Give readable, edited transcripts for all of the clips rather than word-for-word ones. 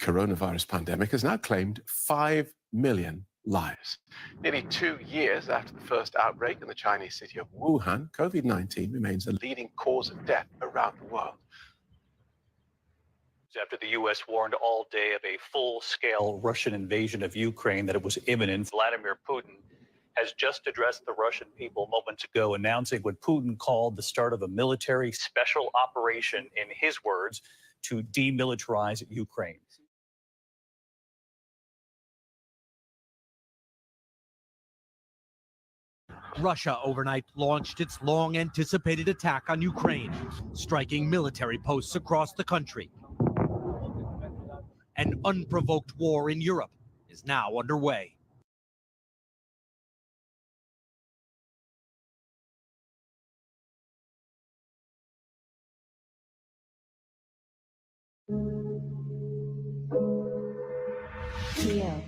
coronavirus pandemic has now claimed 5 million lives. Nearly 2 years after the first outbreak in the Chinese city of Wuhan, COVID-19 remains the leading cause of death around the world. After the U.S. warned all day of a full-scale Russian invasion of Ukraine, that it was imminent, Vladimir Putin has just addressed the Russian people moments ago, announcing what Putin called the start of a military special operation, in his words, to demilitarize Ukraine. Russia overnight launched its long-anticipated attack on Ukraine, striking military posts across the country. An unprovoked war in Europe is now underway. Leo.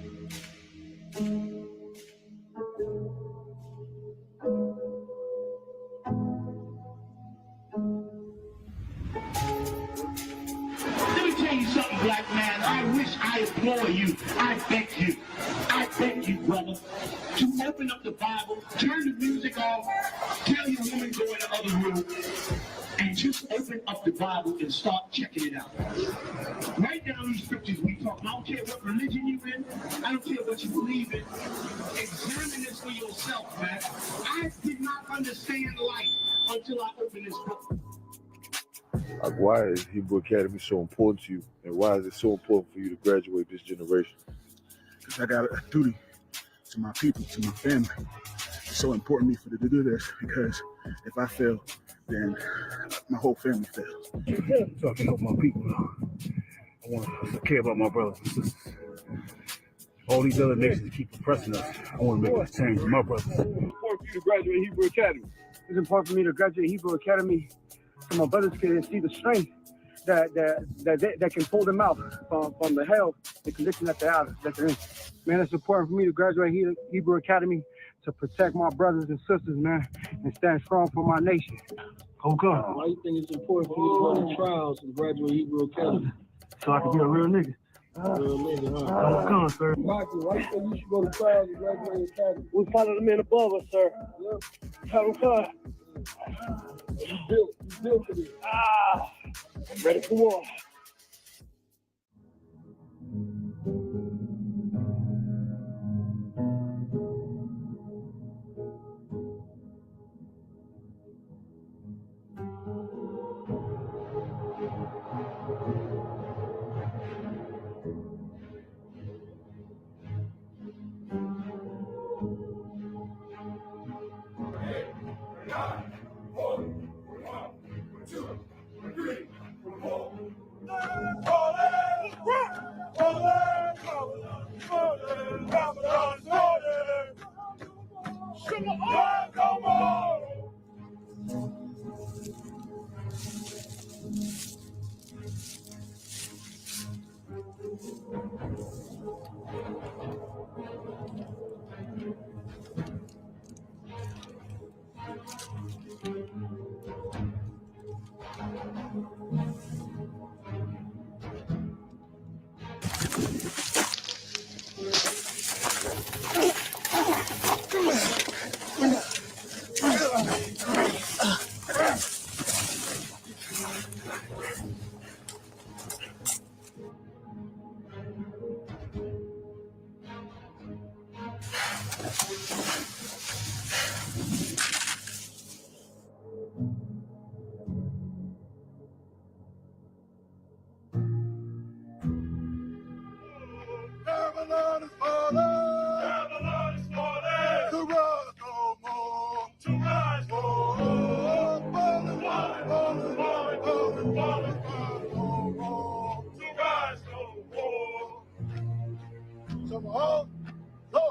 Let me tell you something, black man. I wish, I implore you, I beg you, brother, to open up the Bible, turn the music off, tell your woman go in the other room, and just open up the Bible and start checking it out. Write down these scriptures we talk. I don't care what religion you're in. I don't care what you believe in. Examine this for yourself, man. I did not understand life until I opened this book. Like, why is Hebrew Academy so important to you, and why is it so important for you to graduate this generation? Because I got a duty to my people, to my family. It's so important to me to do this, because if I fail, then my whole family fails. So I can help my people. I want to care about my brothers and sisters. All these other nations keep oppressing us. I want to make this change with my brothers. It's important for you to graduate Hebrew Academy. It's important for me to graduate Hebrew Academy so my brothers can see the strength that can pull them out from the hell, the condition that they're in. Man, it's important for me to graduate Hebrew Academy to protect my brothers and sisters, man, and stand strong for my nation. Okay. Why do you think it's important for you to run the trials and graduate Hebrew Academy? So I can be a real nigga. Real nigga, huh? Come on, sir. Rocky, why do you think you should go to trials and graduate Academy? We follow the men above us, sir. Yeah. You built for this. I'm ready for war. Babylon is falling. Babylon is falling. To rise no more. To rise no more. Falling, falling, falling, falling, falling, falling, falling no more. To rise no more. Come on, go.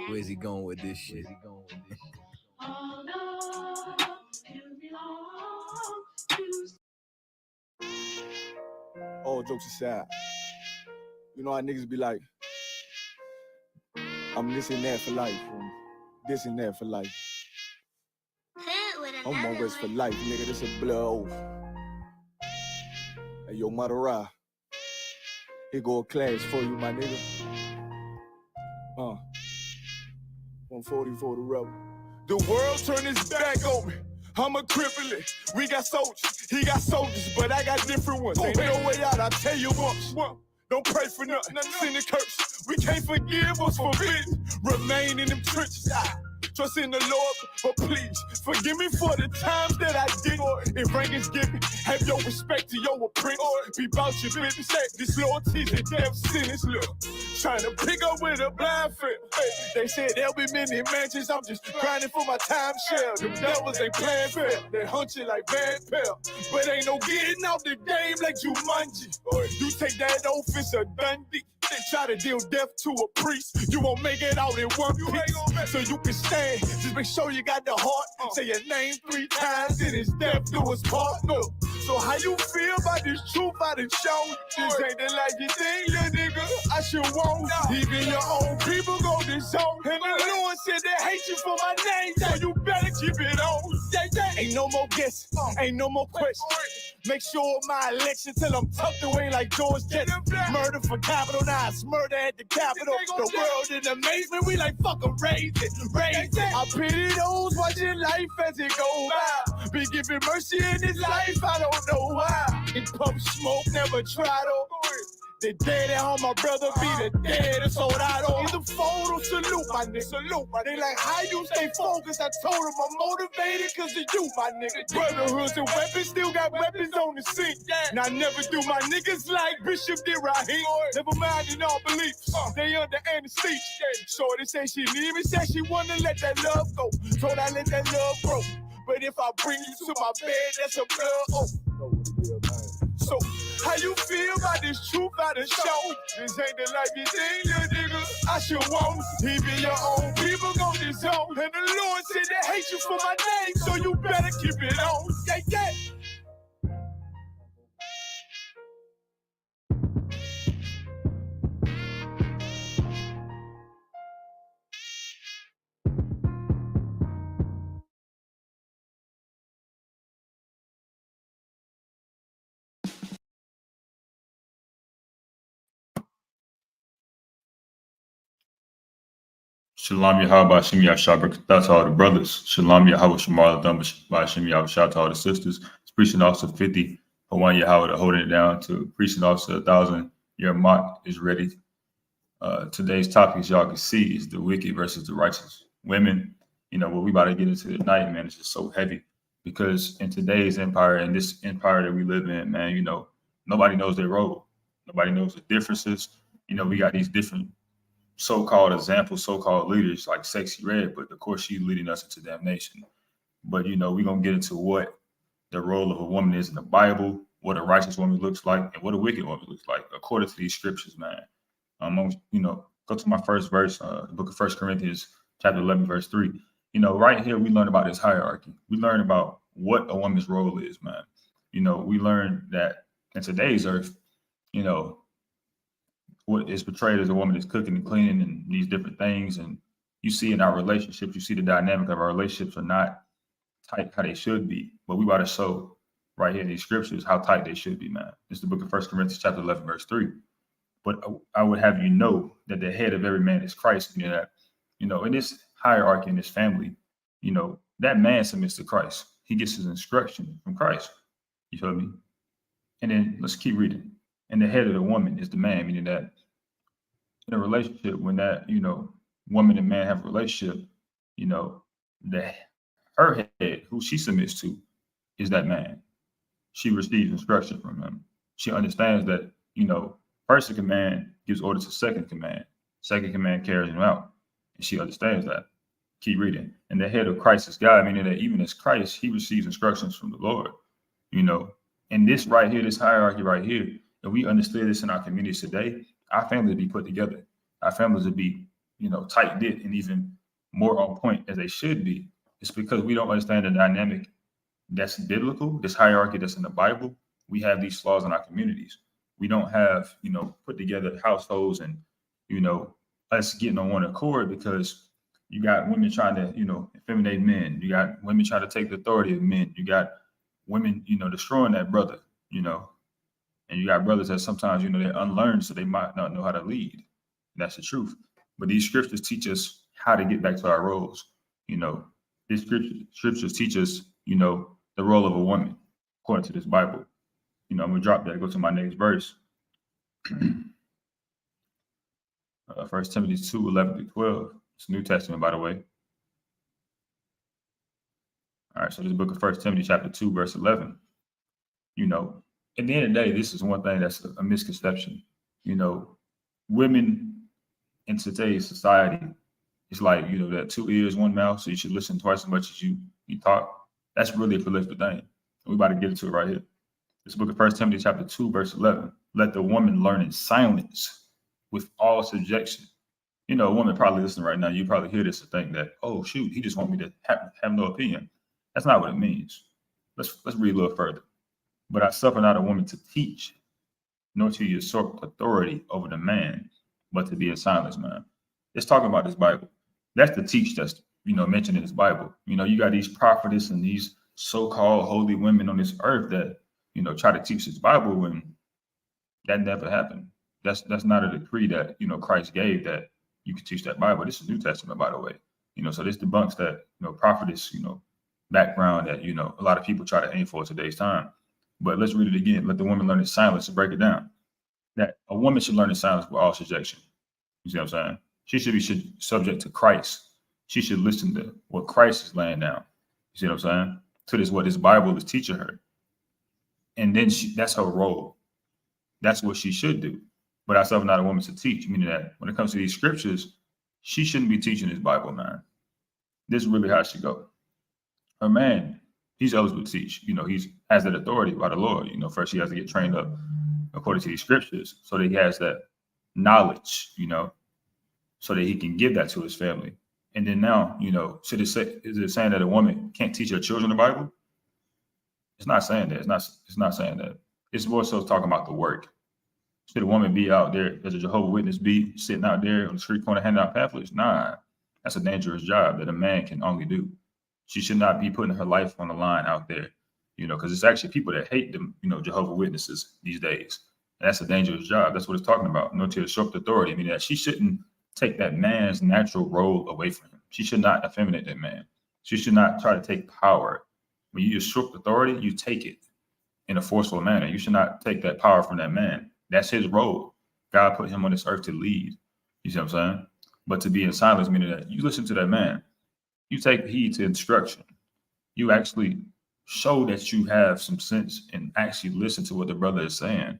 Where's he going with this shit? All jokes aside, you know how niggas be like, I'm this and that for life, this and that for life. I'm on rest for life, nigga. This a blood oath. Hey, yo, Madara. Here go a class for you, my nigga. 140 for the rebel. The world turned its back on me. I'm a cripple. We got soldiers, he got soldiers, but I got different ones. Ain't no way out, I tell you once. Don't pray for nothing, sin and curse. We can't forgive us for forbidden. Remain in them trenches. Trust in the Lord, but please forgive me for the times that I did. If rank is given, have your respect to your apprentice. Be about your business. This loyalty's a damn sentence. Look, trying to pick up with a blind fit. They said there'll be many mansions. I'm just grinding for my time share. Them devils ain't playing fair. They hunt you like Van Pelt, but ain't no getting out the game like Jumanji. You take that oath, it's a Dundee. They try to deal death to a priest. You won't make it out in one piece. So you can stand. Just make sure you got the heart. Say your name 3 times, then it's death do us part. No. So how you feel about this truth I done shown? This ain't the life you think, little nigga. I should want. Even your own people go this zone. And the Lord said they hate you for my name, so you better keep it on. Ain't no more guessing. Ain't no more questions. Make sure my election till I'm tucked away like George Jetson. Murder for capital, now it's murder at the Capitol. The world in amazement, we like fuck 'em, raise it, raise it. I pity those watching life as it go by. Be giving mercy in this life, I don't know why. In pump smoke, never try to. The dead at home, my brother be the dead, it's all I don't. In the photo, salute my nigga, salute my nigga. They like, how you stay focused? I told them I'm motivated cause of you, my nigga. Brotherhoods and weapons, still got weapons on the scene. Now I never do my niggas like Bishop did Raheem. Never mind in all beliefs, they under anesthesia. Shorty say she need me, said she wanna let that love go. Told I let that love grow. But if I bring you to my bed, that's a blood oath. So, how you feel about this truth I done shown? This ain't the life you think, little nigga. I should want. Even your own people go this zone. And the Lord said they hate you for my name, so you better keep it on. Yeah, yeah. Shalom Yahweh Shem Yahshabrak. That's all the brothers. Shalom Yahweh Shemal Adam by Shem Yahweh to all the sisters. It's preaching officer 50. Hawan Yahweh to holding it down to preaching officer 1,000. Your mock is ready. Today's topic, as y'all can see, is the wicked versus the righteous. Women, you know, what we about to get into tonight, man, is just so heavy because in today's empire and this empire that we live in, man, you know, nobody knows their role. Nobody knows the differences. You know, we got these different so-called examples, so-called leaders like Sexy Red, but of course she's leading us into damnation. But, you know, we're going to get into what the role of a woman is in the Bible, what a righteous woman looks like, and what a wicked woman looks like, according to these scriptures, man. You know, go to my first verse, the book of 1 Corinthians, chapter 11, verse 3. You know, right here, we learn about this hierarchy. We learn about what a woman's role is, man. You know, we learn that in today's earth, you know, what is portrayed as a woman is cooking and cleaning and these different things. And you see in our relationships, you see the dynamic of our relationships are not tight how they should be. But we about to show right here in these scriptures how tight they should be, man. It's the book of 1 Corinthians chapter 11, verse 3. But I would have you know that the head of every man is Christ. You know, that, you know, in this hierarchy, in this family, you know, that man submits to Christ. He gets his instruction from Christ. You feel me? And then let's keep reading. And the head of the woman is the man, meaning that in a relationship, when that, you know, woman and man have a relationship, you know, her head, who she submits to, is that man. She receives instruction from him. She understands that, you know, first in command gives orders to second command. Second command carries him out. And she understands that. Keep reading. And the head of Christ is God, meaning that even as Christ, he receives instructions from the Lord. You know, And this right here, this hierarchy right here, if we understood this in our communities today, our families would be put together. Our families would be, tight-knit and even more on point as they should be. It's because we don't understand the dynamic that's biblical, this hierarchy that's in the Bible. We have these flaws in our communities. We don't have, put together households and, us getting on one accord, because you got women trying to, effeminate men. You got women trying to take the authority of men. You got women, destroying that brother, and you got brothers that sometimes, they're unlearned, so they might not know how to lead. And that's the truth. But these scriptures teach us how to get back to our roles. These scriptures teach us, the role of a woman, according to this Bible. I'm going to drop that, go to my next verse. 1 Timothy 2, 11 through 12. It's New Testament, by the way. All right, so this book of 1 Timothy chapter 2, verse 11. At the end of the day, this is one thing that's a misconception. Women in today's society, it's like, that 2 ears, 1 mouth, so you should listen twice as much as you talk. That's really a prolific thing. We're about to get into it right here. This book of 1 Timothy chapter 2, verse 11. Let the woman learn in silence with all subjection. A woman probably listening right now, you probably hear this and think that, oh, shoot, he just want me to have no opinion. That's not what it means. Let's read a little further. But I suffer not a woman to teach, nor to usurp authority over the man, but to be in silence, man. It's talking about this Bible. That's the teach that's, mentioned in this Bible. You got these prophetess and these so-called holy women on this earth that, try to teach this Bible when that never happened. That's not a decree that, Christ gave that you can teach that Bible. This is New Testament, by the way. So this debunks that, prophetess, background that, a lot of people try to aim for today's time. But let's read it again. Let the woman learn in silence, and break it down. That a woman should learn in silence with all subjection. You see what I'm saying? She should be subject to Christ. She should listen to what Christ is laying down. You see what I'm saying? To this, what this Bible is teaching her. And then that's her role. That's what she should do. But I suffer not a woman to teach, meaning that when it comes to these scriptures, she shouldn't be teaching this Bible, man. This is really how it should go. Her man, he's eligible to teach. He has that authority by the Lord. First he has to get trained up according to these scriptures so that he has that knowledge, so that he can give that to his family. And then now, is it saying that a woman can't teach her children the Bible? It's not saying that. It's not saying that. It's more so talking about the work. Should a woman be out there as a Jehovah's Witness, be sitting out there on the street corner handing out pamphlets? Nah, that's a dangerous job that a man can only do. She should not be putting her life on the line out there, because it's actually people that hate them, Jehovah's Witnesses these days. And that's a dangerous job. That's what it's talking about. To usurp authority. I mean, that she shouldn't take that man's natural role away from him. She should not effeminate that man. She should not try to take power. When you usurp authority, you take it in a forceful manner. You should not take that power from that man. That's his role. God put him on this earth to lead. You see what I'm saying? But to be in silence, meaning that you listen to that man. You take heed to instruction. You actually show that you have some sense and actually listen to what the brother is saying.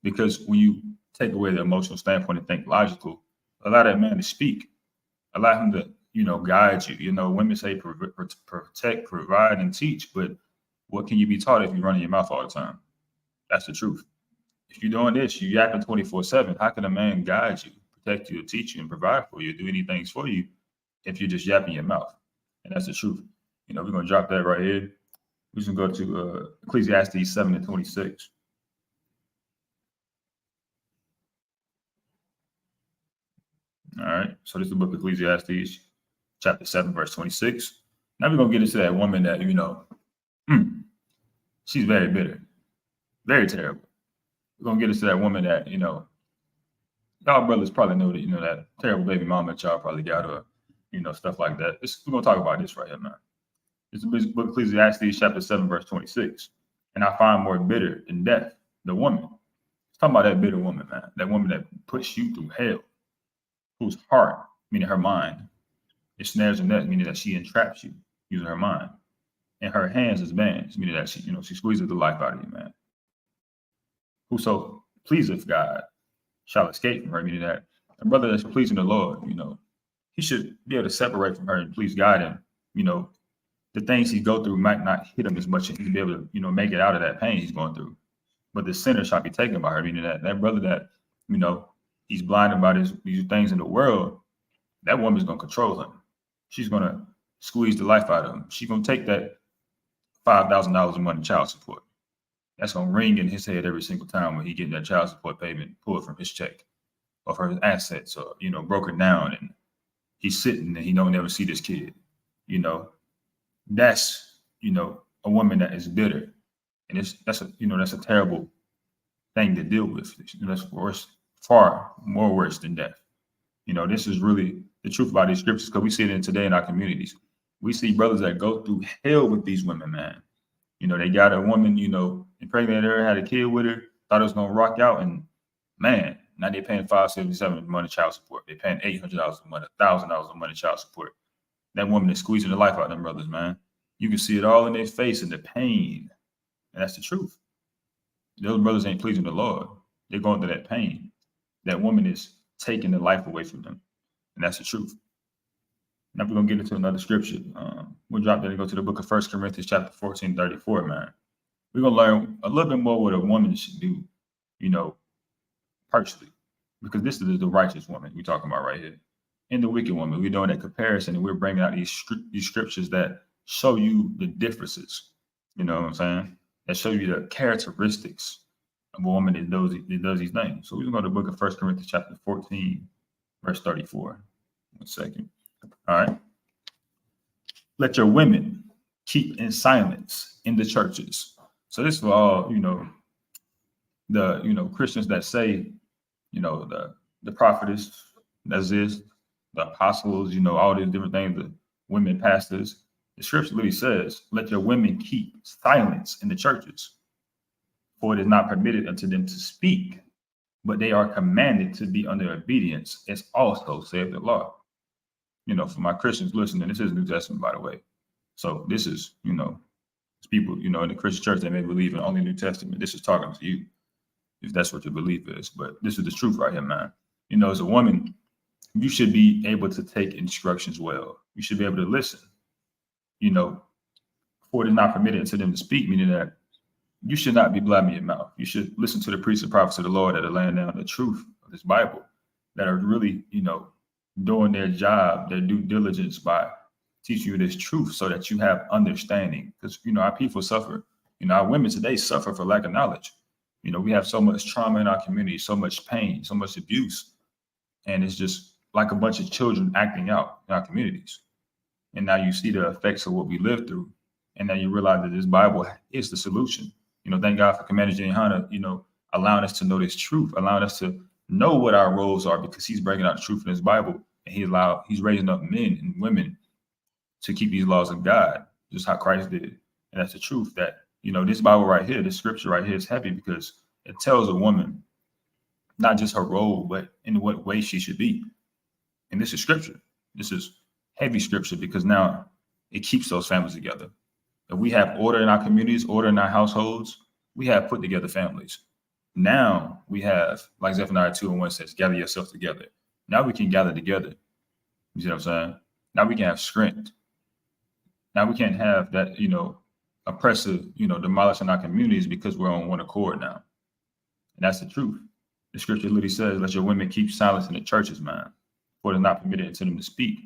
Because when you take away the emotional standpoint and think logical, allow that man to speak. Allow him to, guide you. Women say protect, provide, and teach. But what can you be taught if you're running your mouth all the time? That's the truth. If you're doing this, you're yapping 24/7. How can a man guide you, protect you, teach you, and provide for you, do anything for you if you're just yapping your mouth? And that's the truth. We're going to drop that right here. We're just going to go to Ecclesiastes 7 and 26. All right. So this is the book of Ecclesiastes, chapter 7, verse 26. Now we're going to get into that woman that, she's very bitter, very terrible. We're going to get into that woman that, y'all brothers probably know that, that terrible baby mama that y'all probably got or, stuff like that. We're going to talk about this right here, man. It's the book of Ecclesiastes, chapter 7, verse 26. And I find more bitter than death, the woman. It's talking about that bitter woman, man. That woman that puts you through hell, whose heart, meaning her mind, it snares her net, meaning that she entraps you using her mind. And her hands is bands, meaning that she squeezes the life out of you, man. Whoso pleaseth God shall escape from her, meaning that a brother that's pleasing the Lord, he should be able to separate from her and please God and, the things he go through might not hit him as much, and he'll be able to, you know, make it out of that pain he's going through. But the sinner shall be taken by her, meaning that brother that, you know, he's blinded by these things in the world, that woman's going to control him. She's going to squeeze the life out of him. She's going to take that $5,000 a month in child support. That's going to ring in his head every single time when he getting that child support payment pulled from his check or from his assets, or, you know, broken down, and he's sitting and he don't never see this kid. You know, that's, you know, a woman that is bitter. And that's a terrible thing to deal with. You know, that's worse, far more worse than death. You know, this is really the truth about these scriptures, because we see it today in our communities. We see brothers that go through hell with these women, man. You know, they got a woman, you know, impregnated her, had a kid with her, thought it was gonna rock out, and man, now they're paying $577 a month child support. They're paying $800 a month, $1,000 a month child support. That woman is squeezing the life out of them brothers, man. You can see it all in their face and the pain. And that's the truth. Those brothers ain't pleasing the Lord. They're going through that pain. That woman is taking the life away from them. And that's the truth. Now we're going to get into another scripture. We'll drop that and go to the book of 1 Corinthians chapter 14, 34, man. We're going to learn a little bit more what a woman should do, you know, personally. Because this is the righteous woman we're talking about right here. And the wicked woman. We're doing that comparison, and we're bringing out these scriptures that show you the differences. You know what I'm saying? That show you the characteristics of a woman that does these things. So we're going to go to the book of 1 Corinthians chapter 14, verse 34. 1 second. All right. Let your women keep in silence in the churches. So this is for all, you know, the, you know, Christians that say, you know, the prophetess, that's this, the apostles, you know, all these different things, the women pastors. The scripture literally says, let your women keep silence in the churches, for it is not permitted unto them to speak, but they are commanded to be under obedience, as also saith the law. You know, for my Christians listening, this is New Testament, by the way. So this is, you know, it's people, you know, in the Christian church, they may believe in only New Testament. This is talking to you, if that's what your belief is. But this is the truth right here, man. You know, as a woman, you should be able to take instructions well. You should be able to listen. You know, for it is not permitted to them to speak, meaning that you should not be blabbing your mouth. You should listen to the priests and prophets of the Lord that are laying down the truth of this Bible, that are really, you know, doing their job, their due diligence by teaching you this truth so that you have understanding. Because, you know, our people suffer. You know, our women today suffer for lack of knowledge. You know, we have so much trauma in our community, so much pain, so much abuse. And it's just like a bunch of children acting out in our communities. And now you see the effects of what we live through. And now you realize that this Bible is the solution. You know, thank God for Commander Jane Hunter, you know, allowing us to know this truth, allowing us to know what our roles are, because he's bringing out the truth in his Bible. And he's raising up men and women to keep these laws of God, just how Christ did. And that's the truth that, you know, this Bible right here, this scripture right here is heavy because it tells a woman not just her role, but in what way she should be. And this is scripture. This is heavy scripture because now it keeps those families together. If we have order in our communities, order in our households, we have put together families. Now we have, like Zephaniah 2:1 says, gather yourself together. Now we can gather together. You see what I'm saying? Now we can have strength. Now we can't have that, you know, oppressive, you know, demolishing our communities because we're on one accord now. And that's the truth. The scripture literally says, let your women keep silence in the churches, man, for it is not permitted to them to speak.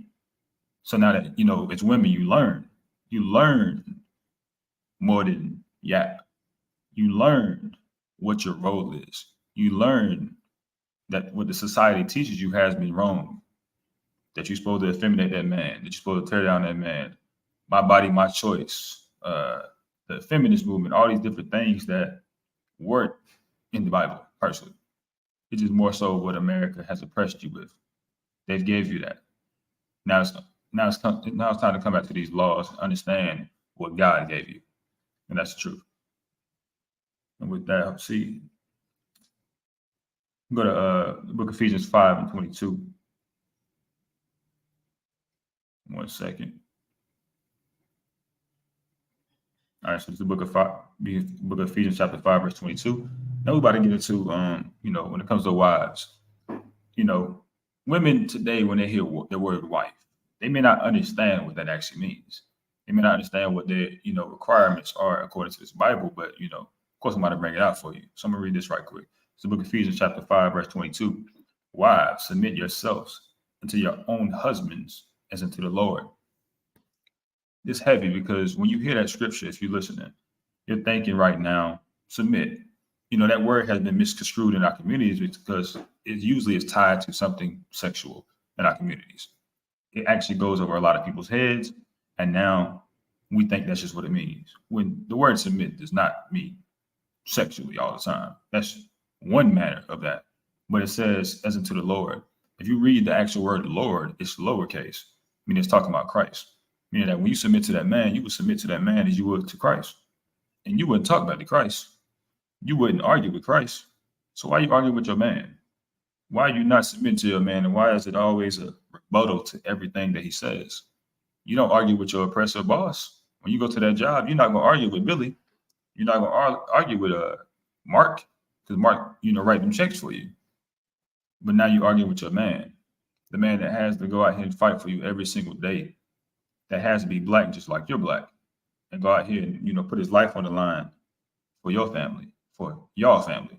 So now that, you know, it's women, you learn more than yap. You learn what your role is. You learn that what the society teaches you has been wrong, that you're supposed to effeminate that man, that you're supposed to tear down that man, my body, my choice, the feminist movement, all these different things that weren't in the Bible, personally. It's just more so what America has oppressed you with. They've gave you that. Now it's time to come back to these laws and understand what God gave you. And that's the truth. And with that, see, go to the book of Ephesians 5:22. 1 second. All right, so it's the book of Ephesians chapter 5, verse 22. Now we're about to get into, you know, when it comes to wives, you know, women today, when they hear the word wife, they may not understand what that actually means. They may not understand what their, requirements are according to this Bible, but, of course, I'm about to bring it out for you. So I'm going to read this right quick. It's the book of Ephesians chapter 5, verse 22. Wives, submit yourselves unto your own husbands as unto the Lord. It's heavy because when you hear that scripture, if you're listening, you're thinking right now, submit. That word has been misconstrued in our communities because it usually is tied to something sexual in our communities. It actually goes over a lot of people's heads. And now we think that's just what it means. When the word submit does not mean sexually all the time. That's one manner of that. But it says, as unto the Lord. If you read the actual word Lord, it's lowercase, meaning it's talking about Christ. Meaning that when you submit to that man, you would submit to that man as you would to Christ. And you wouldn't talk about the Christ. You wouldn't argue with Christ. So why are you arguing with your man? Why are you not submitting to your man? And why is it always a rebuttal to everything that he says? You don't argue with your oppressor boss. When you go to that job, you're not going to argue with Billy. You're not going to argue with Mark, because Mark, write them checks for you. But now you argue with your man, the man that has to go out here and fight for you every single day, that has to be black just like you're black, and go out here and, put his life on the line for your family, for y'all family.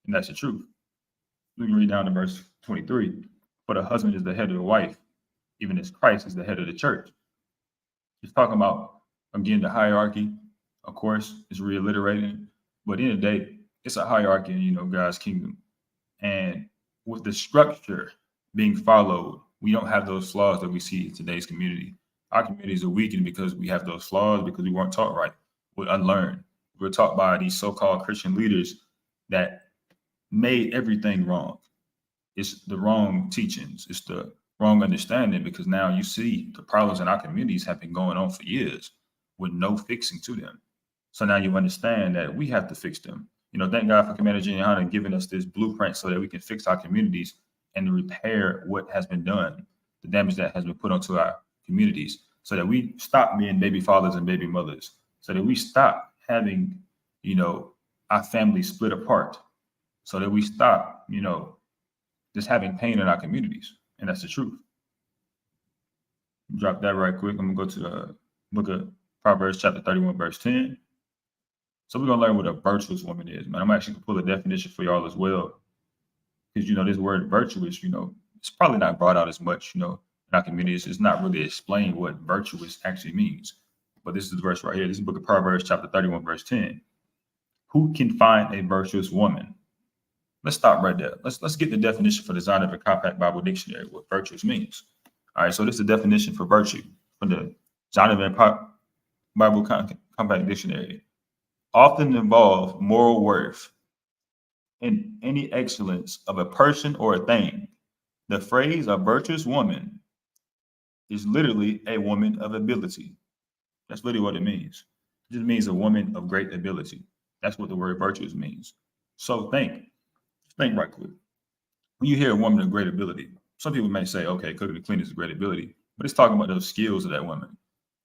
And that's the truth. We can read down to verse 23. For the husband is the head of the wife, even as Christ is the head of the church. It's talking about, again, the hierarchy. Of course, it's reiterating. But in the day, it's a hierarchy in, God's kingdom. And with the structure being followed, we don't have those flaws that we see in today's community. Our communities are weakened because we have those flaws, because we weren't taught right. We're unlearned. We're taught by these so-called Christian leaders that made everything wrong. It's the wrong teachings. It's the wrong understanding, because now you see the problems in our communities have been going on for years with no fixing to them. So now you understand that we have to fix them. Thank God for Commander Gianna giving us this blueprint so that we can fix our communities and repair what has been done, the damage that has been put onto our communities, so that we stop being baby fathers and baby mothers, so that we stop having, our families split apart, so that we stop, just having pain in our communities. And that's the truth. Drop that right quick. I'm going to go to the book of Proverbs chapter 31, verse 10. So we're going to learn what a virtuous woman is, man. I'm actually going to pull a definition for y'all as well. Because, this word virtuous, it's probably not brought out as much, in our communities. It's not really explained what virtuous actually means. But this is the verse right here. This is the book of Proverbs chapter 31, verse 10. Who can find a virtuous woman? Let's stop right there. Let's get the definition for the Zondervan Compact Bible Dictionary, what virtuous means. All right, so this is the definition for virtue from the Zondervan Bible Compact Dictionary. Often involve moral worth and any excellence of a person or a thing. The phrase a virtuous woman is literally a woman of ability. That's literally what it means. It just means a woman of great ability. That's what the word virtuous means. So think right quick. When you hear a woman of great ability, some people may say, okay, cooking and cleaning is a great ability, but it's talking about those skills of that woman,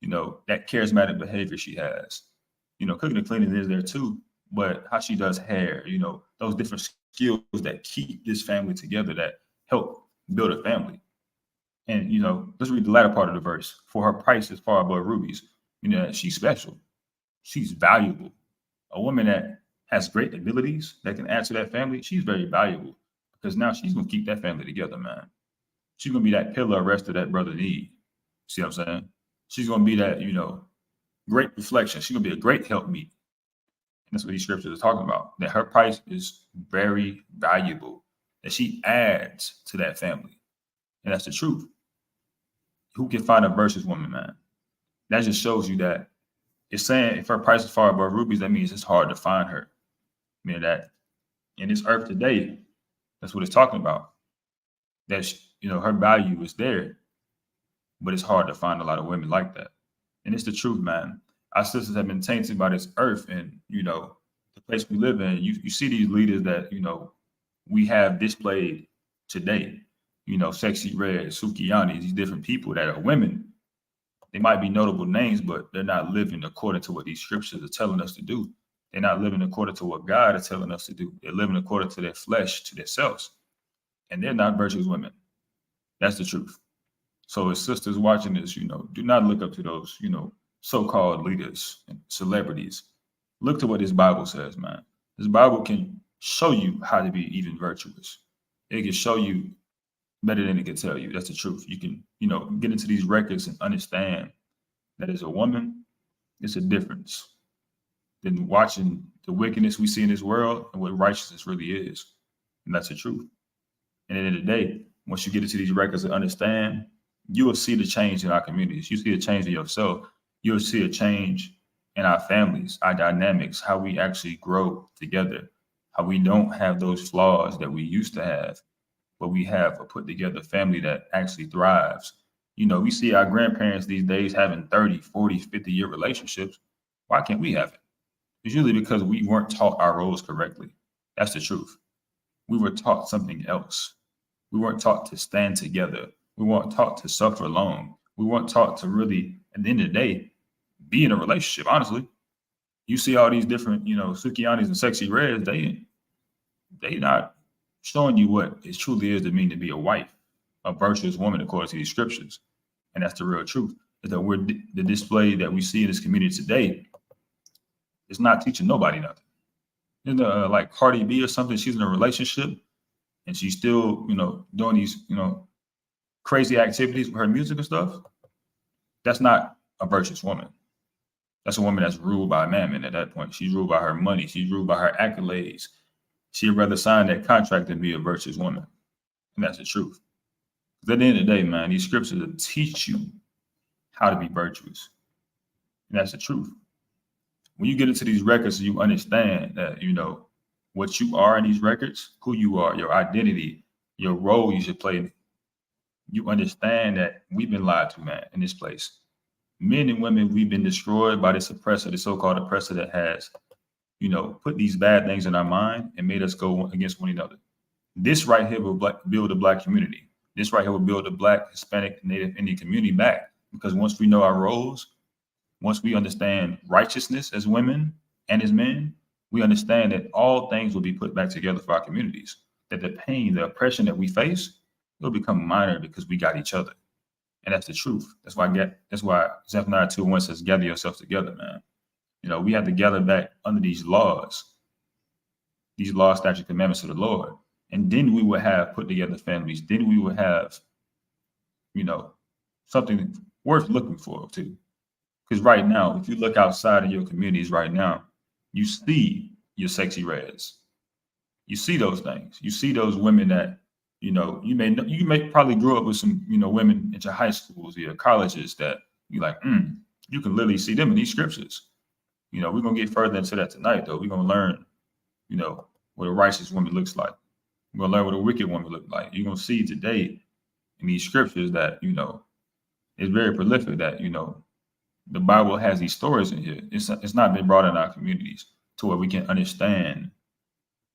that charismatic behavior she has. Cooking and cleaning is there too, but how she does hair, those different skills that keep this family together, that help build a family. And, let's read the latter part of the verse. For her price is far above rubies. She's special. She's valuable. A woman that has great abilities that can add to that family, she's very valuable, because now she's going to keep that family together, man. She's going to be that pillar of rest that brother need. See what I'm saying? She's going to be that, great reflection. She's going to be a great helpmeet. And that's what these scriptures are talking about, that her price is very valuable, that she adds to that family. And that's the truth. Who can find a virtuous woman, man? That just shows you that it's saying if her price is far above rubies, that means it's hard to find her. Meaning that in this earth today, that's what it's talking about. That, her value is there, but it's hard to find a lot of women like that. And it's the truth, man. Our sisters have been tainted by this earth and, the place we live in. You see these leaders that, we have displayed today, Sexy Red, Sukiyani, these different people that are women. They might be notable names, but they're not living according to what these scriptures are telling us to do. They're not living according to what God is telling us to do. They're living according to their flesh, to themselves. And they're not virtuous women. That's the truth. So as sisters watching this, do not look up to those, so-called leaders and celebrities. Look to what this Bible says, man. This Bible can show you how to be even virtuous. It can show you better than it can tell you. That's the truth. You can, get into these records and understand that as a woman, it's a difference than watching the wickedness we see in this world and what righteousness really is. And that's the truth. And at the end of the day, once you get into these records and understand, you will see the change in our communities. You see a change in yourself. You'll see a change in our families, our dynamics, how we actually grow together, how we don't have those flaws that we used to have, but we have a put together family that actually thrives. We see our grandparents these days having 30, 40, 50-year relationships. Why can't we have it? It's usually because we weren't taught our roles correctly. That's the truth. We were taught something else. We weren't taught to stand together. We weren't taught to suffer alone. We weren't taught to really, at the end of the day, be in a relationship. Honestly, you see all these different, Sukianis and Sexy Reds, they not showing you what it truly is to mean to be a wife, a virtuous woman according to these scriptures. And that's the real truth, is that the display that we see in this community today is not teaching nobody nothing. Like Cardi B or something, she's in a relationship and she's still, doing these, crazy activities with her music and stuff. That's not a virtuous woman. That's a woman that's ruled by mammon at that point. She's ruled by her money. She's ruled by her accolades. She'd rather sign that contract than be a virtuous woman. And that's the truth. Because at the end of the day, man, these scriptures will teach you how to be virtuous. And that's the truth. When you get into these records, you understand that, what you are in these records, who you are, your identity, your role you should play. You understand that we've been lied to, man, in this place. Men and women, we've been destroyed by this oppressor, the so-called oppressor that has, put these bad things in our mind and made us go against one another. This right here will build a Black community. This right here will build a Black, Hispanic, Native Indian community back. Because once we know our roles, once we understand righteousness as women and as men, we understand that all things will be put back together for our communities. That the pain, the oppression that we face will become minor because we got each other. And that's the truth. That's why Zephaniah 2:1 says, gather yourselves together, man. We have to gather back under these laws, statutes, commandments of the Lord. And then we will have put together families. Then we will have, something worth looking forward to. Because right now, if you look outside of your communities right now, you see your Sexy Reds. You see those things. You see those women that, you may probably grew up with some, women at your high schools, your colleges that you like, you can literally see them in these scriptures. We're going to get further into that tonight, though. We're going to learn, what a righteous woman looks like. We're going to learn what a wicked woman looks like. You're going to see today in these scriptures that, it's very prolific that, the Bible has these stories in here. It's not been brought in our communities to where we can understand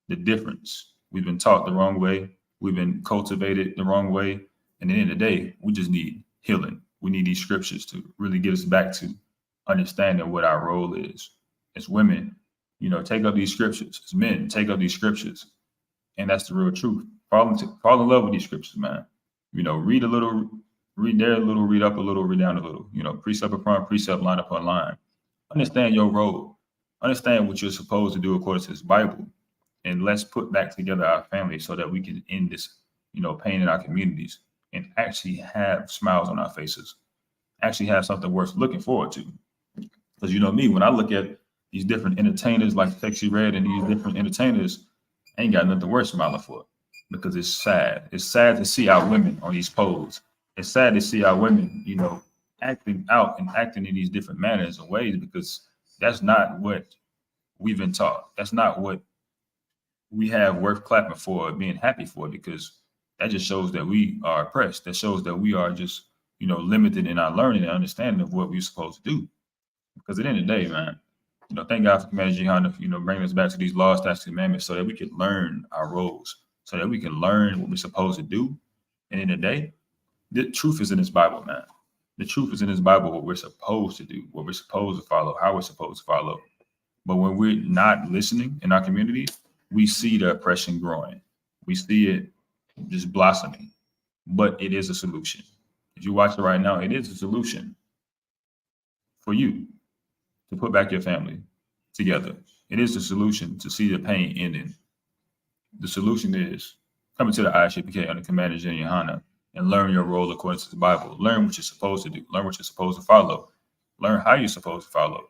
the difference. We've been taught the wrong way. We've been cultivated the wrong way. And at the end of the day, we just need healing. We need these scriptures to really get us back to understanding what our role is. As women, take up these scriptures. As men, take up these scriptures. And that's the real truth. Fall in love with these scriptures, man. Read a little, read there a little, read up a little, read down a little. Precept upon precept, line upon line. Understand your role. Understand what you're supposed to do according to this Bible. And let's put back together our family so that we can end this, pain in our communities and actually have smiles on our faces, actually have something worth looking forward to. Because me, when I look at these different entertainers like Sexy Red and these different entertainers, I ain't got nothing worth smiling for because it's sad. It's sad to see our women on these poles. It's sad to see our women, acting out and acting in these different manners and ways because that's not what we've been taught. That's not what we have worth clapping for, being happy for, because that just shows that we are oppressed. That shows that we are just, limited in our learning and understanding of what we're supposed to do. Because at the end of the day, man, thank God for Commander Jihan, bringing us back to these laws, statutes, commandments so that we can learn our roles, so that we can learn what we're supposed to do. And in the day, the truth is in this Bible, man. The truth is in this Bible, what we're supposed to do, what we're supposed to follow, how we're supposed to follow. But when we're not listening in our communities, we see the oppression growing. We see it just blossoming. But it is a solution. If you watch it right now, it is a solution for you to put back your family together. It is the solution to see the pain ending. The solution is coming to the Isupk under Commander General Hana and learn your role according to the Bible. Learn what you're supposed to do. Learn what you're supposed to follow. Learn how you're supposed to follow.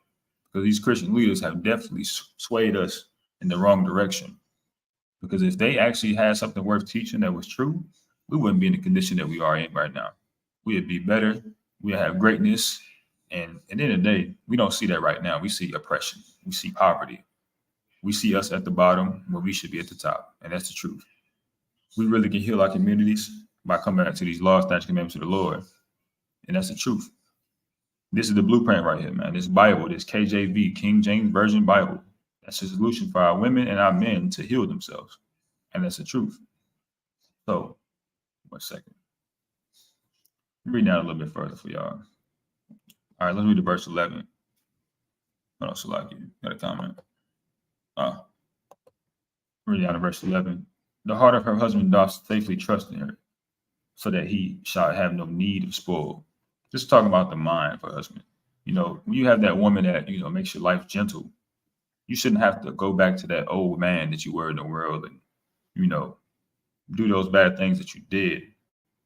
Because these Christian leaders have definitely swayed us in the wrong direction. Because if they actually had something worth teaching that was true, we wouldn't be in the condition that we are in right now. We'd be better. We'd have greatness. And at the end of the day, we don't see that right now. We see oppression. We see poverty. We see us at the bottom when we should be at the top. And that's the truth. We really can heal our communities by coming back to these laws, statutes, commandments of the Lord. And that's the truth. This is the blueprint right here, man. This Bible, this KJV, King James Version Bible. That's the solution for our women and our men to heal themselves. And that's the truth. So, 1 second. Read down a little bit further for y'all. All right, let's read the verse 11. Hold on, Salaki. Got a comment. Read down to verse 11. The heart of her husband doth safely trust in her, so that he shall have no need of spoil. Just talking about the mind for husband. You know, when you have that woman that, you know, makes your life gentle, you shouldn't have to go back to that old man that you were in the world and, you know, do those bad things that you did.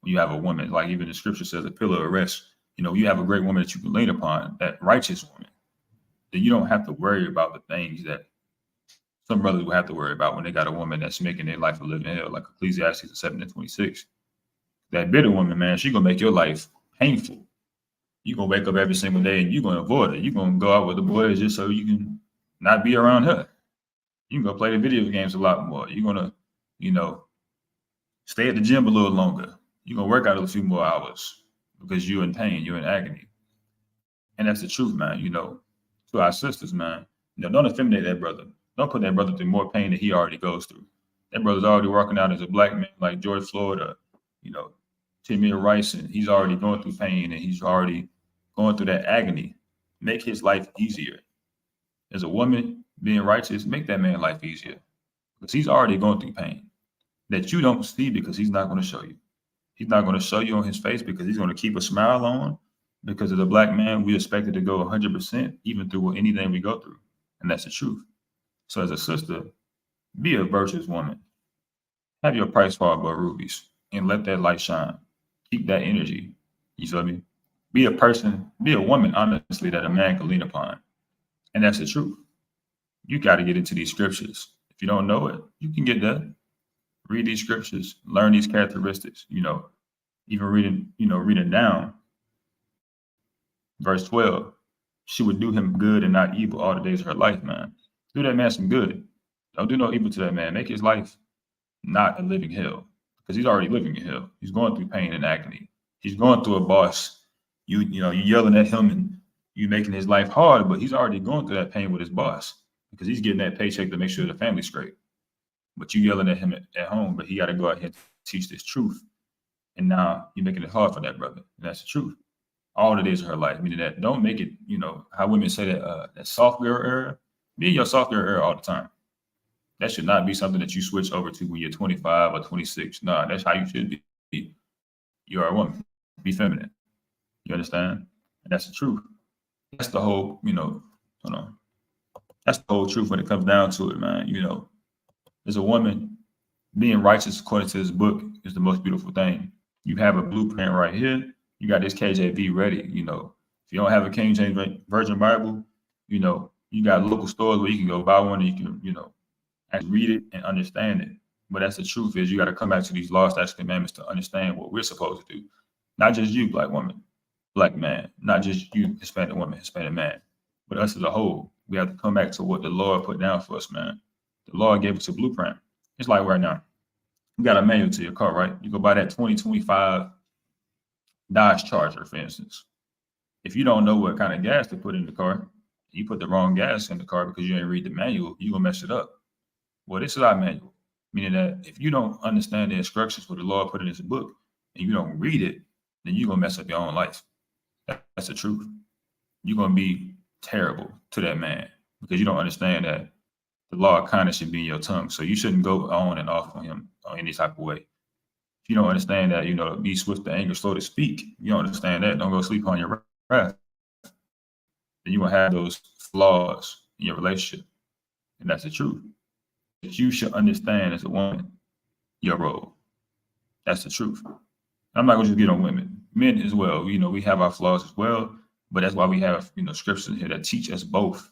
When you have a woman, like even the scripture says, a pillar of rest. You know, you have a great woman that you can lean upon, that righteous woman. Then you don't have to worry about the things that some brothers will have to worry about when they got a woman that's making their life a living hell, like Ecclesiastes 7:26. That bitter woman, man, she gonna make your life painful. You're gonna wake up every single day and you're gonna avoid her. You're gonna go out with the boys just so you can not be around her. You can go play the video games a lot more. You're gonna, you know, stay at the gym a little longer. You're gonna work out a few more hours because you're in pain, you're in agony. And that's the truth, man. You know, to our sisters, man, you know, don't effeminate that brother. Don't put that brother through more pain than he already goes through. That brother's already working out as a black man like George Floyd or, you know, Tamir Rice, and he's already going through pain and he's already going through that agony. Make his life easier. As a woman being righteous, make that man's life easier because he's already going through pain that you don't see because he's not going to show you. He's not going to show you on his face because he's going to keep a smile on because as a black man, we expected to go 100% even through anything we go through. And that's the truth. So as a sister, be a virtuous woman. Have your price fall above rubies and let that light shine. Keep that energy. You feel me? Be a person, be a woman, honestly, that a man can lean upon. And that's the truth. You got to get into these scriptures. If you don't know it, you can get there. Read these scriptures, learn these characteristics, you know, even reading down. Verse 12, she would do him good and not evil all the days of her life, man. Do that man some good. Don't do no evil to that man. Make his life not a living hell because he's already living in hell. He's going through pain and agony. He's going through a boss. You yelling at him and you making his life hard, but he's already going through that pain with his boss because he's getting that paycheck to make sure the family's straight. But you yelling at him at home, but he got to go out here and teach this truth. And now you're making it hard for that brother. And that's the truth. All the days of her life, meaning that don't make it, you know, how women say that soft girl era. Be in your soft girl era all the time. That should not be something that you switch over to when you're 25 or 26. No, that's how you should be. You are a woman. Be feminine. You understand? And that's the truth. That's the whole, you know, that's the whole truth when it comes down to it, man. You know, as a woman, being righteous according to this book is the most beautiful thing. You have a blueprint right here. You got this KJV ready. You know, if you don't have a King James Version Bible, you know, you got local stores where you can go buy one and you can, you know, actually read it and understand it. But that's the truth is you got to come back to these laws, statutes, commandments to understand what we're supposed to do. Not just you, black woman, black man, not just you, Hispanic woman, Hispanic man, but us as a whole. We have to come back to what the Lord put down for us, man. The Lord gave us a blueprint. It's like right now, you got a manual to your car, right? You go buy that 2025 Dodge Charger, for instance. If you don't know what kind of gas to put in the car, you put the wrong gas in the car because you didn't read the manual, you're going to mess it up. Well, this is our manual, meaning that if you don't understand the instructions for the Lord put in this book and you don't read it, then you're going to mess up your own life. That's the truth. You're going to be terrible to that man because you don't understand that the law of kindness should be in your tongue. So you shouldn't go on and off on him on any type of way. If you don't understand that, you know, be swift to anger, slow to speak. You don't understand that. Don't go sleep on your wrath. then you're going to have those flaws in your relationship. And that's the truth. That you should understand as a woman your role. That's the truth. I'm not going to just get on women, men as well. You know, we have our flaws as well, but that's why we have, you know, scriptures here that teach us both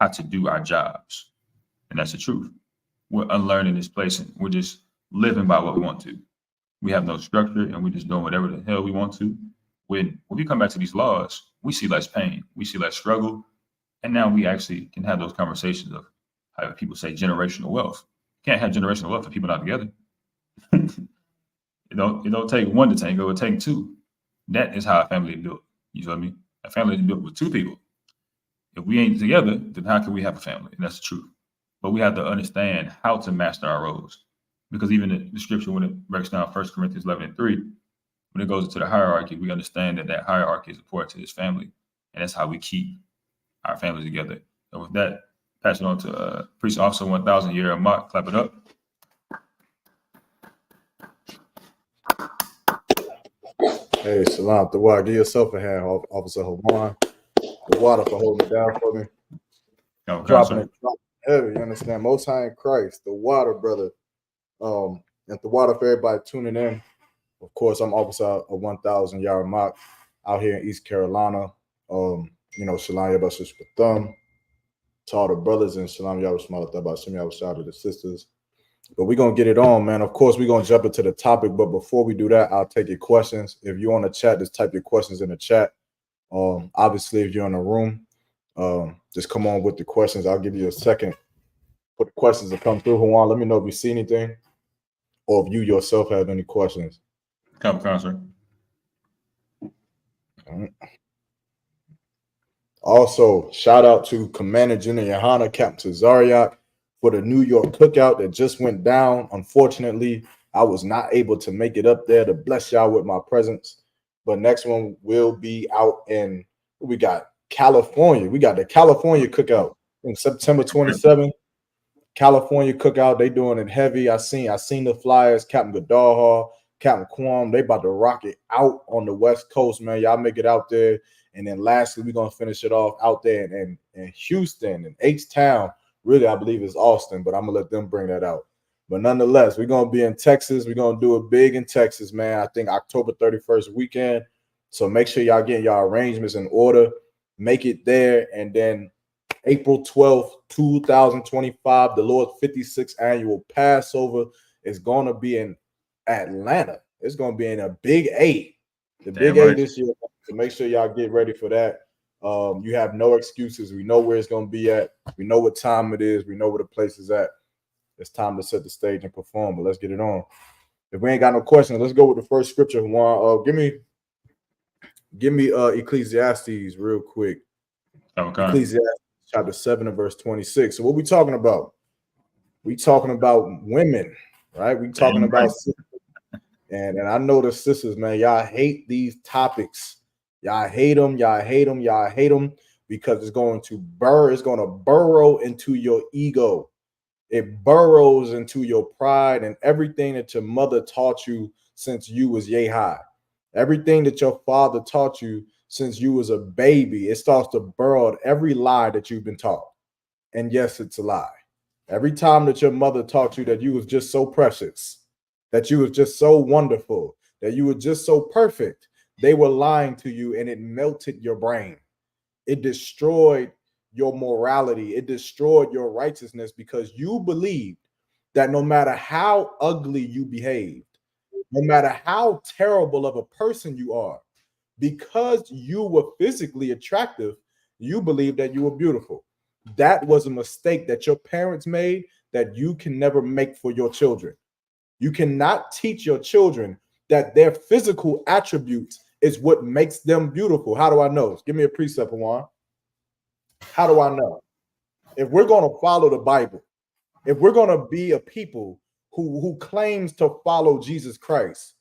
how to do our jobs. And that's the truth. We're unlearning this place and we're just living by what we want to. We have no structure and we're just doing whatever the hell we want to. When we come back to these laws, we see less pain, we see less struggle. And now we actually can have those conversations of how people say generational wealth. You can't have generational wealth if people not together. It don't take one to tango, it takes two. That is how a family is built. You feel me? A family is built with two people. If we ain't together, then how can we have a family? And that's the truth. But we have to understand how to master our roles. Because even the scripture, when it breaks down 1 Corinthians 11:3, when it goes into the hierarchy, we understand that hierarchy is important to his family. And that's how we keep our families together. And with that, pass it on to Priest Officer 1000 Year Mock. Clap it up. Hey, Salam, the water. Give yourself a hand, Officer Hawan. The water for holding it down for me. Dropping it heavy, you understand? Most High in Christ, the water, brother. And the water for everybody tuning in. Of course, I'm Officer of 1000 Yard Mock out here in East Carolina. You know, Shalom Yabashis Pathum. To all the brothers and Shalom Yabashis Pathum, shout out to the sisters. But we're going to get it on, man. Of course, we're going to jump into the topic. But before we do that, I'll take your questions. If you're on the chat, just type your questions in the chat. Obviously, if you're in the room, just come on with the questions. I'll give you a second for the questions to come through. Juan, let me know if you see anything or if you yourself have any questions. Come, sir. All right. Also, shout out to Commander General Yohana, Captain Zariak, for the New York cookout that just went down. Unfortunately, I was not able to make it up there to bless y'all with my presence. But next one will be out in, we got California. We got the California cookout in September 27th. California cookout, they doing it heavy. I seen the flyers, Captain Gaddaha, Captain Quam. They about to rock it out on the West Coast, man. Y'all make it out there. And then lastly, we're gonna finish it off out there in Houston and H-Town. Really, I believe it's Austin, but I'm gonna let them bring that out. But nonetheless, we're gonna be in Texas. We're gonna do it big in Texas, man. I think October 31st weekend. So make sure y'all get y'all arrangements in order. Make it there, and then April 12th, 2025, the Lord's 56th annual Passover is gonna be in Atlanta. It's gonna be in a Big A, the Big A this year. So make sure y'all get ready for that. You have no excuses. We know where it's gonna be at. We know what time it is. We know where the place is at. It's time to set the stage and perform, but let's get it on. If we ain't got no questions, let's go with the first scripture. Juan, give me Ecclesiastes real quick. Okay. Ecclesiastes chapter 7 and verse 26. So what we talking about? We talking about women, right? We talking about sisters. And I know the sisters, man, y'all hate these topics. Y'all hate them, y'all hate them, y'all hate them because it's going to burrow into your ego. It burrows into your pride and everything that your mother taught you since you was yay high. Everything that your father taught you since you was a baby, it starts to burrow at every lie that you've been taught. And yes, it's a lie. Every time that your mother taught you that you was just so precious, that you was just so wonderful, that you were just so perfect, they were lying to you and it melted your brain. It destroyed your morality. It destroyed your righteousness because you believed that no matter how ugly you behaved, no matter how terrible of a person you are, because you were physically attractive, you believed that you were beautiful. That was a mistake that your parents made that you can never make for your children. You cannot teach your children that their physical attributes is what makes them beautiful. How do I know? Give me a precept, Juan. How do I know? If we're going to follow the Bible, if we're going to be a people who claims to follow Jesus Christ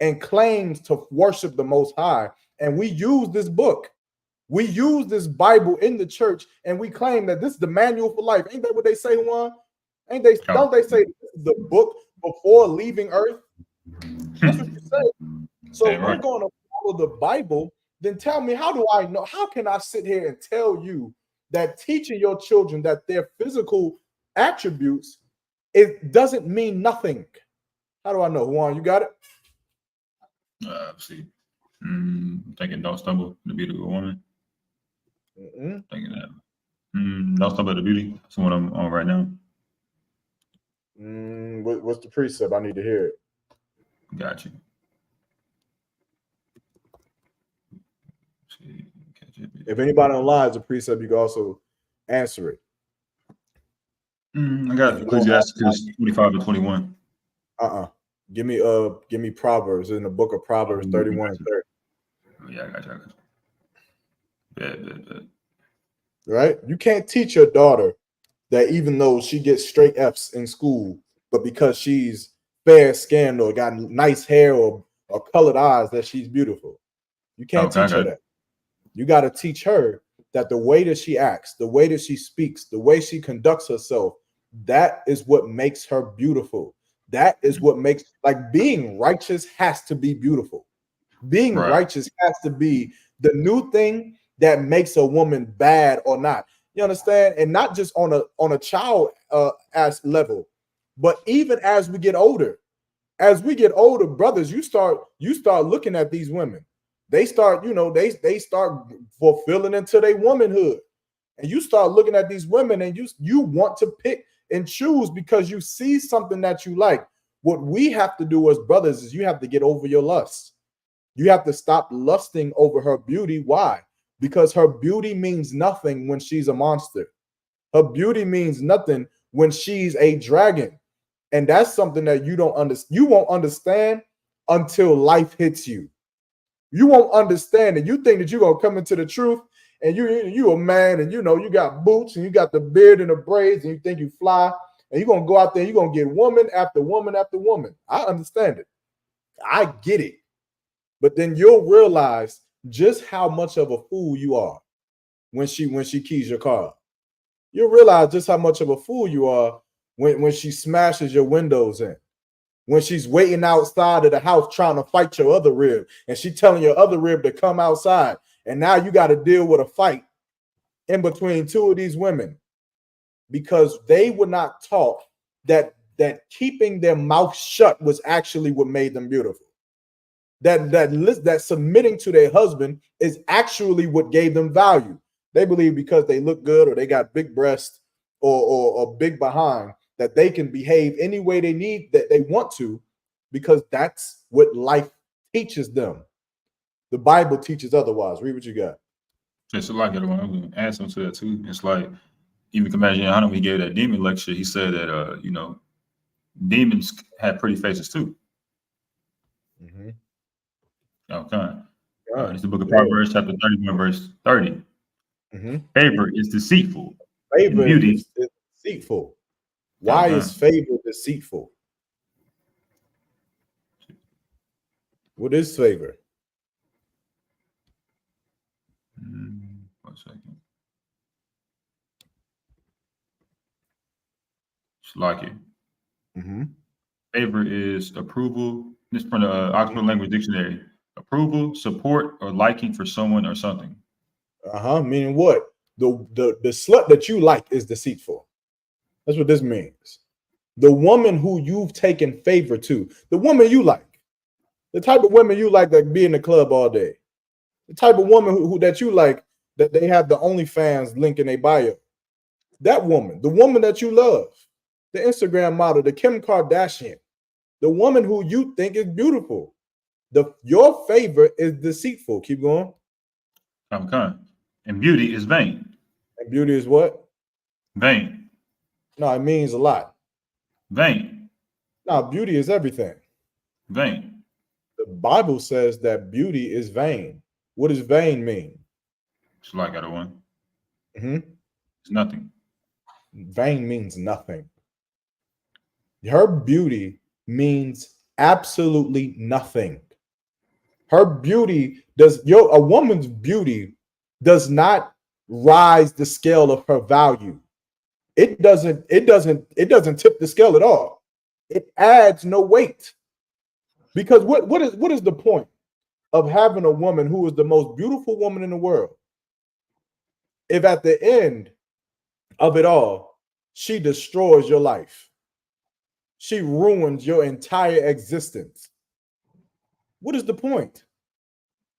and claims to worship the Most High, and we use this book, we use this Bible in the church, and we claim that this is the manual for life. Ain't that what they say, Juan? Ain't they? Don't they say this is the book before leaving Earth? That's what you say. So if we're going to follow the Bible, then tell me, how do I know? How can I sit here and tell you that teaching your children that their physical attributes, it doesn't mean nothing? How do I know? Juan, you got it? See. Thinking don't stumble the beautiful woman. Thinking that. Don't stumble the beauty. That's what I'm on right now. What's the precept? I need to hear it. Got you. If anybody online is a precept, you can also answer it. I got Ecclesiastes 25 to 21. Give me Proverbs in the book of Proverbs 31 and 30. Yeah, I got you. Bet. Right? You can't teach your daughter that even though she gets straight F's in school, but because she's fair skinned or got nice hair or colored eyes, that she's beautiful. You can't teach her that. You got to teach her that the way that she acts, the way that she speaks, the way she conducts herself, that is what makes her beautiful. That is what makes, like, being righteous has to be beautiful. Being righteous has to be the new thing that makes a woman bad or not. You understand? And not just on a child as level, but even as we get older. As we get older, brothers, you start looking at these women. They start, they start fulfilling into their womanhood. And you start looking at these women and you want to pick and choose because you see something that you like. What we have to do as brothers is you have to get over your lust. You have to stop lusting over her beauty. Why? Because her beauty means nothing when she's a monster. Her beauty means nothing when she's a dragon. And that's something that you don't understand. You won't understand until life hits you. You won't understand it. You think that you're gonna come into the truth, and you a man, and you got boots, and you got the beard and the braids, and you think you fly, and you're gonna go out there, and you're gonna get woman after woman after woman. I understand it. I get it. But then you'll realize just how much of a fool you are when she keys your car. You'll realize just how much of a fool you are when she smashes your windows in. When she's waiting outside of the house trying to fight your other rib, and she telling your other rib to come outside, and now you got to deal with a fight in between two of these women because they were not taught that keeping their mouth shut was actually what made them beautiful. That submitting to their husband is actually what gave them value. They believe because they look good or they got big breasts or big behind, that they can behave any way they need, that they want to, because that's what life teaches them. The Bible teaches otherwise. Read what you got. Just like it, I'm going to add something to that too. It's like, even Commander Johanna, when he gave that demon lecture, he said that demons have pretty faces too. Okay. It's the book of Proverbs, chapter 31, verse 30. Favor is deceitful. Favor beauty is deceitful. Why is favor deceitful? What is favor? 1 second. Just like it. Favor is approval. This from the Oxford Language Dictionary. Approval, support, or liking for someone or something. Meaning what? The slut that you like is deceitful. That's what this means. The woman who you've taken favor to, the woman you like, the type of women you like that be in the club all day, the type of woman who that you like, that they have the OnlyFans link in their bio. That woman, the woman that you love, the Instagram model, the Kim Kardashian, the woman who you think is beautiful. Your favor is deceitful. Keep going. Okay. And beauty is vain. And beauty is what? Vain. No, it means a lot. Vain. No, beauty is everything. Vain. The Bible says that beauty is vain. What does vain mean? It's like other one. It's nothing. Vain means nothing. Her beauty means absolutely nothing. Her beauty a woman's beauty does not rise the scale of her value. It doesn't tip the scale at all. It adds no weight. Because what is the point of having a woman who is the most beautiful woman in the world if at the end of it all, she destroys your life? She ruins your entire existence. What is the point?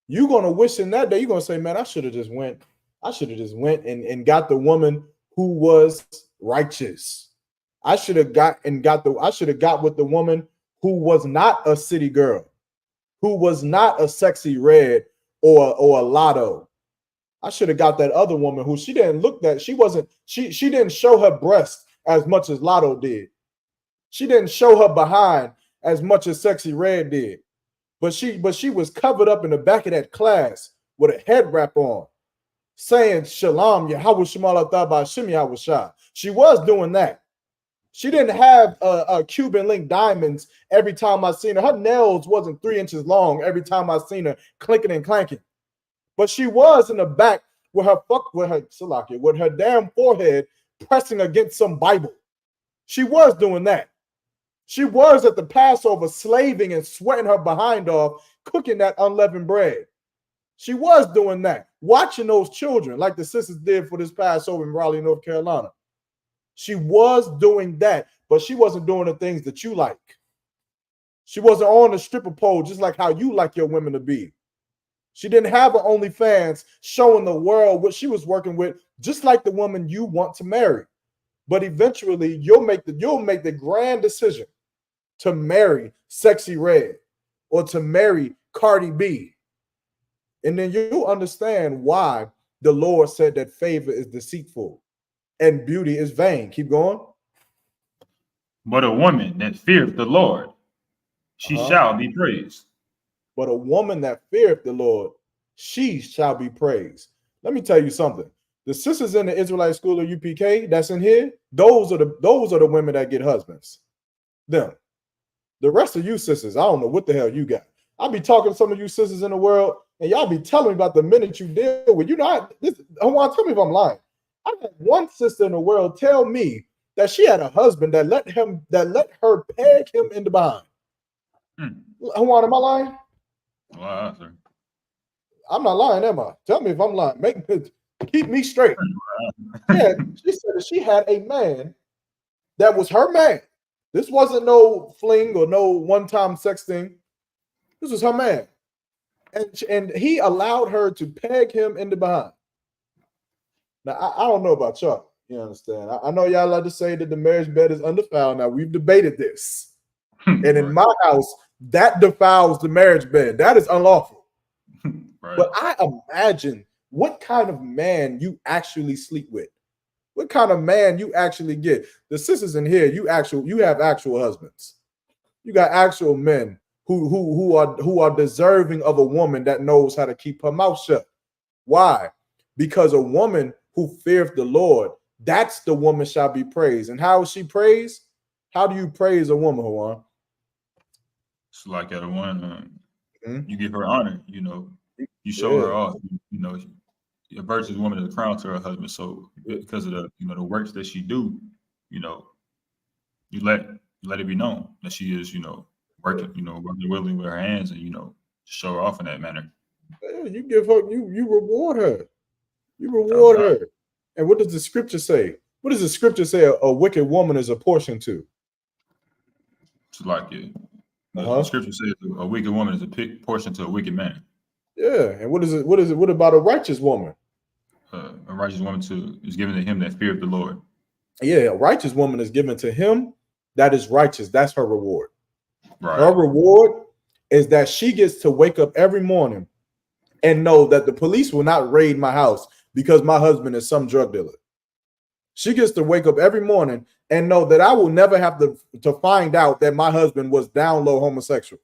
You're gonna wish in that day, you're gonna say, man, I should have just went and got the woman who was righteous. I should have got with the woman who was not a city girl, who was not a sexy red or a lotto. I should have got that other woman who she didn't look that she didn't show her breast as much as Lotto did. She didn't show her behind as much as Sexy Red did. But she was covered up in the back of that class with a head wrap on, saying Shalom Yahweh Shemal Ataba Shem Yahweh Shah. She was doing that. She didn't have a Cuban link diamonds every time I seen her. Her nails wasn't 3 inches long every time I seen her clinking and clanking. But she was in the back with her damn forehead pressing against some Bible. She was doing that. She was at the Passover slaving and sweating her behind off, cooking that unleavened bread. She was doing that, watching those children like the sisters did for this Passover in Raleigh, North Carolina. She was doing that, but she wasn't doing the things that you like. She wasn't on the stripper pole just like how you like your women to be. She didn't have an OnlyFans showing the world what she was working with, just like the woman you want to marry. But eventually, you'll make the grand decision to marry Sexy Red or to marry Cardi B. And then you'll understand why the Lord said that favor is deceitful and beauty is vain. Keep going. But a woman that feareth the Lord, she shall be praised. But a woman that feareth the Lord, she shall be praised. Let me tell you something. The sisters in the Israelite school of UPK that's in here, those are the women that get husbands. Them. The rest of you sisters, I don't know what the hell you got. I'll be talking to some of you sisters in the world, and y'all be telling me about the men that you deal with. You know, I want to tell me if I'm lying. I had one sister in the world tell me that she had a husband that let her peg him in the behind. Juan, am I lying? Wow, sir. I'm not lying, am I? Tell me if I'm lying. Keep me straight. Yeah, she said that she had a man that was her man. This wasn't no fling or no one-time sex thing. This was her man. And he allowed her to peg him in the behind. Now, I don't know about y'all. You understand? I know y'all like to say that the marriage bed is undefiled. Now, we've debated this. And in my house, that defiles the marriage bed. That is unlawful. Right. But I imagine what kind of man you actually sleep with. What kind of man you actually get. The sisters in here, you have actual husbands. You got actual men who are deserving of a woman that knows how to keep her mouth shut. Why? Because a woman who feareth the Lord, that's the woman shall be praised. And how is she praised? How do you praise a woman, Juan? It's like at a one, you give her honor, you know, you show her off, you know, a virtuous woman is a crown to her husband. So because of the, you know, the works that she do, you know, you let it be known that she is, you know, working willingly with her hands and, you know, show her off in that manner. You give her, you reward her. You reward her. And what does the scripture say? What does the scripture say a wicked woman is a portion to? It's like it. The scripture says a wicked woman is a portion to a wicked man. Yeah, and what is it? What about a righteous woman? A righteous woman is given to him that feareth the Lord. Yeah, a righteous woman is given to him that is righteous. That's her reward. Right. Her reward is that she gets to wake up every morning and know that the police will not raid my house because my husband is some drug dealer. She gets to wake up every morning and know that I will never have to find out that my husband was down low homosexual.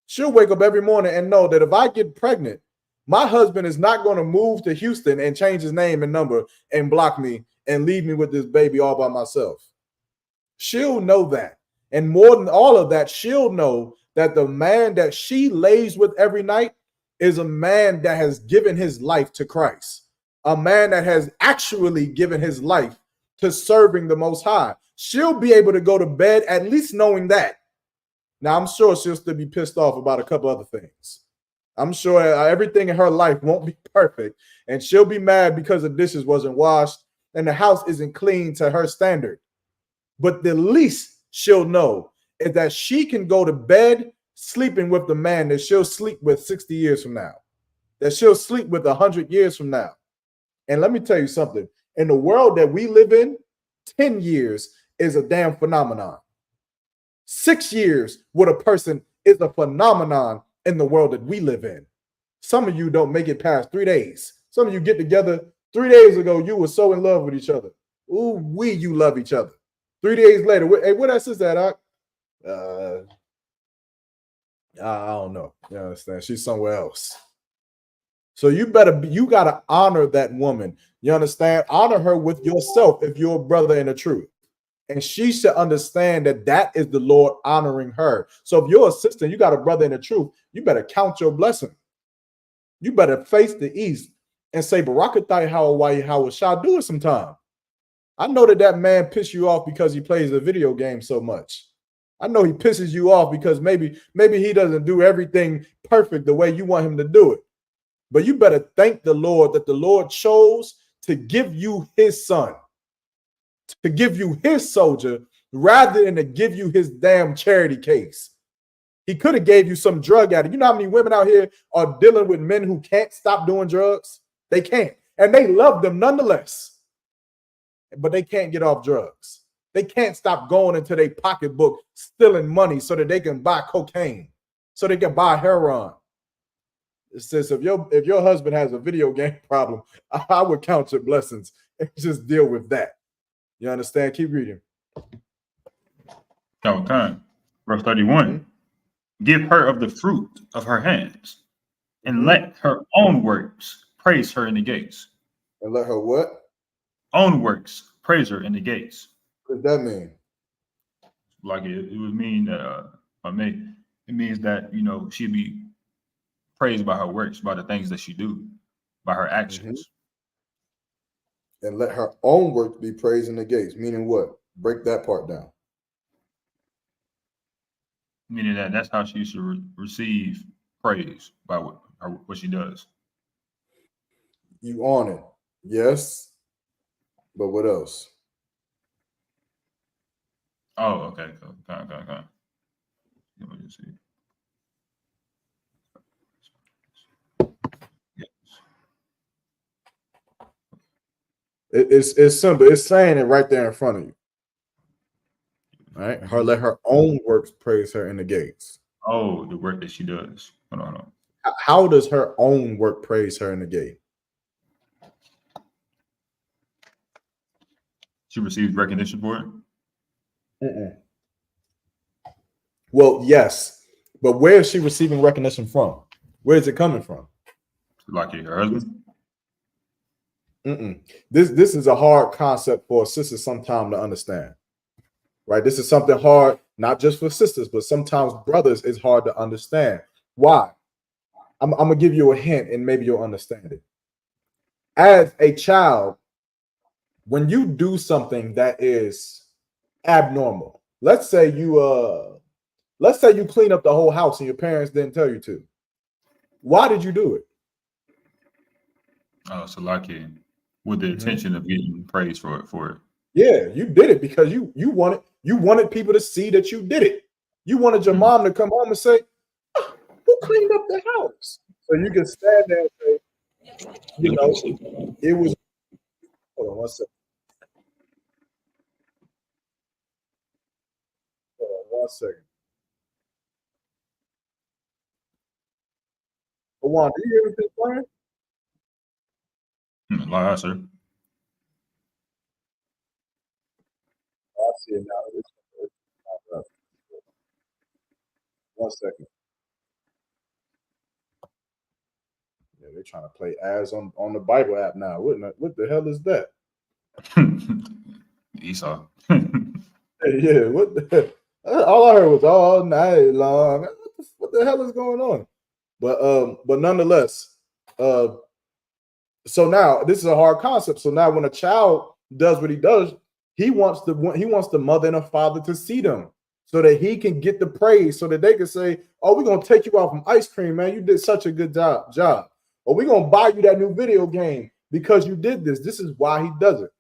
She'll wake up every morning and know that if I get pregnant, my husband is not going to move to Houston and change his name and number and block me and leave me with this baby all by myself. She'll know that. And more than all of that, she'll know that the man that she lays with every night is a man that has given his life to Christ. A man that has actually given his life to serving the Most High. She'll be able to go to bed at least knowing that. Now, I'm sure she'll still be pissed off about a couple other things. I'm sure everything in her life won't be perfect, and she'll be mad because the dishes wasn't washed and the house isn't clean to her standard. But the least she'll know is that she can go to bed sleeping with the man that she'll sleep with 60 years from now, that she'll sleep with 100 years from now. And let me tell you something. In the world that we live in, 10 years is a damn phenomenon. 6 years with a person is a phenomenon in the world that we live in. Some of you don't make it past 3 days. Some of you get together 3 days ago, you were so in love with each other. Ooh, you love each other. 3 days later, hey, what else is that? I don't know. You understand? She's somewhere else. So you gotta honor that woman. You understand? Honor her with yourself if you're a brother in the truth. And she should understand that that is the Lord honoring her. So if you're a sister, you got a brother in the truth, you better count your blessing. You better face the east and say, Barakatai how shall do it sometime. I know that man pissed you off because he plays a video game so much. I know he pisses you off because maybe he doesn't do everything perfect the way you want him to do it. But you better thank the Lord that the Lord chose to give you his son, to give you his soldier, rather than to give you his damn charity case. He could have gave you some drug addict. You know how many women out here are dealing with men who can't stop doing drugs? They can't. And they love them nonetheless. But they can't get off drugs. They can't stop going into their pocketbook, stealing money so that they can buy cocaine, so they can buy heroin. It says if your husband has a video game problem, I would count your blessings and just deal with that. You understand? Keep reading. Time. Verse 31. Give her of the fruit of her hands, and let her own works praise her in the gates. And let her what? Own works praise her in the gates. What does that mean? Like it would mean that it means that she'd be praised by her works, by the things that she do, by her actions. And let her own work be praised in the gates. Meaning what? Break that part down. Meaning that's how she should receive praise by what she does. You on it, yes, but what else? Oh, okay. Okay. Let me see. It's simple. It's saying it right there in front of you. All right. Her let her own works praise her in the gates. Oh, the work that she does. Hold on. How does her own work praise her in the gate? She receives recognition for it? Well, yes. But where is she receiving recognition from? Where is it coming from? Like her husband? This is a hard concept for a sister sometimes to understand. Right? This is something hard, not just for sisters, but sometimes brothers is hard to understand. Why? I'm gonna give you a hint and maybe you'll understand it. As a child, when you do something that is abnormal, let's say you clean up the whole house and your parents didn't tell you to. Why did you do it? Oh, so like with the intention of getting praise for it. Yeah, you did it because you wanted people to see that you did it. You wanted your mom to come home and say, oh, who cleaned up the house? So you can stand there and say, it was. Hold on one second. Hold on one second. Juan, do you hear anything playing? Like sir. I see it now. One second. Yeah, they're trying to play ads on the Bible app now. What the hell is that? Esau. Yeah, what the hell? All I heard was all night long. What the hell is going on? But nonetheless, so now this is a hard concept. So now when a child does what he does, he wants the mother and a father to see them. so that he can get the praise, so that they can say, oh, we're going to take you out from ice cream, man. You did such a good job. Or we're going to buy you that new video game because you did this. This is why he does it.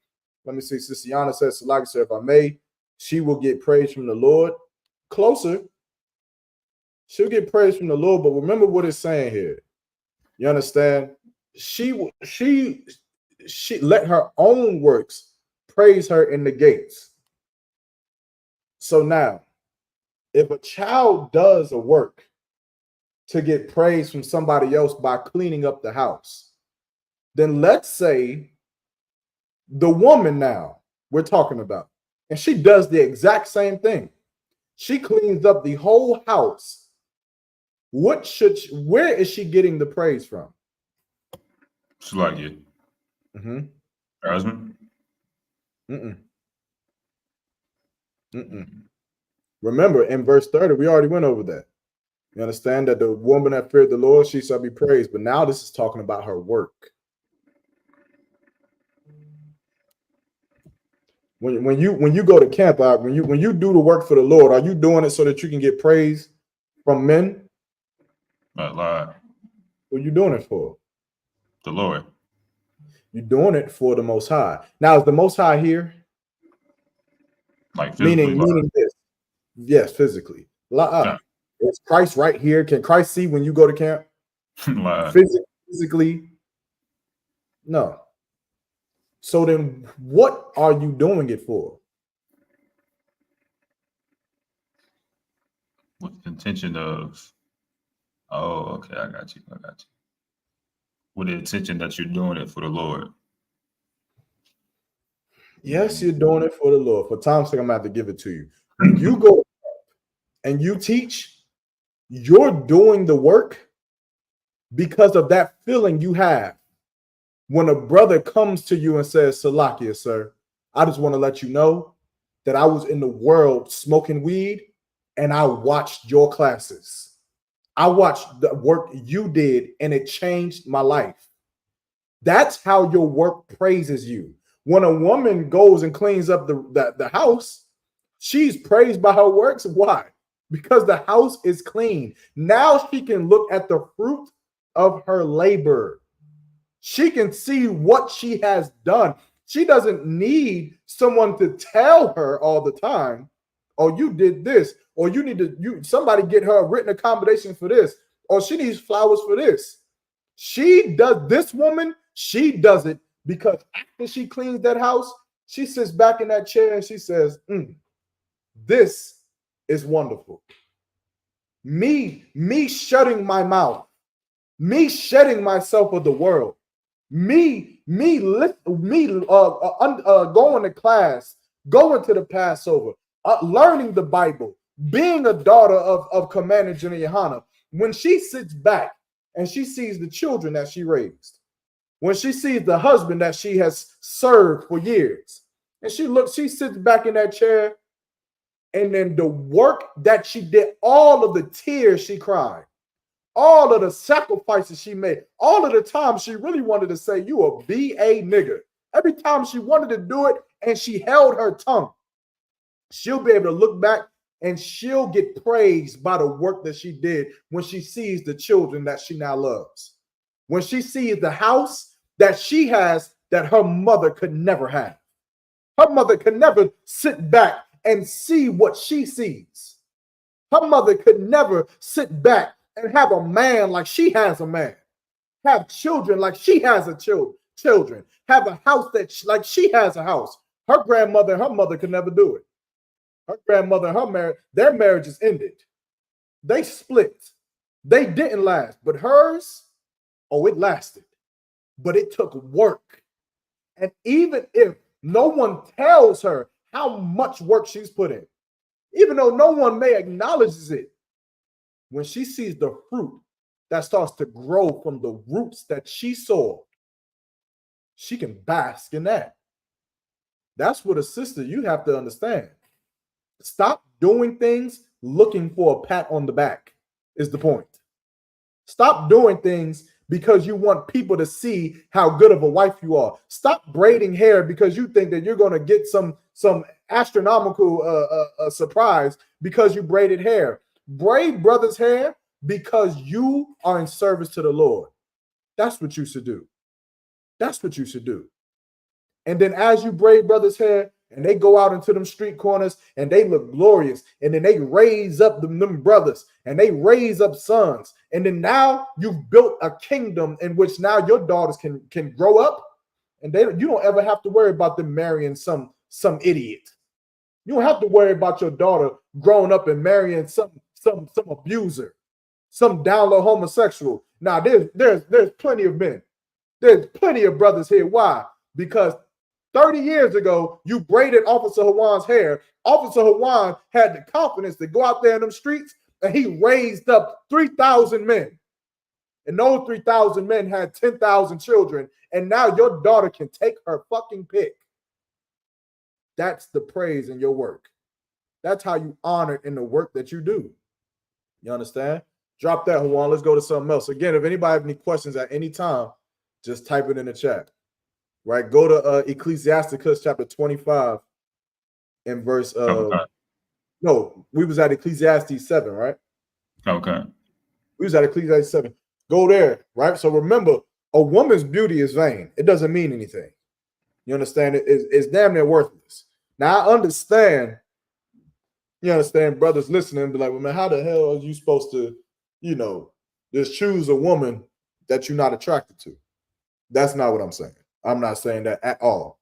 Let me see. Sister Yana says, Salaki said, if I may, she will get praise from the Lord. Closer. She'll get praise from the Lord, but remember what it's saying here. You understand? She let her own works praise her in the gates. So now, if a child does a work to get praise from somebody else by cleaning up the house, then let's say the woman now we're talking about, and she does the exact same thing. She cleans up the whole house. Where is she getting the praise from? It's like it. Mm-hmm. Her husband? Remember, in verse 30, we already went over that. You understand that the woman that feared the Lord, she shall be praised. But now this is talking about her work. When you go to camp out, when you do the work for the Lord, are you doing it so that you can get praise from men? Not lie. What are you doing it for? The Lord. You're doing it for the Most High. Now, is the Most High here? Like physically? Meaning this. Yes, physically. Is Christ right here? Can Christ see when you go to camp? Physically? No. So then what are you doing it for? With the intention of, oh, okay, I got you. With the intention that you're doing it for the Lord. Yes, you're doing it for the Lord. For time's sake, I'm going to have to give it to you. When you go and you teach, you're doing the work because of that feeling you have. When a brother comes to you and says, Salakia, sir, I just want to let you know that I was in the world smoking weed and I watched your classes. I watched the work you did and it changed my life. That's how your work praises you. When a woman goes and cleans up the house, she's praised by her works. Why? Because the house is clean. Now she can look at the fruit of her labor. She can see what she has done. She doesn't need someone to tell her all the time, oh, you did this, or you need to, somebody get her a written accommodation for this, or she needs flowers for this. She does, this woman, she does it because after she cleans that house, she sits back in that chair and she says, this is wonderful. Me shutting my mouth, me shedding myself of the world, me going to class, going to the Passover, learning the Bible, being a daughter of Commander General Yohana. When she sits back and she sees the children that she raised, when she sees the husband that she has served for years, and she sits back in that chair, and then the work that she did, all of the tears she cried, all of the sacrifices she made, all of the times she really wanted to say, you a B.A. nigger. Every time she wanted to do it and she held her tongue, she'll be able to look back and she'll get praised by the work that she did when she sees the children that she now loves. When she sees the house that she has that her mother could never have. Her mother could never sit back and see what she sees. Her mother could never sit back and have a man like she has a man, have children like she has a children, have a house like she has a house. Her grandmother and her mother could never do it. Her grandmother and their marriages ended. They split. They didn't last, but hers, it lasted. But it took work. And even if no one tells her how much work she's put in, even though no one may acknowledge it, when she sees the fruit that starts to grow from the roots that she sowed, she can bask in that. That's what a sister, you have to understand. Stop doing things looking for a pat on the back is the point. Stop doing things because you want people to see how good of a wife you are. Stop braiding hair because you think that you're going to get some astronomical surprise because you braided hair. Braid brothers' hair because you are in service to the Lord. That's what you should do. That's what you should do. And then as you braid brothers' hair and they go out into them street corners and they look glorious, and then they raise up them brothers and they raise up sons. And then now you've built a kingdom in which now your daughters can grow up, and you don't ever have to worry about them marrying some idiot. You don't have to worry about your daughter growing up and marrying some abuser, some down low homosexual. Now there's plenty of men. There's plenty of brothers here. Why? Because 30 years ago, you braided Officer Hawan's hair. Officer Hawan had the confidence to go out there in them streets, and he raised up 3,000 men. And those 3,000 men had 10,000 children. And now your daughter can take her fucking pick. That's the praise in your work. That's how you honor in the work that you do. You understand? Drop that, Hawan. Let's go to something else. Again, if anybody have any questions at any time, just type it in the chat. Right? Go to Ecclesiasticus chapter 25 and verse no, we was at Ecclesiastes 7, right? Okay. We was at Ecclesiastes 7. Go there, right? So remember, a woman's beauty is vain. It doesn't mean anything. You understand? It's damn near worthless. Now I understand, brothers listening and be like, well, man, how the hell are you supposed to, just choose a woman that you're not attracted to? That's not what I'm saying. I'm not saying that at all.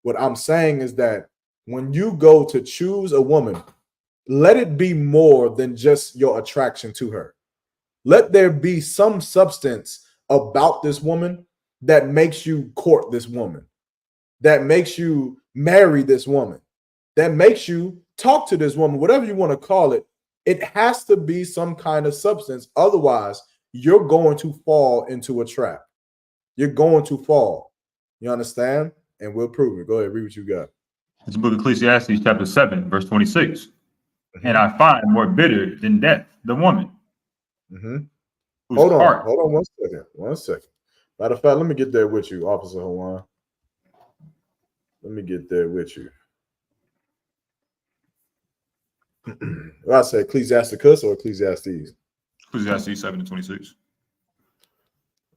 What I'm saying is that when you go to choose a woman, let it be more than just your attraction to her. Let there be some substance about this woman that makes you court this woman, that makes you marry this woman, that makes you talk to this woman, whatever you want to call it. It has to be some kind of substance. Otherwise, you're going to fall into a trap. You're going to fall. You understand? And we'll prove it. Go ahead, read what you got. It's the book of Ecclesiastes, chapter 7, verse 26. And I find more bitter than death the woman. Hold on 1 second. 1 second. Matter of fact, let me get there with you, Officer Hawan. Let me get there with you. I say Ecclesiasticus or Ecclesiastes? Ecclesiastes 7 and 26.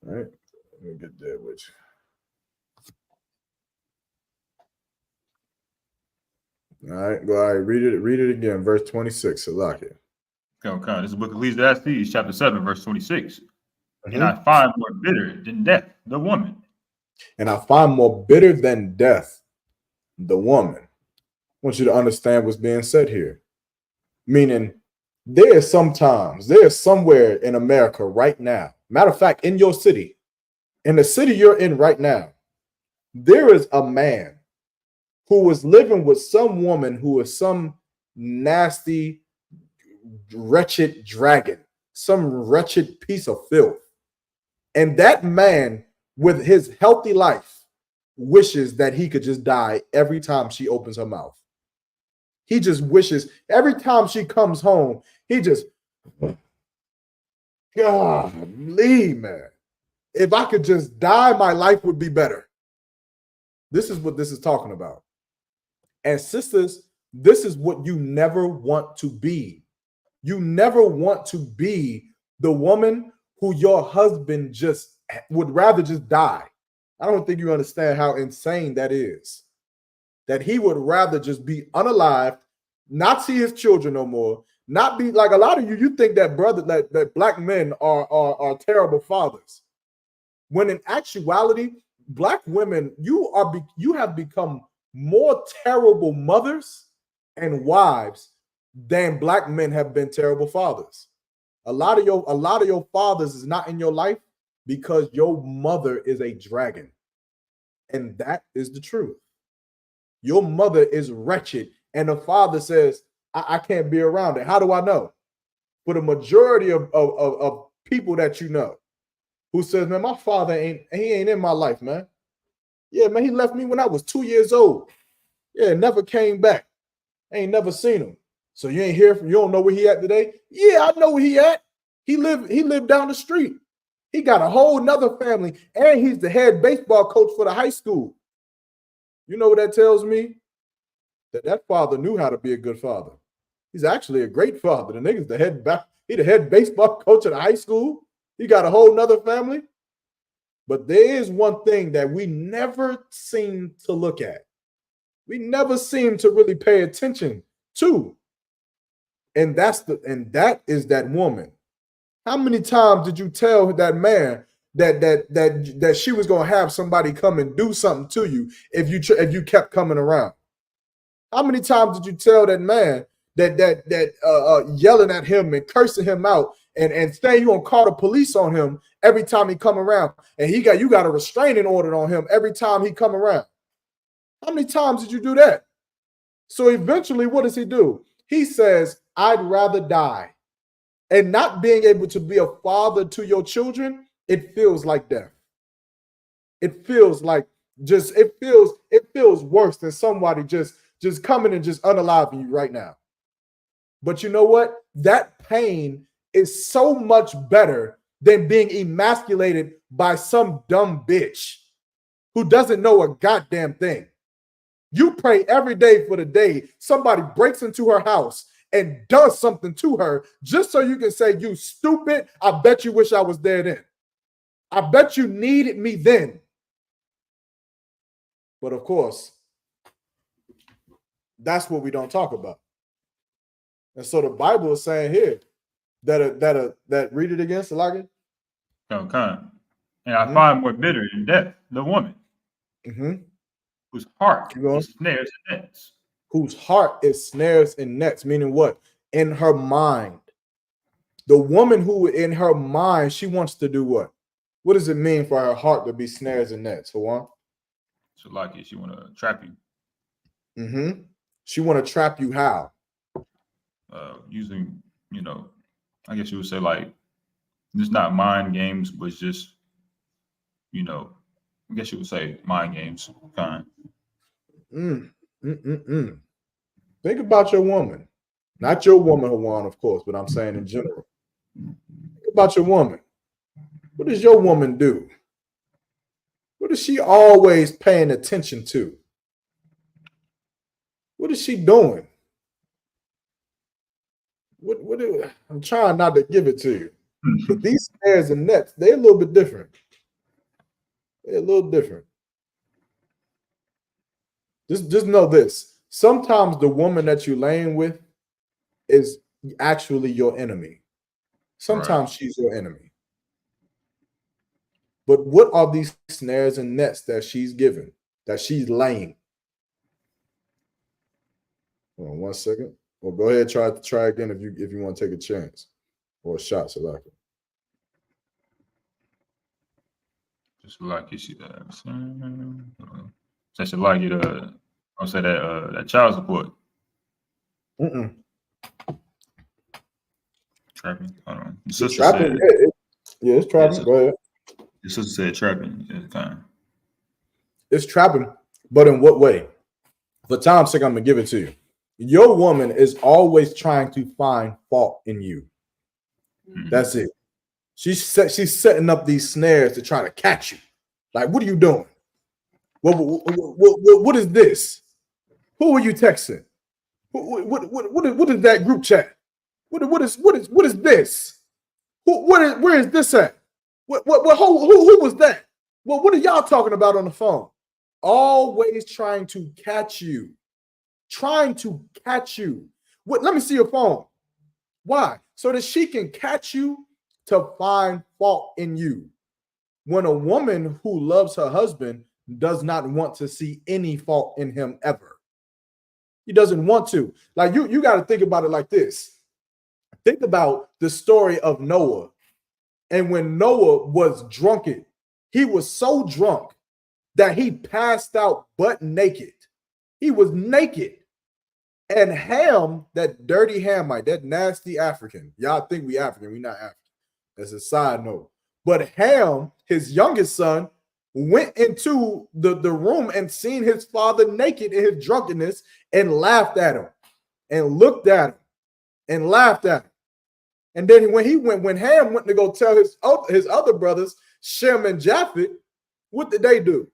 All right. Let me get there with you. All right, go ahead. Read it again. Verse 26. Okay. Okay. This is the book of Ecclesiastes, chapter 7, verse 26. And I find more bitter than death the woman. And I find more bitter than death the woman. I want you to understand what's being said here. Meaning, there's somewhere in America right now. Matter of fact, in your city, in the city you're in right now, there is a man who was living with some woman who is some nasty, wretched dragon, some wretched piece of filth. And that man, with his healthy life, wishes that he could just die every time she opens her mouth. He just wishes every time she comes home, he just, golly, man. If I could just die, my life would be better. This is what this is talking about. And sisters, this is what you never want to be. You never want to be the woman who your husband just would rather just die. I don't think you understand how insane that is. That he would rather just be unalived, not see his children no more, not be like a lot of you think that that black men are terrible fathers. When in actuality, black women, you have become more terrible mothers and wives than black men have been terrible fathers. A lot of your fathers is not in your life because your mother is a dragon. And that is the truth. Your mother is wretched, and the father says, I can't be around it. How do I know? For the majority of people that you know, who says, man, my father ain't in my life, man. Yeah, man, he left me when I was 2 years old. Yeah, never came back. Ain't never seen him. So you ain't hear from, you don't know where he at today? Yeah, I know where he at. He lived down the street. He got a whole nother family, and he's the head baseball coach for the high school. You know what that tells me? That father knew how to be a good father. He's actually a great father. The nigga's he the head baseball coach at the high school. He got a whole nother family. But there is one thing that we never seem to look at. We never seem to really pay attention to. And that is that woman. How many times did you tell that man that she was gonna have somebody come and do something to you if you kept coming around? How many times did you tell that man that yelling at him and cursing him out and saying you gonna call the police on him every time he come around, and you got a restraining order on him every time he come around? How many times did you do that? So eventually, what does he do? He says, I'd rather die. And not being able to be a father to your children, it feels like death. It feels like it feels worse than somebody just coming and just unaliving you right now. But you know what? That pain is so much better than being emasculated by some dumb bitch who doesn't know a goddamn thing. You pray every day for the day somebody breaks into her house and does something to her just so you can say, you stupid, I bet you wish I was there then. I bet you needed me then. But of course, that's what we don't talk about. And so the Bible is saying here that read it again, Salaki. No, kind. And I find more bitter than death, the woman whose heart is snares and nets. Whose heart is snares and nets, meaning what? In her mind. The woman who in her mind, she wants to do what? What does it mean for her heart to be snares and nets? For one? So like she want to trap you. She want to trap you how? Using, I guess you would say like, it's not mind games, but just, I guess you would say mind games kind. Think about your woman. Not your woman, Hawan, of course, but I'm saying in general. Think about your woman. What does your woman do? What is she always paying attention to? What is she doing? I'm trying not to give it to you. But these snares and nets, they're a little bit different. They're a little different. Just know this. Sometimes the woman that you're laying with is actually your enemy. Sometimes she's your enemy. But what are these snares and nets that she's given, that she's laying? Hold on 1 second. Well, go ahead, try again if you want to take a chance or a shot, Salaki. Just like you see that. Just like you I'll say that child support. Trapping. Hold on. The sister trapping. Said, it's trapping. Go ahead. The sister said trapping. It's trapping, but in what way? For time's sake, I'm gonna give it to you. Your woman is always trying to find fault in you. That's it. She's setting up these snares to try to catch you. Like, what are you doing? What is this? Who are you texting? What is that group chat? What is this? Where is this at? Who was that? Well, what are y'all talking about on the phone? Always trying to catch you. Trying to catch you. Let me see your phone. Why? So that she can catch you to find fault in you. When a woman who loves her husband does not want to see any fault in him ever. He doesn't want to. Like you got to think about it like this. Think about the story of Noah. And when Noah was drunken, he was so drunk that he passed out butt naked. He was naked. And Ham, that dirty Hamite, that nasty African. Y'all think we African. We not African. That's a side note. But Ham, his youngest son, went into the room and seen his father naked in his drunkenness and laughed at him and looked at him and laughed at him. And then when Ham went to go tell his other brothers, Shem and Japheth, what did they do?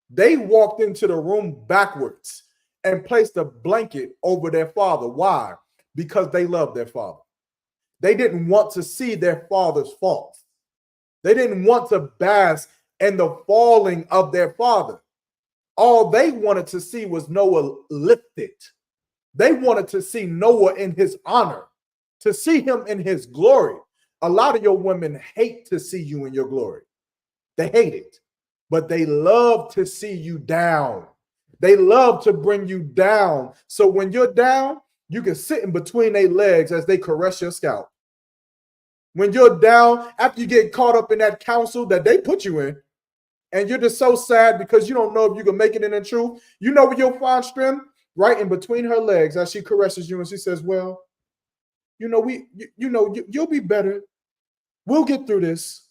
They walked into the room backwards and placed a blanket over their father. Why? because they loved their father. They didn't want to see their father's faults. They didn't want to bask in the falling of their father. All they wanted to see was Noah lifted. They wanted to see Noah in his honor, to see him in his glory. A lot of your women hate to see you in your glory. They hate it, but they love to see you down. They love to bring you down. So when you're down, you can sit in between their legs as they caress your scalp. When you're down, after you get caught up in that counsel that they put you in, and you're just so sad because you don't know if you can make it in the truth, you know where you'll find strength? Right in between her legs as she caresses you and she says, well, you'll be better. We'll get through this.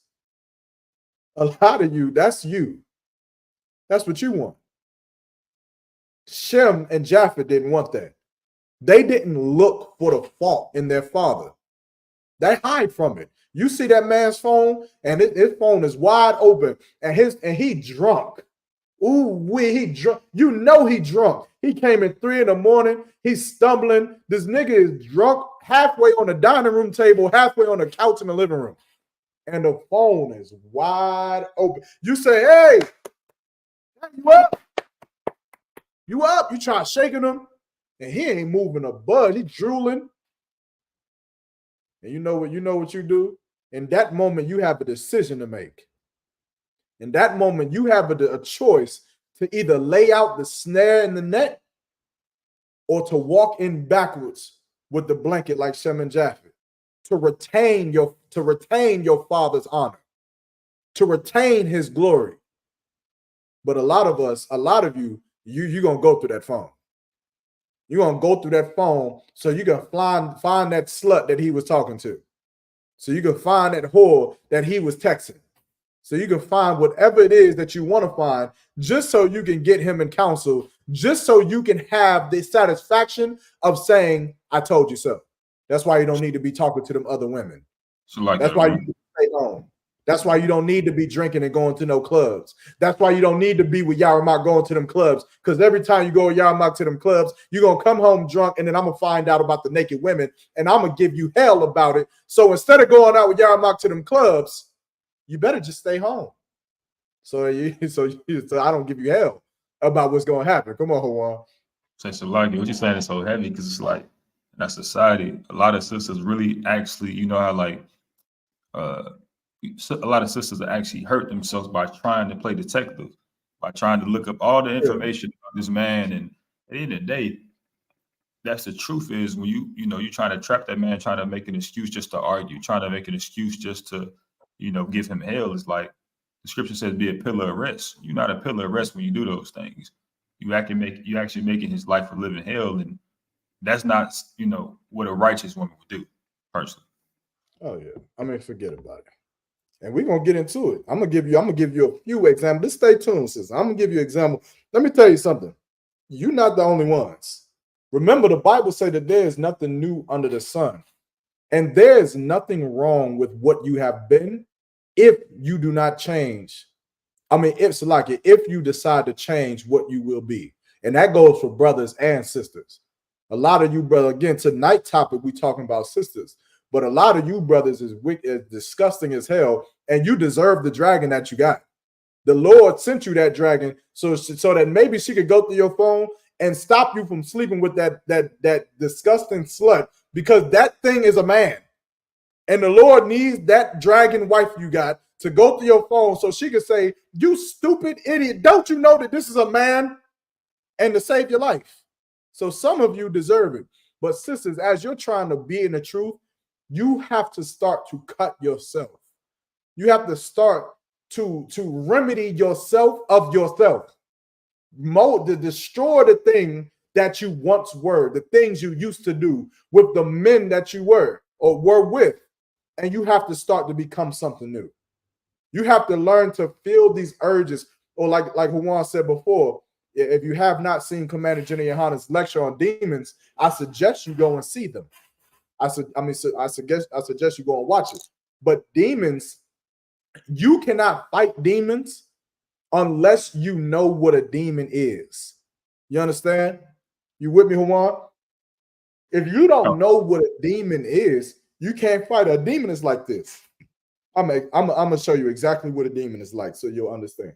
A lot of you, that's you. That's what you want. Shem and Japheth didn't want that. They didn't look for the fault in their father. They hide from it. You see that man's phone, and his phone is wide open, and he drunk. Ooh, he drunk. You know he drunk. He came at 3 a.m. He's stumbling. This nigga is drunk, halfway on the dining room table, halfway on the couch in the living room, and the phone is wide open. You say, "Hey, you up? You up?" You try shaking him, and he ain't moving a bud. He drooling. And you know what you do? In that moment, you have a decision to make. In that moment, you have a choice to either lay out the snare in the net or to walk in backwards with the blanket like Shem and Japheth, to retain your father's honor, to retain his glory. But a lot of you, you're going to go through that phone. You're going to go through that phone so you can find that slut that he was talking to. So you can find that whore that he was texting. So you can find whatever it is that you want to find just so you can get him in counsel, just so you can have the satisfaction of saying, I told you so. That's why you don't need to be talking to them other women. So like that's why you need to stay home. That's why you don't need to be drinking and going to no clubs. That's why you don't need to be with Yaramak going to them clubs. Because every time you go with Yaramak to them clubs, you're going to come home drunk, and then I'm going to find out about the naked women, and I'm going to give you hell about it. So instead of going out with Yaramak to them clubs, you better just stay home. So I don't give you hell about what's going to happen. Come on, Hawan. So like what you're saying is so heavy because it's like in that society, a lot of sisters really actually, you know how like a lot of sisters actually hurt themselves by trying to play detective, by trying to look up all the information about this man. And at the end of the day, that's the truth is when you're trying to trap that man, trying to make an excuse just to argue, trying to make an excuse just to, give him hell. It's like the scripture says, be a pillar of rest. You're not a pillar of rest when you do those things. You actually making his life a living hell. And that's not, what a righteous woman would do, personally. Oh yeah. I mean, forget about it. And we're gonna get into it. I'm gonna give you a few examples. Just stay tuned, sis. I'm gonna give you an example. Let me tell you something. You're not the only ones. Remember, the Bible says that there is nothing new under the sun. And there is nothing wrong with what you have been if you do not change. I mean, if you decide to change what you will be. And that goes for brothers and sisters. A lot of you, brother, again, tonight's topic, we talking about sisters. But a lot of you brothers is wicked, disgusting as hell, and you deserve the dragon that you got. The Lord sent you that dragon so that maybe she could go through your phone and stop you from sleeping with that disgusting slut, because that thing is a man. And the Lord needs that dragon wife you got to go through your phone so she could say, you stupid idiot, don't you know that this is a man? And to save your life. So some of you deserve it. But sisters, as you're trying to be in the truth, you have to start to cut yourself. You have to start to remedy yourself of yourself. To destroy the thing that you once were, the things you used to do with the men that you were or were with. And you have to start to become something new. You have to learn to feel these urges, or like Juan said before, if you have not seen Commander Jenny Yohana's lecture on demons, I suggest you go and see them. I suggest you go and watch it. But demons, you cannot fight demons unless you know what a demon is. You understand? You with me, Juan? If you don't know what a demon is, you can't fight. A demon is like this. I'm gonna show you exactly what a demon is like so you'll understand.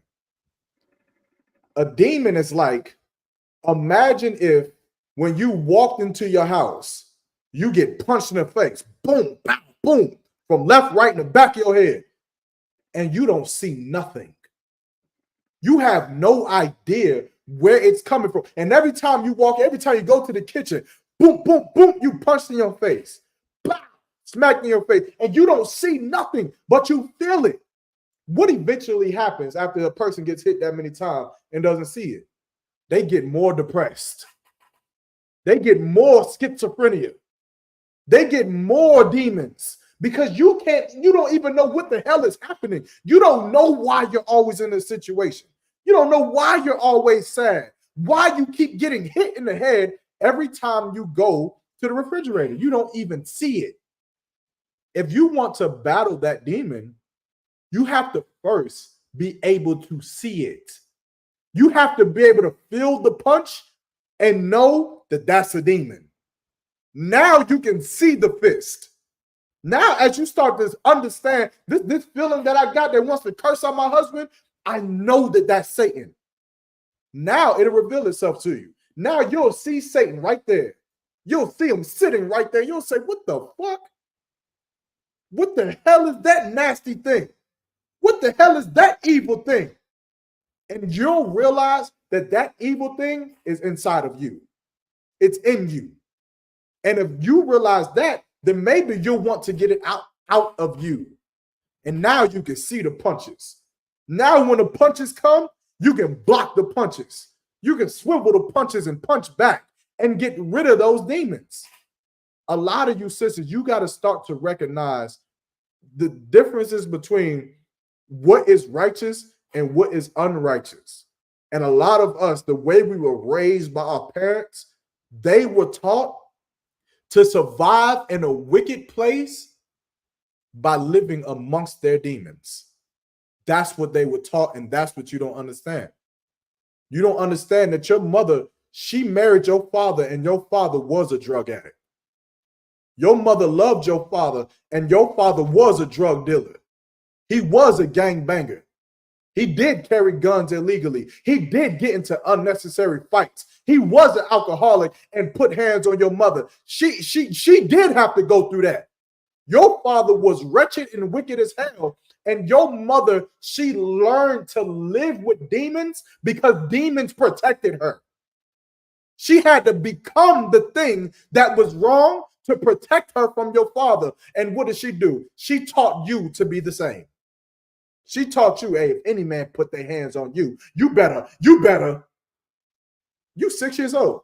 A demon is like, imagine if when you walked into your house, you get punched in the face, boom, boom, boom, from left, right, in the back of your head, and you don't see nothing. You have no idea where it's coming from. And every time you walk, every time you go to the kitchen, boom, boom, boom, you punched in your face, blah, smacked in your face, and you don't see nothing, but you feel it. What eventually happens after a person gets hit that many times and doesn't see it? They get more depressed. They get more schizophrenia. They get more demons because you don't even know what the hell is happening. You don't know why you're always in this situation. You don't know why you're always sad, why you keep getting hit in the head every time you go to the refrigerator. You don't even see it. If you want to battle that demon, you have to first be able to see it. You have to be able to feel the punch and know that that's a demon. Now you can see the fist. Now, as you start to understand this feeling that I got that wants to curse on my husband, I know that that's Satan. Now it'll reveal itself to you. Now you'll see Satan right there. You'll see him sitting right there. You'll say, what the fuck? What the hell is that nasty thing? What the hell is that evil thing? And you'll realize that that evil thing is inside of you. It's in you. And if you realize that, then maybe you'll want to get it out of you. And now you can see the punches. Now when the punches come, you can block the punches. You can swivel the punches and punch back and get rid of those demons. A lot of you sisters, you got to start to recognize the differences between what is righteous and what is unrighteous. And a lot of us, the way we were raised by our parents, they were taught to survive in a wicked place by living amongst their demons. That's what they were taught, and that's what you don't understand. You don't understand that your mother, she married your father, and your father was a drug addict. Your mother loved your father, and your father was a drug dealer. He was a gangbanger. He did carry guns illegally. He did get into unnecessary fights. He was an alcoholic and put hands on your mother. She did have to go through that. Your father was wretched and wicked as hell. And your mother, she learned to live with demons because demons protected her. She had to become the thing that was wrong to protect her from your father. And what did she do? She taught you to be the same. She taught you, hey, if any man put their hands on you, you better. You 6 years old.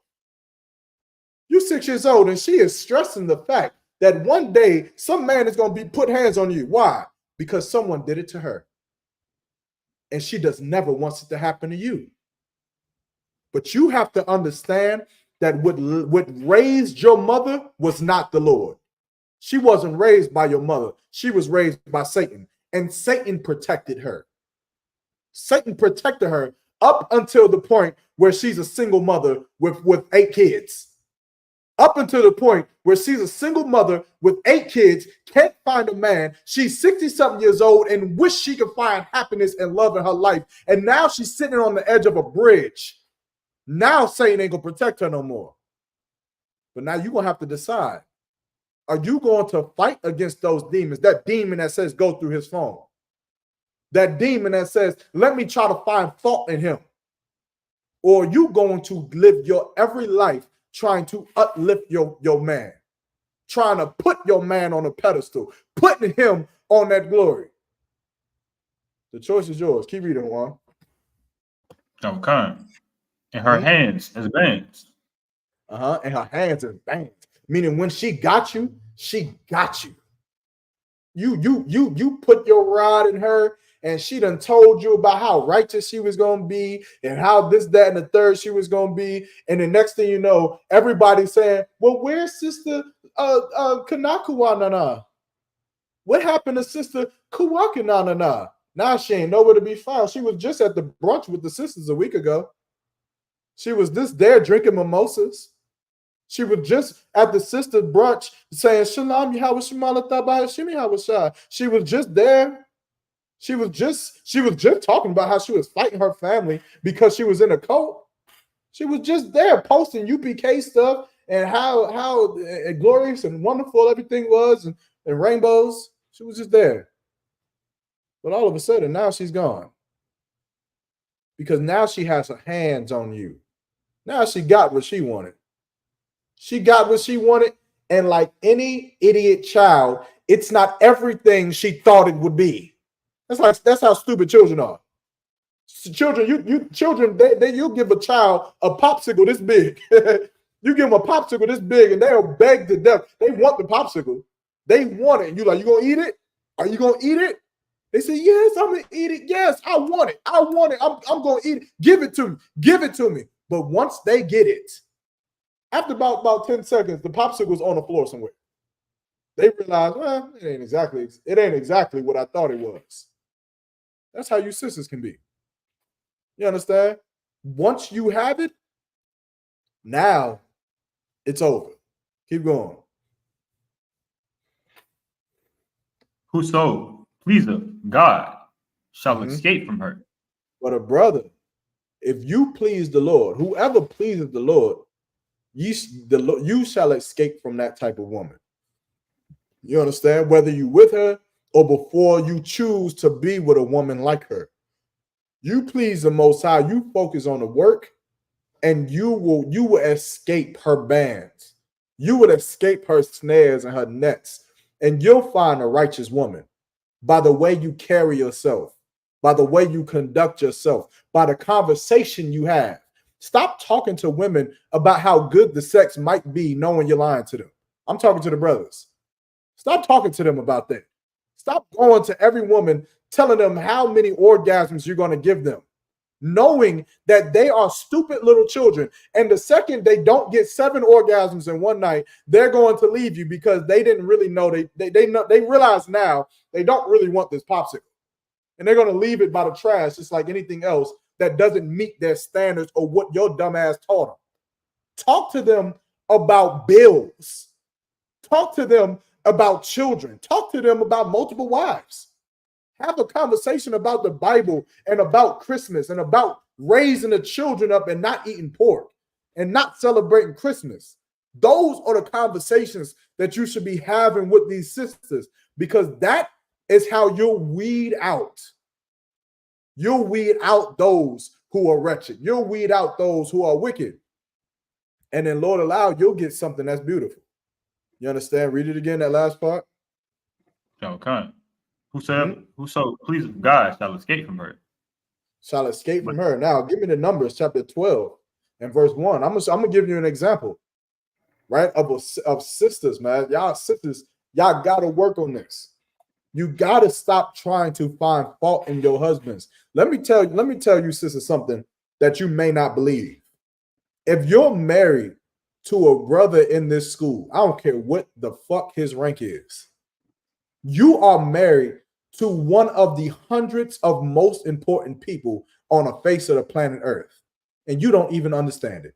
You 6 years old, and she is stressing the fact that one day some man is going to be put hands on you. Why? Because someone did it to her. And she does never wants it to happen to you. But you have to understand that what raised your mother was not the Lord. She wasn't raised by your mother. She was raised by Satan. And Satan protected her. Satan protected her up until the point where she's a single mother with 8 kids. Up until the point where she's a single mother with 8 kids, can't find a man. She's 60-something years old and wish she could find happiness and love in her life. And now she's sitting on the edge of a bridge. Now Satan ain't going to protect her no more. But now you're going to have to decide. Are you going to fight against those demons? That demon that says go through his phone. That demon that says, let me try to find fault in him. Or are you going to live your every life trying to uplift your man? Trying to put your man on a pedestal. Putting him on that glory. The choice is yours. Keep reading, Juan. Okay. In her hands as bands. In her hands as bands. Meaning when she got you, she got you. You put your rod in her, and she done told you about how righteous she was going to be and how this, that, and the third she was going to be. And the next thing you know, everybody's saying, well, where's Sister Kanakuanana? What happened to Sister Kuwakanana? Now she ain't nowhere to be found. She was just at the brunch with the sisters a week ago. She was just there drinking mimosas. She was just at the sister brunch saying, Shalom, Yahweh Shemala Tabah Shimi Hawashah. She was just there. She was just talking about how she was fighting her family because she was in a cult. She was just there posting UPK stuff and how glorious and wonderful everything was and rainbows. She was just there. But all of a sudden, now she's gone. Because now she has her hands on you. Now she got what she wanted. She got what she wanted. And like any idiot child, it's not everything she thought it would be. That's how stupid children are. So children, you'll give a child a popsicle this big. You give them a popsicle this big and they'll beg to death. They want the popsicle. They want it. And you're like, you gonna eat it? Are you gonna eat it? They say, yes, I'm gonna eat it. Yes, I want it. I want it. I'm gonna eat it. Give it to me. Give it to me. But once they get it, after about 10 seconds, the popsicle's on the floor somewhere. They realize, well, it ain't exactly what I thought it was. That's how you sisters can be. You understand? Once you have it, now it's over. Keep going. Whoso pleaseth God shall escape from her. But a brother, if you please the Lord, whoever pleases the Lord, you shall escape from that type of woman. You understand? Whether you with her or before you choose to be with a woman like her. You please the Most High, you focus on the work, and you will escape her bands. You would escape her snares and her nets, and you'll find a righteous woman by the way you carry yourself, by the way you conduct yourself, by the conversation you have. Stop talking to women about how good the sex might be, knowing you're lying to them. I'm talking to the brothers. Stop talking to them about that. Stop going to every woman telling them how many orgasms you're going to give them, knowing that they are stupid little children. And the second they don't get 7 orgasms in one night, they're going to leave you because they didn't really know. They realize now they don't really want this popsicle. And they're going to leave it by the trash, just like anything else that doesn't meet their standards or what your dumb ass taught them. Talk to them about bills. Talk to them about children. Talk to them about multiple wives. Have a conversation about the Bible and about Christmas and about raising the children up and not eating pork and not celebrating Christmas. Those are the conversations that you should be having with these sisters, because that is how you'll weed out. You'll weed out those who are wretched. You'll weed out those who are wicked. And then, Lord allow, you'll get something that's beautiful. You understand? Read it again, that last part. Okay. Whoso pleases God shall escape from her. Shall escape from her. Now, give me the Numbers, chapter 12 and verse 1. I'm gonna give you an example, right? Of sisters, man. Y'all sisters, y'all gotta work on this. You gotta stop trying to find fault in your husbands. Let me tell you, sisters, something that you may not believe. If you're married to a brother in this school, I don't care what the fuck his rank is, you are married to one of the hundreds of most important people on the face of the planet Earth. And you don't even understand it.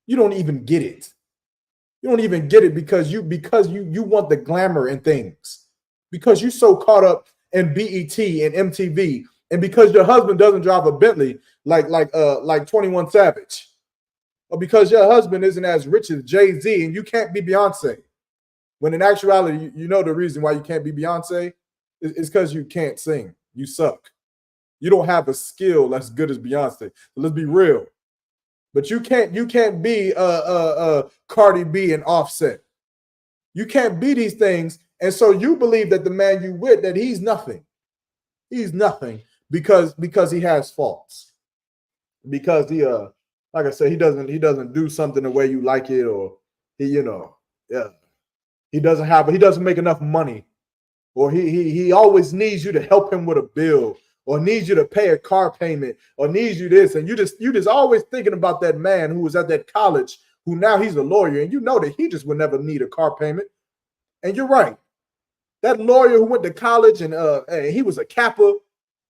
You don't even get it. You don't even get it because you want the glamour and things. Because you're so caught up in BET and MTV, and because your husband doesn't drive a Bentley like 21 Savage, or because your husband isn't as rich as Jay-Z and you can't be Beyonce. When in actuality, you know the reason why you can't be Beyonce is because you can't sing. You suck. You don't have a skill as good as Beyonce. So let's be real. But you can't be Cardi B and Offset. You can't be these things. And so you believe that the man you with, that he's nothing. He's nothing because he has faults. Because he like I said, he doesn't do something the way you like it, or he doesn't make enough money, or he always needs you to help him with a bill, or needs you to pay a car payment, or needs you this, and you just always thinking about that man who was at that college, who now he's a lawyer, and you know that he just would never need a car payment. And you're right. That lawyer who went to college and he was a Kappa,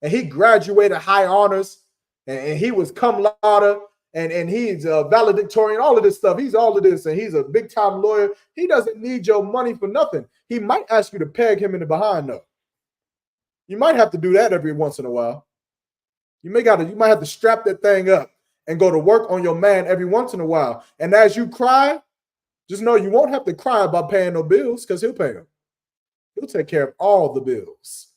and he graduated high honors, and he was cum laude, and he's a valedictorian, all of this stuff. He's all of this, and he's a big time lawyer. He doesn't need your money for nothing. He might ask you to peg him in the behind though. You might have to do that every once in a while. You might have to strap that thing up and go to work on your man every once in a while. And as you cry, just know you won't have to cry about paying no bills because he'll pay them. He'll take care of all the bills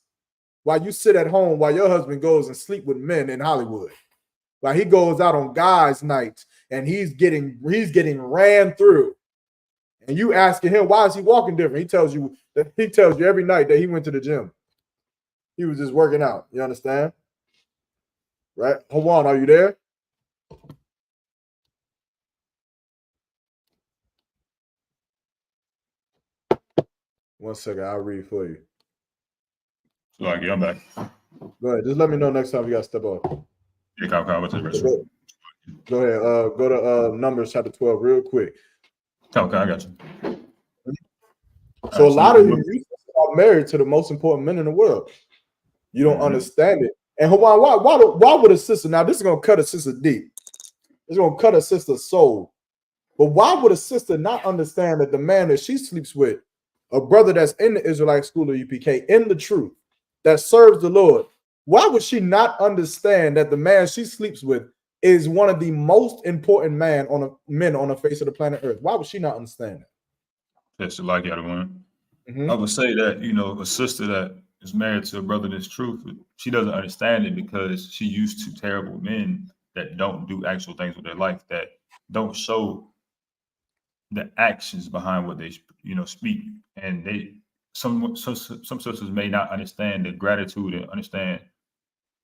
while you sit at home while your husband goes and sleep with men in Hollywood. While he goes out on guys' nights and he's getting ran through. And you asking him, why is he walking different? He tells you every night that he went to the gym. He was just working out. You understand? Right? Hold on, are you there? One second, I'll read for you. Like, yeah, I'm back. Go ahead. Just let me know next time you got to step off. Yeah, Kyle, what's the rest? Go ahead. Go to Numbers chapter 12 real quick. Okay, I got you. So a lot of you are married to the most important men in the world. You don't understand it. And why would a sister, now this is going to cut a sister deep. It's going to cut a sister's soul. But why would a sister not understand that the man that she sleeps with, a brother that's in the Israelite school of UPK, in the truth, that serves the Lord, why would she not understand that the man she sleeps with is one of the most important men on the face of the planet Earth? Why would she not understand that? That's like the other one. I would say that, a sister that is married to a brother that's truth, she doesn't understand it because she used to terrible men that don't do actual things with their life, that don't show the actions behind what they speak. And some sisters may not understand the gratitude and understand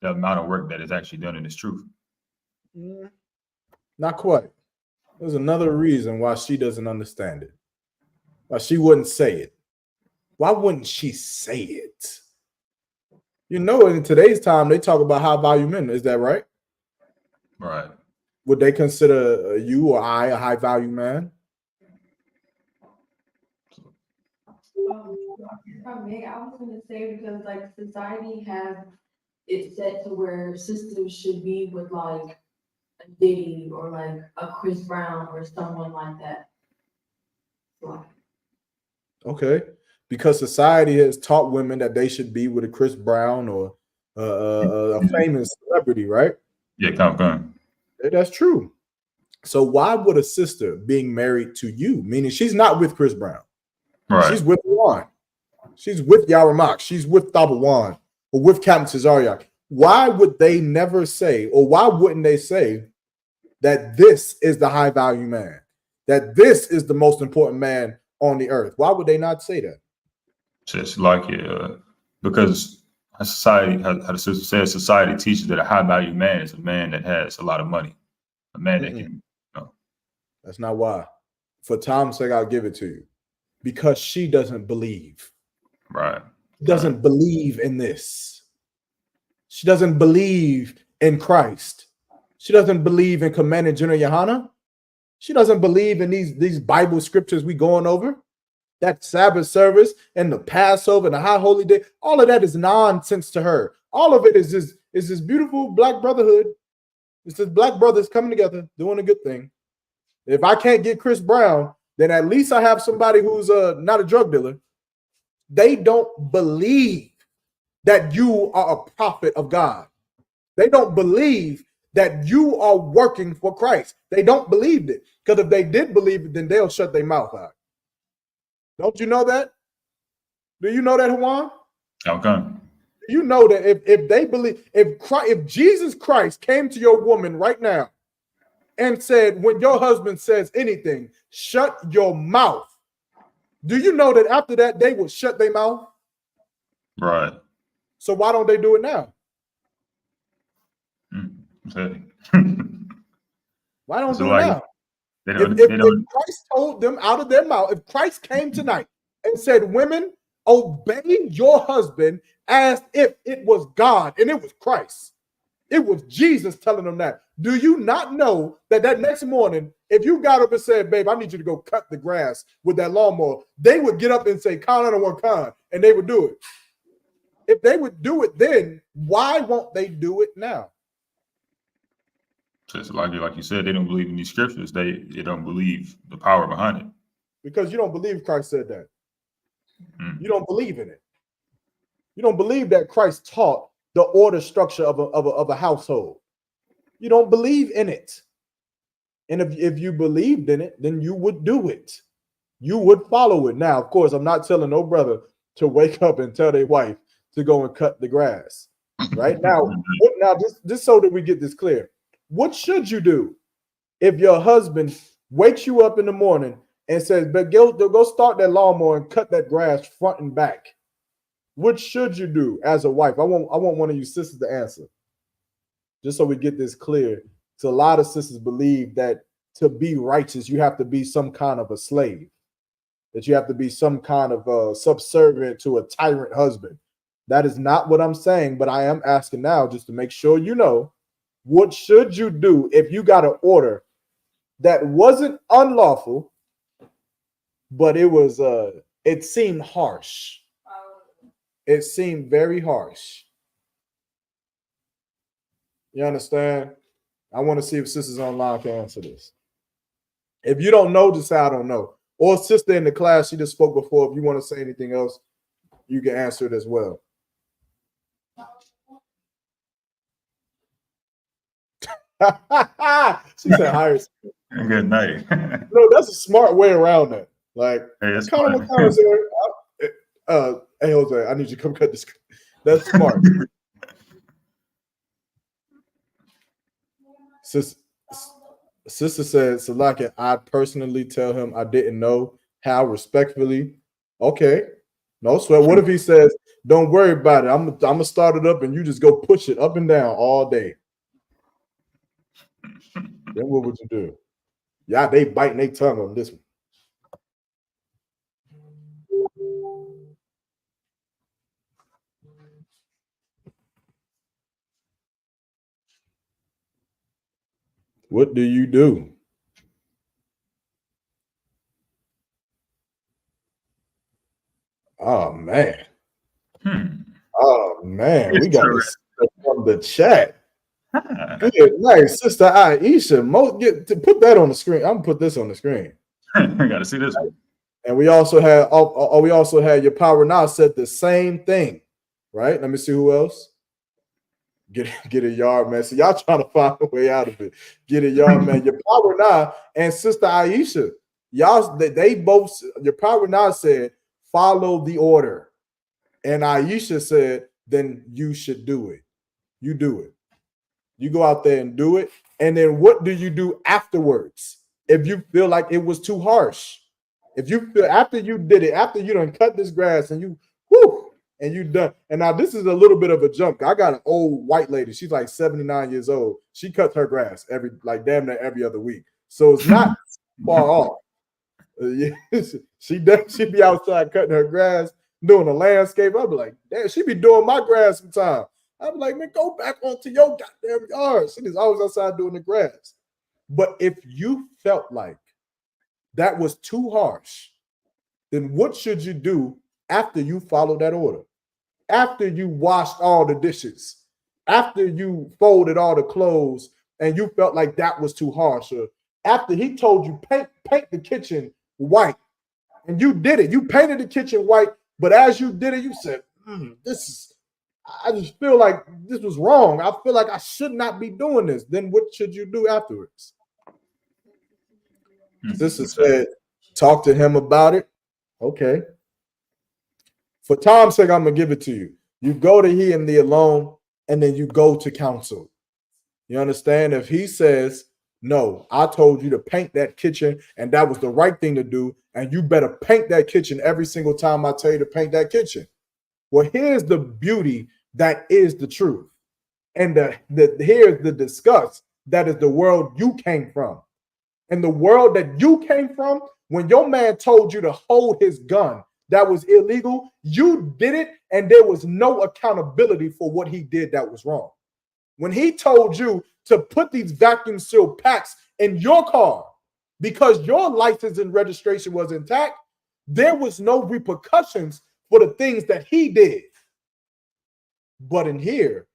the amount of work that is actually done in this truth. Not quite. There's another reason why she doesn't understand it. Why she wouldn't say it. Why wouldn't she say it? In today's time, they talk about high value men. Is that right? Right. Would they consider you or I a high value man? I was going to say, because like society has it set to where sisters should be with like a Diddy or like a Chris Brown or someone like that. Okay. Because society has taught women that they should be with a Chris Brown or a famous celebrity, right? Yeah, come. That's true. So why would a sister being married to you, meaning she's not with Chris Brown, right? She's with Juan, she's with Yaramak, she's with Tabawan, or with Captain Cesariak. Why would they never say, or why wouldn't they say that this is the high value man, that this is the most important man on the earth? Why would they not say that? Just like because society, how the sister says, society teaches that a high value man is a man that has a lot of money, a man that can. That's not why. For time's sake, I'll give it to you. Because she doesn't believe. Right. She doesn't believe in this. She doesn't believe in Christ. She doesn't believe in Commanding General Yohana. She doesn't believe in these Bible scriptures we going over. That Sabbath service and the Passover and the High Holy Day, all of that is nonsense to her. All of it is this beautiful black brotherhood. It's just black brothers coming together, doing a good thing. If I can't get Chris Brown, then at least I have somebody who's not a drug dealer. They don't believe that you are a prophet of God. They don't believe that you are working for Christ. They don't believe it. Because if they did believe it, then they'll shut their mouth out. Don't you know that? Do you know that, Juan? Okay. You know that if they believe, if Jesus Christ came to your woman right now and said, when your husband says anything, shut your mouth. Do you know that after that, they will shut their mouth? Right. So why don't they do it now? Why don't do it now? If Christ told them out of their mouth, if Christ came tonight and said, women, obey your husband as if it was God and it was Christ. It was Jesus telling them that. Do you not know that next morning, if you got up and said, babe, I need you to go cut the grass with that lawnmower, they would get up and say, Khan on one Khan, and they would do it. If they would do it then, why won't they do it now? Just like you said, they don't believe in these scriptures. They don't believe the power behind it. Because you don't believe Christ said that. You don't believe in it. You don't believe that Christ taught the order structure of a household. You don't believe in it. And if you believed in it, then you would do it. You would follow it. Now, of course, I'm not telling no brother to wake up and tell their wife to go and cut the grass. Right now, just so that we get this clear, what should you do if your husband wakes you up in the morning and says, "But go start that lawnmower and cut that grass front and back"? What should you do as a wife? I want one of you sisters to answer, just so we get this clear. So a lot of sisters believe that to be righteous, you have to be some kind of a slave, that you have to be some kind of subservient to a tyrant husband. That is not what I'm saying, but I am asking now just to make sure you know, what should you do if you got an order that wasn't unlawful, but it seemed harsh. It seemed very harsh. You understand? I want to see if sisters online can answer this. If you don't know, just say I don't know. Or sister in the class, she just spoke before. If you want to say anything else, you can answer it as well. She said higher. Good night. No, that's a smart way around that. Like, hey, kind of what kind of say, hey Jose, I need you to come cut this. That's smart. Sister said, Salaki, I personally tell him I didn't know how, respectfully. Okay, no sweat. What if he says, don't worry about it, I'm gonna start it up and you just go push it up and down all day? Then what would you do? Yeah, they biting their tongue on this one. What do you do? Oh man. Oh man, we got this from the chat. Good night, Sister Aisha. Put that on the screen. I'm gonna put this on the screen. I gotta see this one. And we also had your power now said the same thing, right? Let me see who else. Get a yard, man. So y'all trying to find a way out of it. Get a yard, man. Your power now and Sister Aisha, they both. Your power now said follow the order, and Aisha said then you should do it. You do it. You go out there and do it. And then what do you do afterwards? If you feel like it was too harsh, if you feel after you did it, after you done cut this grass and you and you done. And now this is a little bit of a jump. I got an old white lady. She's like 79 years old. She cuts her grass damn near every other week. So it's not far off. She be outside cutting her grass, doing a landscape. I'll be like, damn, she be doing my grass sometime. I'm like, man, go back onto your goddamn yard. She is always outside doing the grass. But if you felt like that was too harsh, then what should you do after you follow that order? After you washed all the dishes, after you folded all the clothes and you felt like that was too harsh, or after he told you paint the kitchen white and you did it, you painted the kitchen white, but as you did it, you said, I just feel like this was wrong. I feel like I should not be doing this. Then what should you do afterwards? Sister said, talk to him about it. Okay. For Tom's sake, I'm going to give it to you. You go to he and the alone, and then you go to counsel. You understand? If he says, no, I told you to paint that kitchen, and that was the right thing to do, and you better paint that kitchen every single time I tell you to paint that kitchen. Well, here's the beauty that is the truth. And here's the disgust that is the world you came from. And the world that you came from, when your man told you to hold his gun, that was illegal. You did it, and there was no accountability for what he did that was wrong. When he told you to put these vacuum seal packs in your car because your license and registration was intact, there was no repercussions for the things that he did. But in here,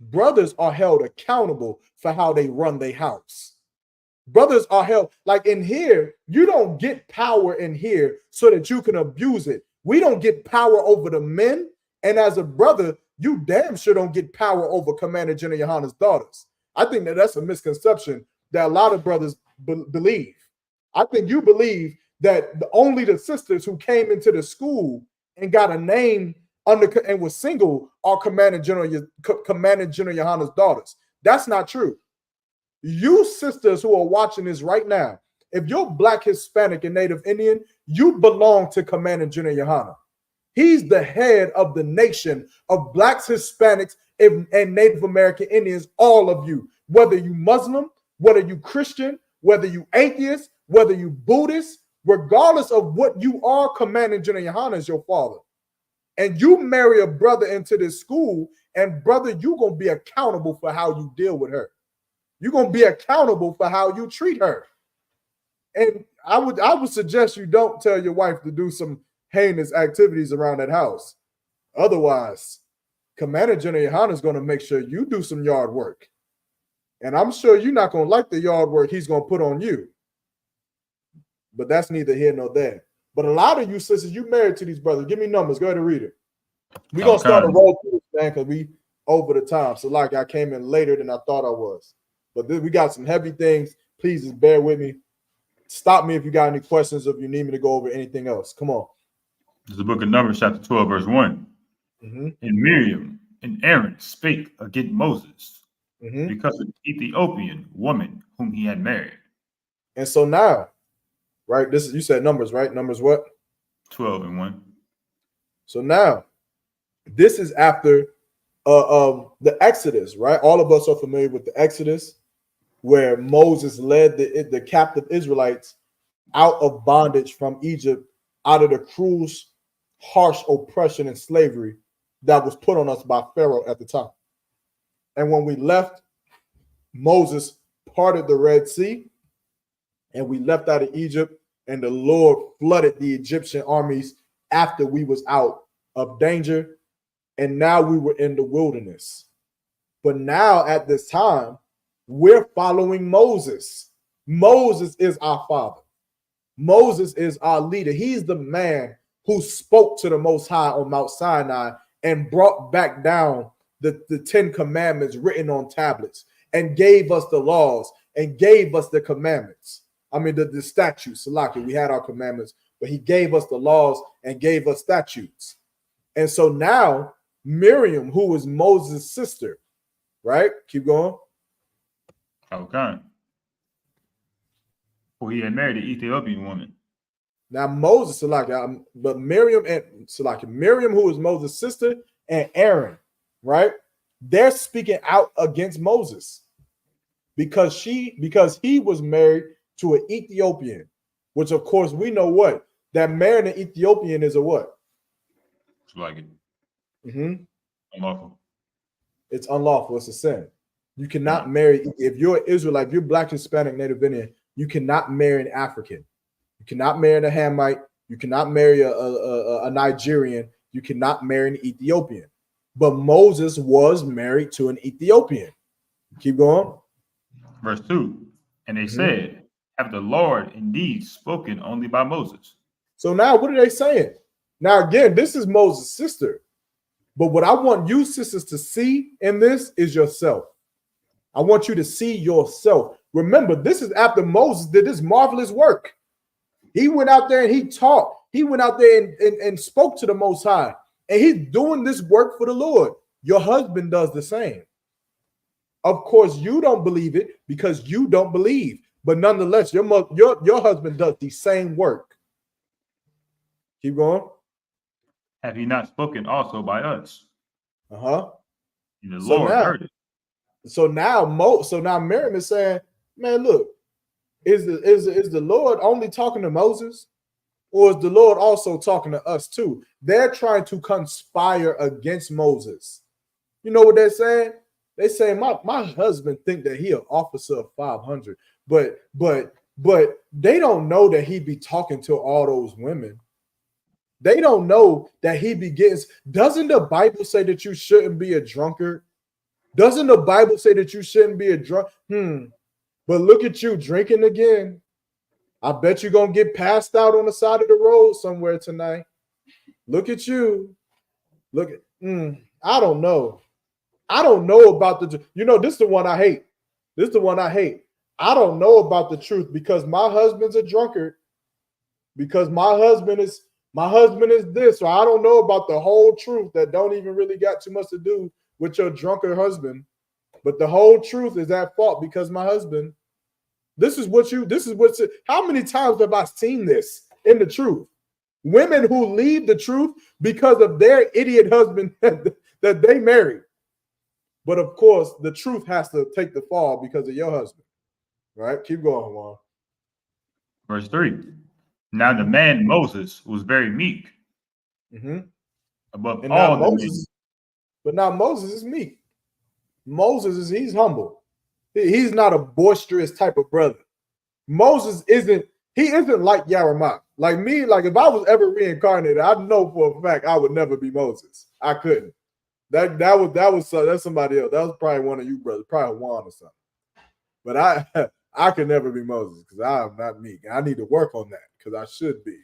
Brothers are held accountable for how they run their house. Brothers are held, like in here, you don't get power in here so that you can abuse it. We don't get power over the men. And as a brother, you damn sure don't get power over Commander General Yohana's daughters. I think that that's a misconception that a lot of brothers believe. I think you believe that only the sisters who came into the school and got a name under and was single are Commander General Yohana's daughters. That's not true. You sisters who are watching this right now, if you're Black, Hispanic, and Native Indian, you belong to Commander General Yohana. He's the head of the nation of Blacks, Hispanics, and Native American Indians, all of you, whether you Muslim, whether you Christian, whether you atheist, whether you Buddhist, regardless of what you are, Commander General Yohana is your father. And you marry a brother into this school, and brother, you're going to be accountable for how you deal with her. You're going to be accountable for how you treat her. And I would suggest you don't tell your wife to do some heinous activities around that house. Otherwise, Commander General Yohana is going to make sure you do some yard work. And I'm sure you're not going to like the yard work he's going to put on you. But that's neither here nor there. But a lot of you sisters, you married to these brothers. Give me numbers. Go ahead and read it. We're going to start a roll through this, man, because we over the time. So like I came in later than I thought I was. But we got some heavy things. Please just bear with me. Stop me if you got any questions, or if you need me to go over anything else. Come on. This is the book of Numbers, chapter 12, verse 1. And Miriam and Aaron spake against Moses because of the Ethiopian woman whom he had married. And so now, right, this is, you said Numbers, right? Numbers what? 12 and 1. So now, this is after the Exodus, right? All of us are familiar with the Exodus, where Moses led the captive Israelites out of bondage from Egypt, out of the cruel, harsh oppression and slavery that was put on us by Pharaoh at the time. And when we left, Moses parted the Red Sea, and we left out of Egypt, and the Lord flooded the Egyptian armies after we was out of danger. And now we were in the wilderness. But now at this time, we're following Moses. Moses is our father. Moses is our leader. He's the man who spoke to the Most High on Mount Sinai and brought back down the 10 commandments written on tablets and gave us the laws and gave us the commandments. I mean, the statutes. Salaki, we had our commandments, but he gave us the laws and gave us statutes. And so now Miriam, who was Moses' sister, right? Keep going. Okay. Well, he had married an Ethiopian woman. Now Moses, Salaki, but Miriam and Salaki, Miriam, who was Moses' sister, and Aaron, right? They're speaking out against Moses because he was married to an Ethiopian, which of course we know what that marrying an Ethiopian is a what? It's like it. Unlawful. It's unlawful. It's a sin. You cannot marry, if you're an Israelite, if you're Black, Hispanic, Native Indian, you cannot marry an African. You cannot marry a Hamite. You cannot marry a Nigerian. You cannot marry an Ethiopian. But Moses was married to an Ethiopian. Keep going. Verse 2. And they said, have the Lord indeed spoken only by Moses? So now what are they saying? Now again, this is Moses' sister. But what I want you sisters to see in this is yourself. I want you to see yourself. Remember, this is after Moses did this marvelous work. He went out there and he taught. He went out there and spoke to the Most High. And he's doing this work for the Lord. Your husband does the same. Of course, you don't believe it because you don't believe. But nonetheless, your husband does the same work. Keep going. Have he not spoken also by us? The Lord heard it. So now Miriam is saying, man, look, is the Lord only talking to Moses? Or is the Lord also talking to us too? They're trying to conspire against Moses. You know what they're saying? They say, my husband think that he an officer of 500, but they don't know that he be talking to all those women. They don't know that he begins. Doesn't the Bible say that you shouldn't be a drunkard? Doesn't the Bible say that you shouldn't be a drunk? But look at you drinking again. I bet you're going to get passed out on the side of the road somewhere tonight. Look at you. Look at, I don't know. I don't know about the, this is the one I hate. This is the one I hate. I don't know about the truth because my husband's a drunkard. Because my husband is this. So I don't know about the whole truth that don't even really got too much to do with your drunkard husband. But the whole truth is at fault because my husband. How many times have I seen this in the truth? Women who leave the truth because of their idiot husband that they married. But of course, the truth has to take the fall because of your husband. Right? Keep going, Juan. Verse 3. Now the man Moses was very meek. Above and all now Moses, but now Moses is meek. He's humble. He's not a boisterous type of brother. Moses isn't like Jeremiah. Like me, like if I was ever reincarnated, I know for a fact I would never be Moses. I couldn't. That's somebody else. That was probably one of you brothers, probably Juan or something. But I could never be Moses because I am not meek. I need to work on that because I should be.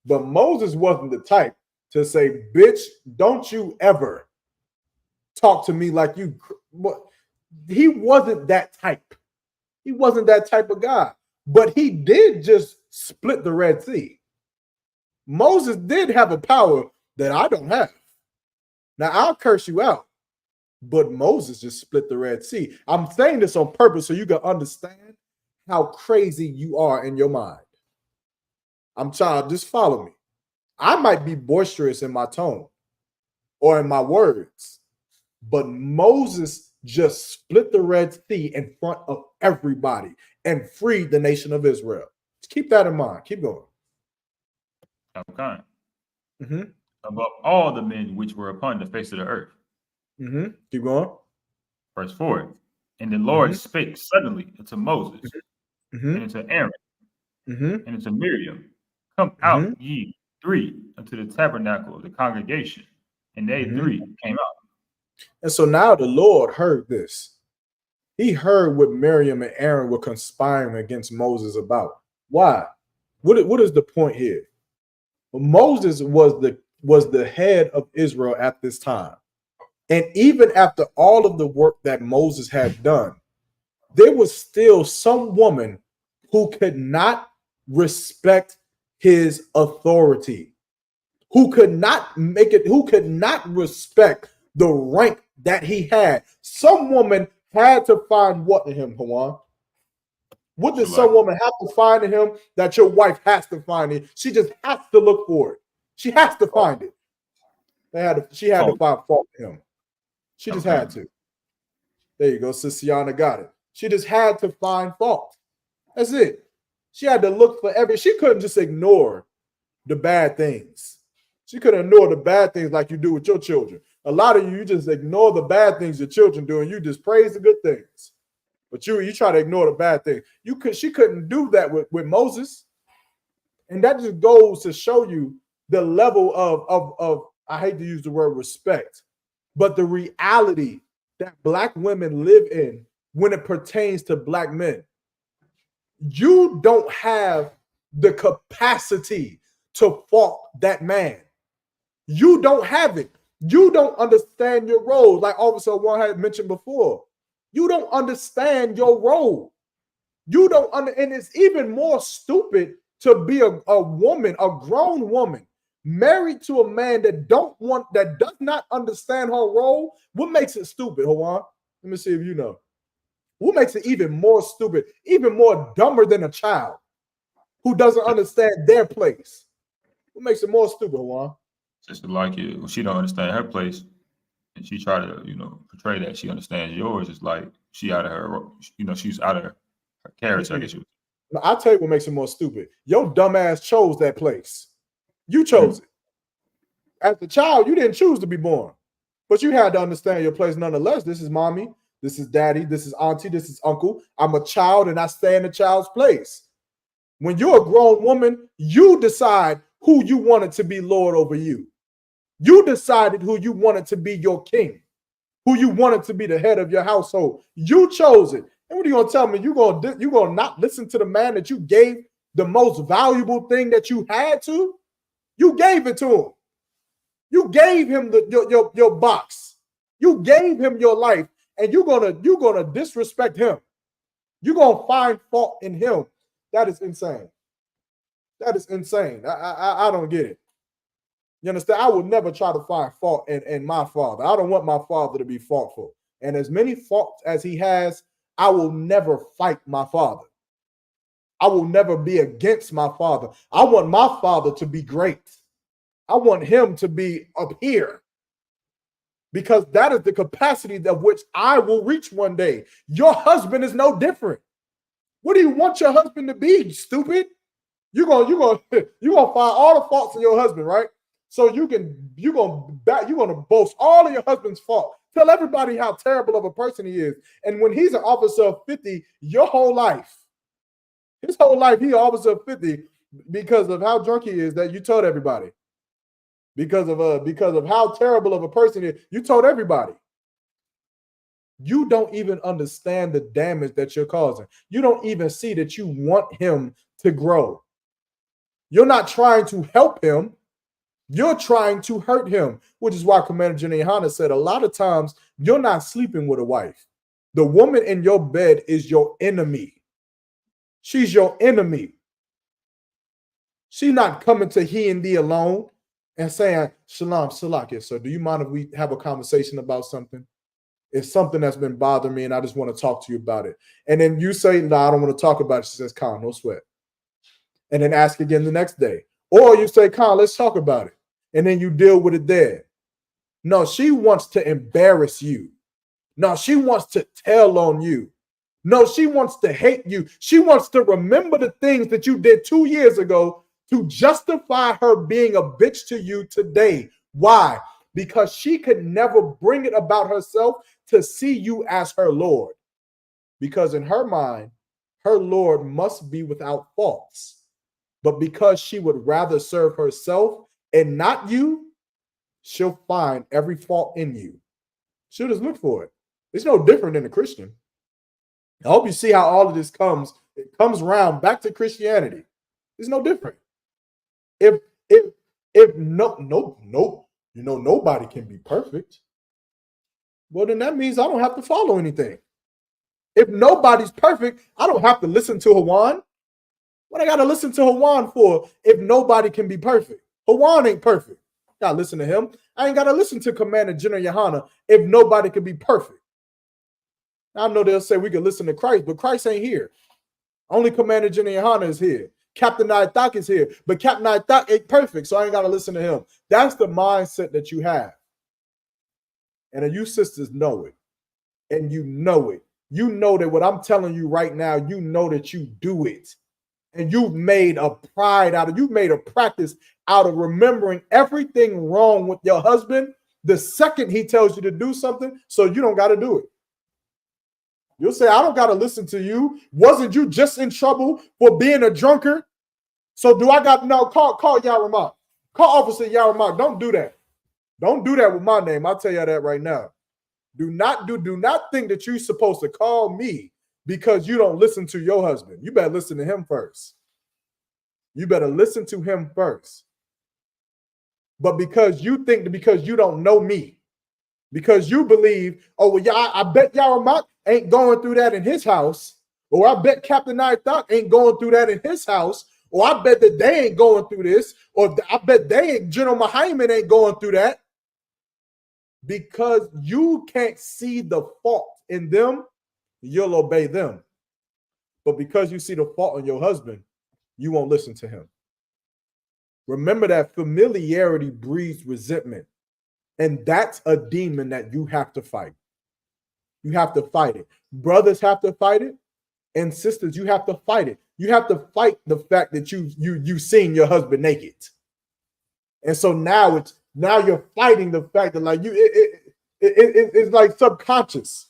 But Moses wasn't the type to say, bitch, don't you ever talk to me like you. He wasn't that type. He wasn't that type of guy. But he did just split the Red Sea. Moses did have a power that I don't have. Now, I'll curse you out. But Moses just split the Red Sea. I'm saying this on purpose so you can understand how crazy you are in your mind. Just follow me. I might be boisterous in my tone or in my words, but Moses just split the Red Sea in front of everybody and freed the nation of Israel. Keep that in mind. Keep going. Okay. Above all the men which were upon the face of the earth. Keep going. Verse 4. And the Lord spake suddenly unto Moses and unto Aaron and unto Miriam, come out ye three unto the tabernacle of the congregation. And they three came out. And so now the Lord heard this. He heard what Miriam and Aaron were conspiring against Moses about. Why? What is the point here? Moses was the head of Israel at this time. And even after all of the work that Moses had done, there was still some woman who could not respect his authority, who could not respect the rank that he had. Some woman had to find what in him, Hawan? What did some woman have to find in him that your wife has to find it? She just has to look for it. She has to find it. She had to find fault in him. She just had to. There you go. Sisiana got it. She just had to find fault. That's it. She had to look for she couldn't just ignore the bad things. She couldn't ignore the bad things like you do with your children. A lot of you just ignore the bad things your children do and you just praise the good things. But you try to ignore the bad things. She couldn't do that with Moses. And that just goes to show you the level of I hate to use the word respect, but the reality that Black women live in when it pertains to Black men. You don't have the capacity to fault that man. You don't have it. You don't understand your role. Like Officer One had mentioned before. You don't understand your role. You don't and it's even more stupid to be a woman, a grown woman, married to a man that does not understand her role. What makes it stupid, Hawan? Let me see if you know. What makes it even more stupid, even more dumber than a child who doesn't understand their place? What makes it more stupid, Hawan? Just like it, when she don't understand her place, and she try to, portray that she understands yours. It's like she out of her, she's out of her character. I guess I'll tell you what makes it more stupid. Your dumb ass chose that place. You chose it. As a child, you didn't choose to be born, but you had to understand your place nonetheless. This is mommy, this is daddy, this is auntie, this is uncle. I'm a child and I stay in the child's place. When you're a grown woman, you decide who you wanted to be Lord over you. You decided who you wanted to be your king. who you wanted to be the head of your household. You chose it. And what are you going to tell me? You're going to not listen to the man that you gave the most valuable thing that you had to? You gave it to him. You gave him your box. You gave him your life, and you're gonna disrespect him. You're gonna find fault in him. That is insane. That is insane. I don't get it. You understand? I would never try to find fault in my father. I don't want my father to be faultful. And as many faults as he has, I will never fight my father. I will never be against my father. I want my father to be great. I want him to be up here, because that is the capacity of which I will reach one day. Your husband is no different. What do you want your husband to be, stupid? You're gonna find all the faults in your husband, right? So you're gonna boast all of your husband's fault. Tell everybody how terrible of a person he is. And when he's an officer of 50, your whole life, his whole life, he's an officer of 50 because of how drunk he is, that you told everybody. Because of how terrible of a person he is, you told everybody. You don't even understand the damage that you're causing. You don't even see that you want him to grow. You're not trying to help him. You're trying to hurt him, which is why Commander General Yohana said a lot of times you're not sleeping with a wife. The woman in your bed is your enemy. She's your enemy. She's not coming to he and thee alone and saying, Shalom, Salakia, so do you mind if we have a conversation about something? It's something that's been bothering me and I just want to talk to you about it. And then you say, no, I don't want to talk about it. She says, Khan, no sweat. And then ask again the next day. Or you say, Khan, let's talk about it. And then you deal with it there. No, she wants to embarrass you. No, she wants to tell on you. No, she wants to hate you. She wants to remember the things that you did 2 years ago to justify her being a bitch to you today. Why? Because she could never bring it about herself to see you as her Lord. Because in her mind, her Lord must be without faults. But because she would rather serve herself and not you, she'll find every fault in you. She'll just look for it. It's no different than a Christian. I hope you see how all of this comes. It comes around back to Christianity. It's no different. If nobody can be perfect, well, then that means I don't have to follow anything. If nobody's perfect, I don't have to listen to Hawan. What I got to listen to Hawan for if nobody can be perfect? Hawan ain't perfect. I got to listen to him. I ain't got to listen to Commander General Yohana if nobody can be perfect. I know they'll say we can listen to Christ, but Christ ain't here. Only Commander General Yohana is here. Captain Isupk is here, but Captain Isupk ain't perfect, so I ain't got to listen to him. That's the mindset that you have. And you sisters know it. And you know it. You know that what I'm telling you right now, you know that you do it. And you've made a pride out of, you've made a practice out of remembering everything wrong with your husband the second he tells you to do something, so you don't got to do it. You'll say, I don't got to listen to you. Wasn't you just in trouble for being a drunkard? So do I got to know? Call Yaramak. Call Officer Yaramak. Don't do that. Don't do that with my name. I'll tell you that right now. Do not think that you're supposed to call me because you don't listen to your husband. You better listen to him first. You better listen to him first. But because you think that because you don't know me, because you believe, oh, well, yeah, I bet Yaramak ain't going through that in his house, or I bet Captain Isupk ain't going through that in his house, or I bet that they ain't going through this, or I bet General Muhammad ain't going through that. Because you can't see the fault in them, you'll obey them. But because you see the fault in your husband, you won't listen to him. Remember that familiarity breeds resentment. And that's a demon that you have to fight. You have to fight it. Brothers have to fight it. And sisters, you have to fight it. You have to fight the fact that you've seen your husband naked. And so now you're fighting the fact that like it's like subconscious.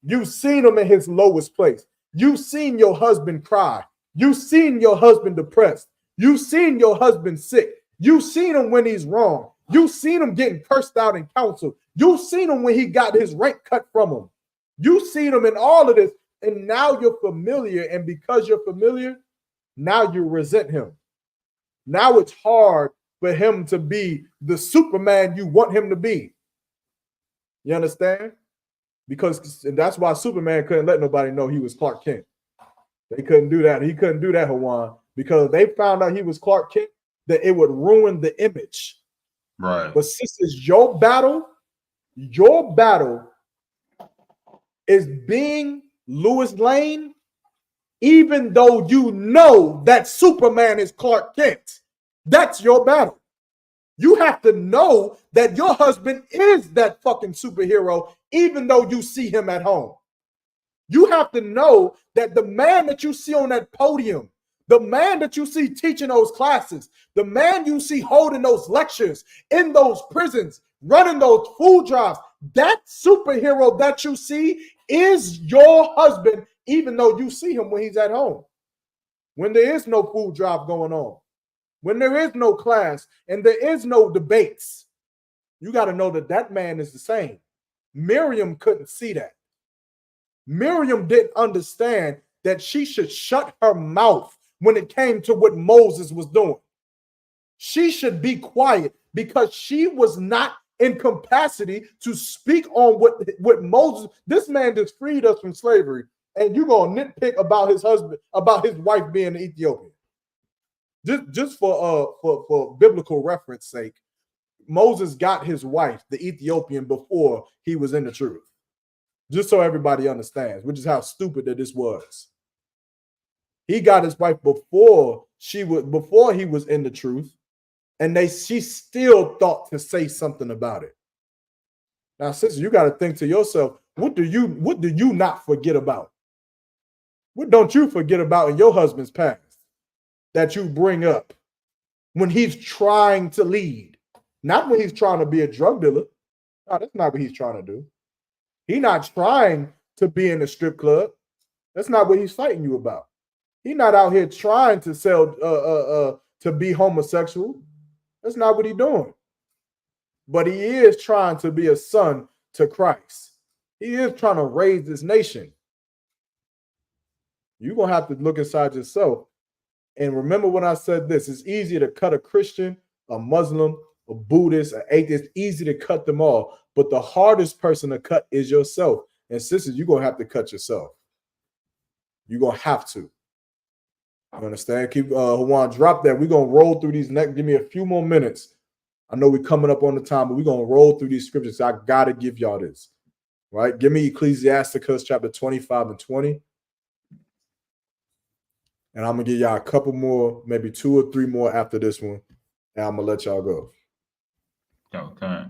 You've seen him in his lowest place. You've seen your husband cry. You've seen your husband depressed. You've seen your husband sick. You've seen him when he's wrong. You've seen him getting cursed out in counsel. You seen him when he got his rank cut from him. You seen him in all of this, and now you're familiar. And because you're familiar, now you resent him. Now it's hard for him to be the Superman you want him to be. You understand? Because and that's why Superman couldn't let nobody know he was Clark Kent. They couldn't do that. He couldn't do that, Hawan, because they found out he was Clark Kent, that it would ruin the image. Right. But since it's your battle is being Lois Lane, even though you know that Superman is Clark Kent. That's your battle. You have to know that your husband is that fucking superhero, even though you see him at home. You have to know that the man that you see on that podium, the man that you see teaching those classes, the man you see holding those lectures in those prisons, running those food drives, that superhero that you see is your husband, even though you see him when he's at home. When there is no food drive going on, when there is no class and there is no debates, you got to know that that man is the same. Miriam couldn't see that. Miriam didn't understand that she should shut her mouth when it came to what Moses was doing. She should be quiet because she was not in capacity to speak on what Moses, this man just freed us from slavery, and you're going to nitpick about his husband, about his wife being an Ethiopian. Just for biblical reference sake, Moses got his wife, the Ethiopian, before he was in the truth. Just so everybody understands, which is how stupid that this was. He got his wife before he was in the truth, and she still thought to say something about it. Now, sister, you got to think to yourself, what do you not forget about? What don't you forget about in your husband's past that you bring up when he's trying to lead? Not when he's trying to be a drug dealer. No, that's not what he's trying to do. He's not trying to be in a strip club. That's not what he's fighting you about. He's not out here trying to sell to be homosexual. That's not what he's doing. But he is trying to be a son to Christ. He is trying to raise this nation. You're going to have to look inside yourself. And remember when I said this, it's easier to cut a Christian, a Muslim, a Buddhist, an atheist. It's easy to cut them all. But the hardest person to cut is yourself. And sisters, you're going to have to cut yourself. You're going to have to. You understand? Keep Hawan, drop that. We're going to roll through these next. Give me a few more minutes. I know we're coming up on the time, but we're going to roll through these scriptures. I got to give y'all this. Right? Give me Ecclesiasticus chapter 25 and 20. And I'm going to give y'all a couple more, maybe 2 or 3 more after this one. And I'm going to let y'all go. Okay.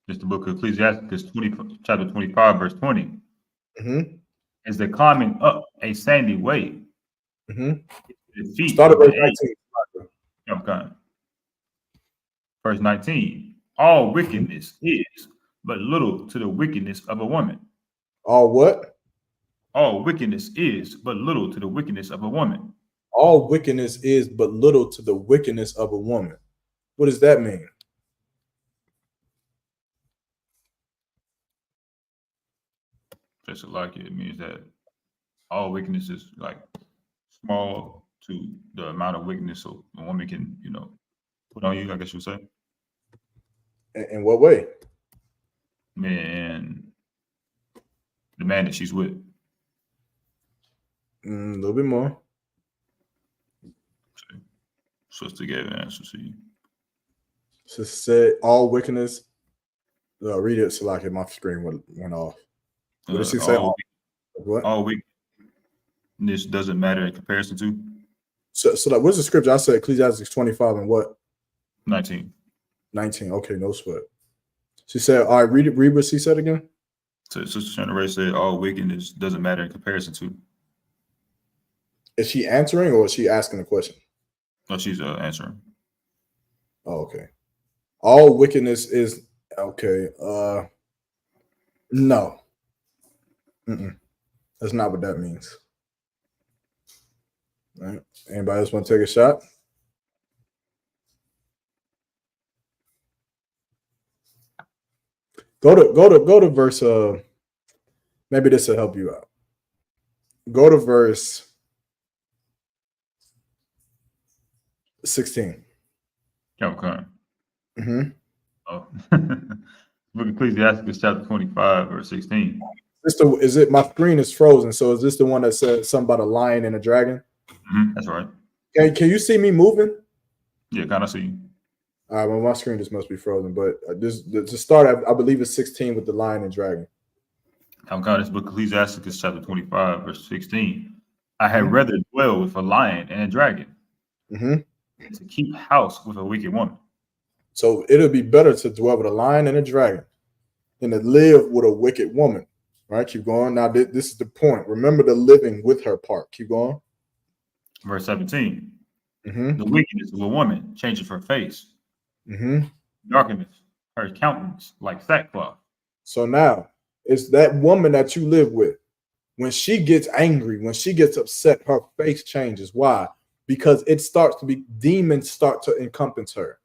It's the book of Ecclesiasticus, chapter 25, verse 20. Mm-hmm. Is the climbing up a sandy way? Mm-hmm. The feet Start at of the verse 19. Okay. Verse 19. All wickedness is but little to the wickedness of a woman. All what? All wickedness is but little to the wickedness of a woman. All wickedness is but little to the wickedness of a woman. What does that mean? Just like it means that all wickedness is like small to the amount of wickedness so a woman can, put on you, I guess you would say. In what way? Man, the man that she's with. A little bit more. Sister gave an answer to you. Sister said all wickedness. Read it, so like my screen went off. What did she say? All wickedness doesn't matter in comparison to. So like, what's the scripture? I said Ecclesiastes 25 and what? 19. 19. Okay, no sweat. She said, all right, read what she said again. So Sister Shannon Ray said all wickedness doesn't matter in comparison to. Is she answering or is she asking a question? No, she's answering. Oh, okay. All wickedness is okay. No. That's not what that means. All right. Anybody else want to take a shot? Go to verse. Maybe this will help you out. Go to verse 16. Okay. Mm-hmm. Oh. Look, Ecclesiastes chapter 25, verse 16. Is it my screen is frozen? So is this the one that says something about a lion and a dragon? That's right. Can you see me moving? Yeah, kind of see. All right, well, my screen just must be frozen. But this to start, I believe it's 16 with the lion and dragon. I'm kind of this book, Ecclesiastes chapter 25, verse 16. I had rather dwell with a lion and a dragon than to keep house with a wicked woman. So it'll be better to dwell with a lion and a dragon than to live with a wicked woman. Right? Keep going. Now, this is the point. Remember the living with her part. Keep going. Verse 17. The wickedness of a woman changeth her face. Darkeneth her countenance like sackcloth. So now, it's that woman that you live with. When she gets angry, when she gets upset, her face changes. Why? Because it starts to be, demons start to encompass her.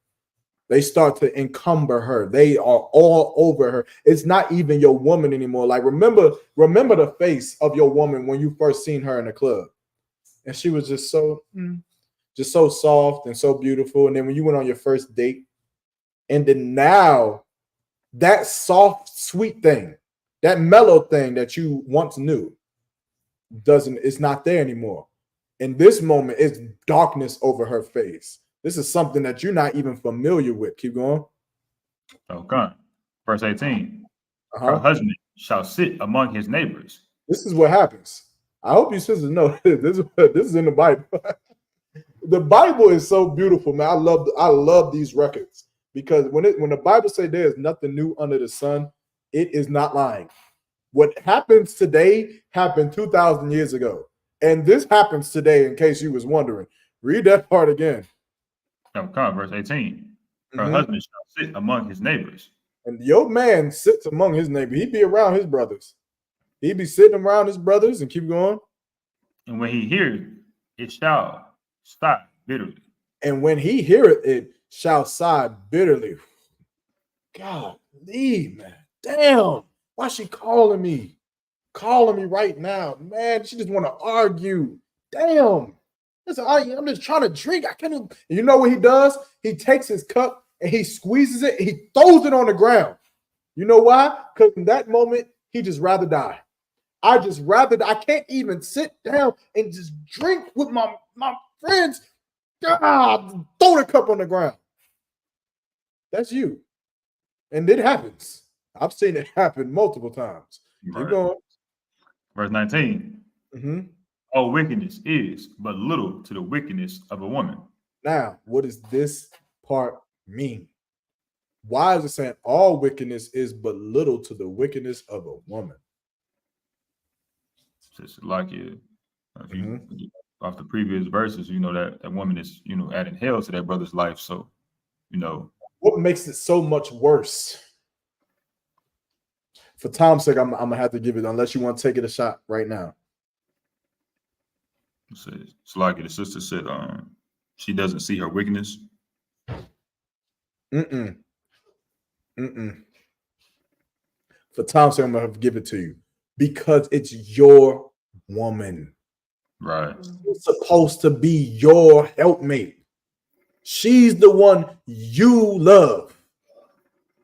They start to encumber her. They are all over her. It's not even your woman anymore. Like remember the face of your woman when you first seen her in the club, and she was just so soft and so beautiful. And then when you went on your first date, and then now that soft, sweet thing, that mellow thing that you once knew, it's not there anymore. In this moment, it's darkness over her face. This is something that you're not even familiar with. Keep going. Okay. Verse 18. Her husband shall sit among his neighbors. This is what happens. I hope you sisters know this is in the Bible. The Bible is so beautiful, man. I love these records because when the Bible say there is nothing new under the sun, it is not lying. What happens today happened 2,000 years ago, and this happens today. In case you was wondering, read that part again. Okay, verse 18. Her husband shall sit among his neighbors. And your man sits among his neighbors. He be around his brothers. He be sitting around his brothers and keep going. And when he hears, it shall sigh bitterly. And when he heareth, it shall sigh bitterly. God, leave, man. Damn. Why she calling me? Calling me right now. Man, she just want to argue. Damn. I'm just trying to drink. I can't even. You know what he does? He takes his cup and he squeezes it. And he throws it on the ground. You know why? Because in that moment, he just rather die. I can't even sit down and just drink with my friends. God, throw the cup on the ground. That's you. And it happens. I've seen it happen multiple times. Keep going. Verse 19. All wickedness is but little to the wickedness of a woman. Now, what does this part mean? Why is it saying all wickedness is but little to the wickedness of a woman? Just like if you off the previous verses, you know that woman is, adding hell to that brother's life. So, what makes it so much worse? For time's sake, I'm gonna have to give it, unless you want to take it a shot right now. It's like the sister said, she doesn't see her wickedness. For time's sake, I'm gonna have to give it to you because it's your woman. Right. She's supposed to be your helpmate. She's the one you love.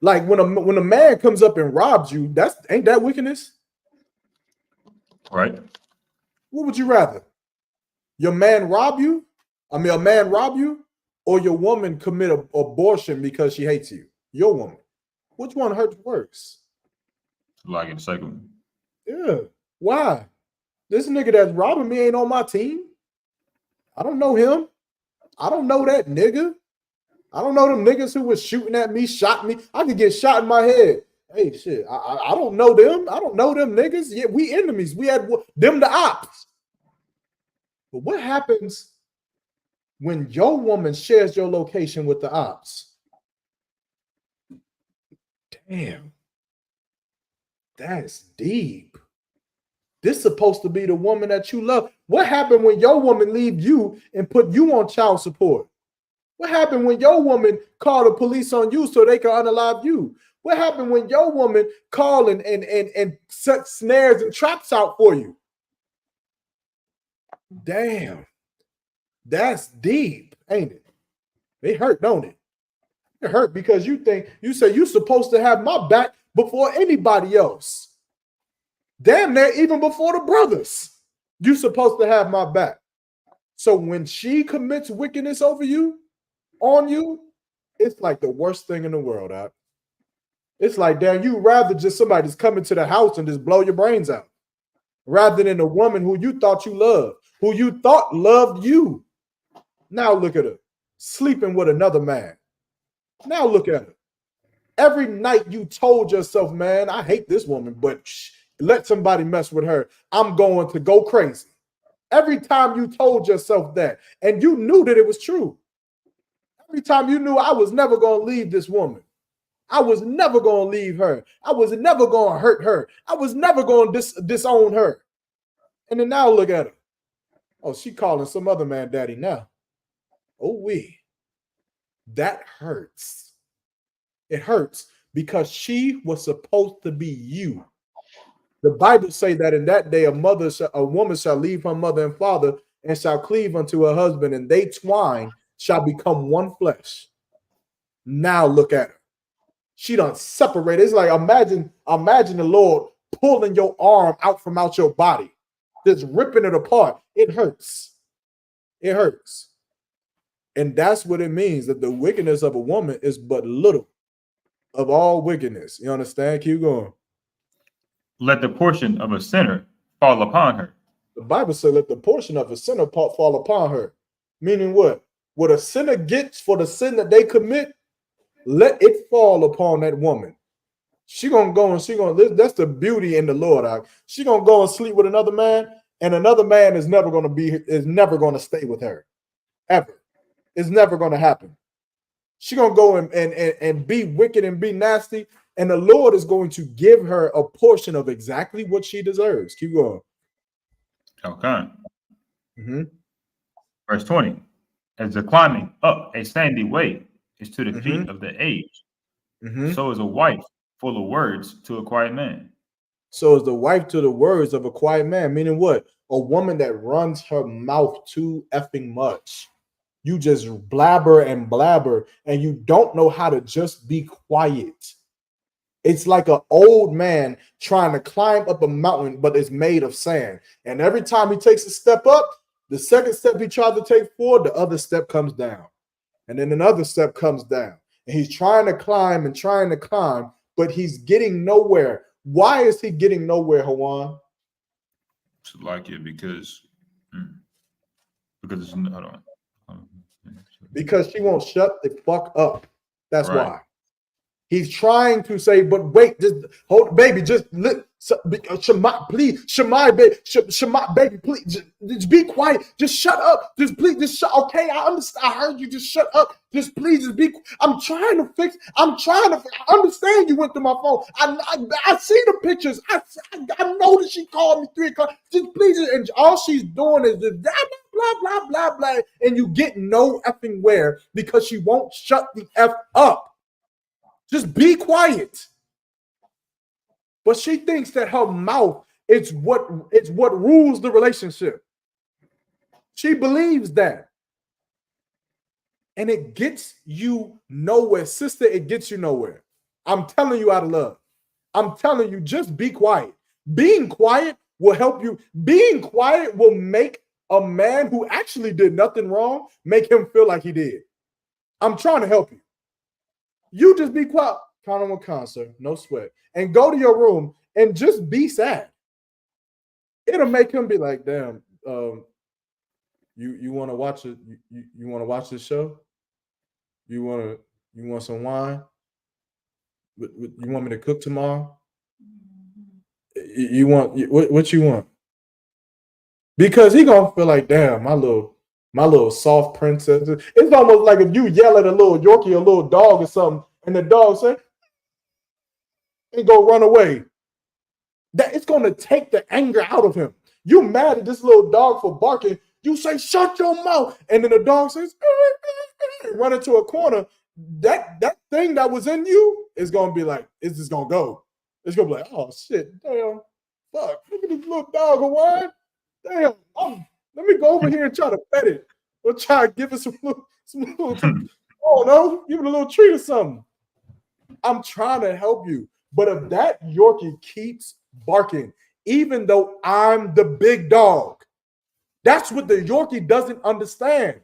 Like when a man comes up and robs you, ain't that wickedness? Right. What would you rather? Your man rob you? A man rob you, or your woman commit an abortion because she hates you? Your woman. Which one hurts worse? Like the second one. Yeah. Why? This nigga that's robbing me ain't on my team. I don't know him. I don't know that nigga. I don't know them niggas who was shooting at me, shot me. I could get shot in my head. Hey, shit. I don't know them. I don't know them niggas. Yeah, we enemies. We had them the ops. But what happens when your woman shares your location with the ops? Damn. That's deep. This is supposed to be the woman that you love. What happened when your woman leave you and put you on child support? What happened when your woman called the police on you so they can unalive you? What happened when your woman call and set snares and traps out for you? Damn. That's deep, ain't it? It hurt, don't it? It hurt because you say you're supposed to have my back before anybody else. Damn near even before the brothers. You're supposed to have my back. So when she commits wickedness over you, on you, it's like the worst thing in the world, Doc. It's like, damn, you rather just somebody's coming to the house and just blow your brains out, rather than a woman who you thought you loved, who you thought loved you. Now look at her, sleeping with another man. Now look at her. Every night you told yourself, man, I hate this woman, but let somebody mess with her, I'm going to go crazy. Every time you told yourself that, and you knew that it was true. Every time you knew I was never going to leave this woman. I was never going to leave her. I was never going to hurt her. I was never going to disown her. And then now look at her. Oh, she calling some other man daddy now. Oh, that hurts. It hurts because she was supposed to be you. The Bible say that in that day, a woman shall leave her mother and father and shall cleave unto her husband, and they twine shall become one flesh. Now look at her. She done separated. It's like imagine the Lord pulling your arm out from out your body, just ripping it apart. It hurts. It hurts. And that's what it means, that the wickedness of a woman is but little of all wickedness. You understand? Keep going. Let the portion of a sinner fall upon her. The Bible says, let the portion of a sinner fall upon her. Meaning what? What a sinner gets for the sin that they commit, let it fall upon that woman. She gonna go and that's the beauty in the Lord. She gonna go and sleep with another man, and another man is never gonna stay with her. Ever. It's never gonna happen. She gonna go and be wicked and be nasty, and the Lord is going to give her a portion of exactly what she deserves. Keep going. Okay. Verse 20. As the climbing up a sandy way is to the feet of the aged, so is a wife full of words to a quiet man. So is the wife to the words of a quiet man. Meaning what? A woman that runs her mouth too effing much. You just blabber and blabber, and you don't know how to just be quiet. It's like an old man trying to climb up a mountain, but it's made of sand. And every time he takes a step up, the second step he tried to take forward, the other step comes down. And then another step comes down. And he's trying to climb, but he's getting nowhere. Why is he getting nowhere, Hawan? To like it because it's, hold on. Because she won't shut the fuck up. That's right. Why. He's trying to say, but wait, just hold, baby, just Shema, please, Shema, baby, please, just be quiet, just shut up, just please, just shut. Okay, I understand. I heard you. Just shut up. Just please, just be. I'm trying to I understand you went through my phone. I see the pictures. I know that she called me 3 o'clock. Just please, and all she's doing is just blah blah blah blah, and you get no effing where because she won't shut the F up. Just be quiet. But she thinks that her mouth is what rules the relationship. She believes that. And it gets you nowhere. Sister, it gets you nowhere. I'm telling you out of love. I'm telling you, just be quiet. Being quiet will help you. Being quiet will make a man who actually did nothing wrong, make him feel like he did. I'm trying to help you. You just be quiet. Count on one concert, no sweat, and go to your room and just be sad. It'll make him be like, "Damn, you want to watch it? You want to watch this show? You want some wine? You want me to cook tomorrow? You want what you want?" Because he gonna feel like, "Damn, my little soft princess." It's almost like if you yell at a little Yorkie, a little dog or something, and the dog say, and go run away. That it's going to take the anger out of him. You mad at this little dog for barking. You say, shut your mouth. And then the dog says, run into a corner. that thing that was in you is gonna be like, it's just gonna go. It's gonna be like, oh shit, damn, fuck, look at this little dog of wine. Damn, let me go over here and try to pet it, or try to give it some oh no, give it a little treat or something. I'm trying to help you, but if that Yorkie keeps barking, even though I'm the big dog, that's what the Yorkie doesn't understand.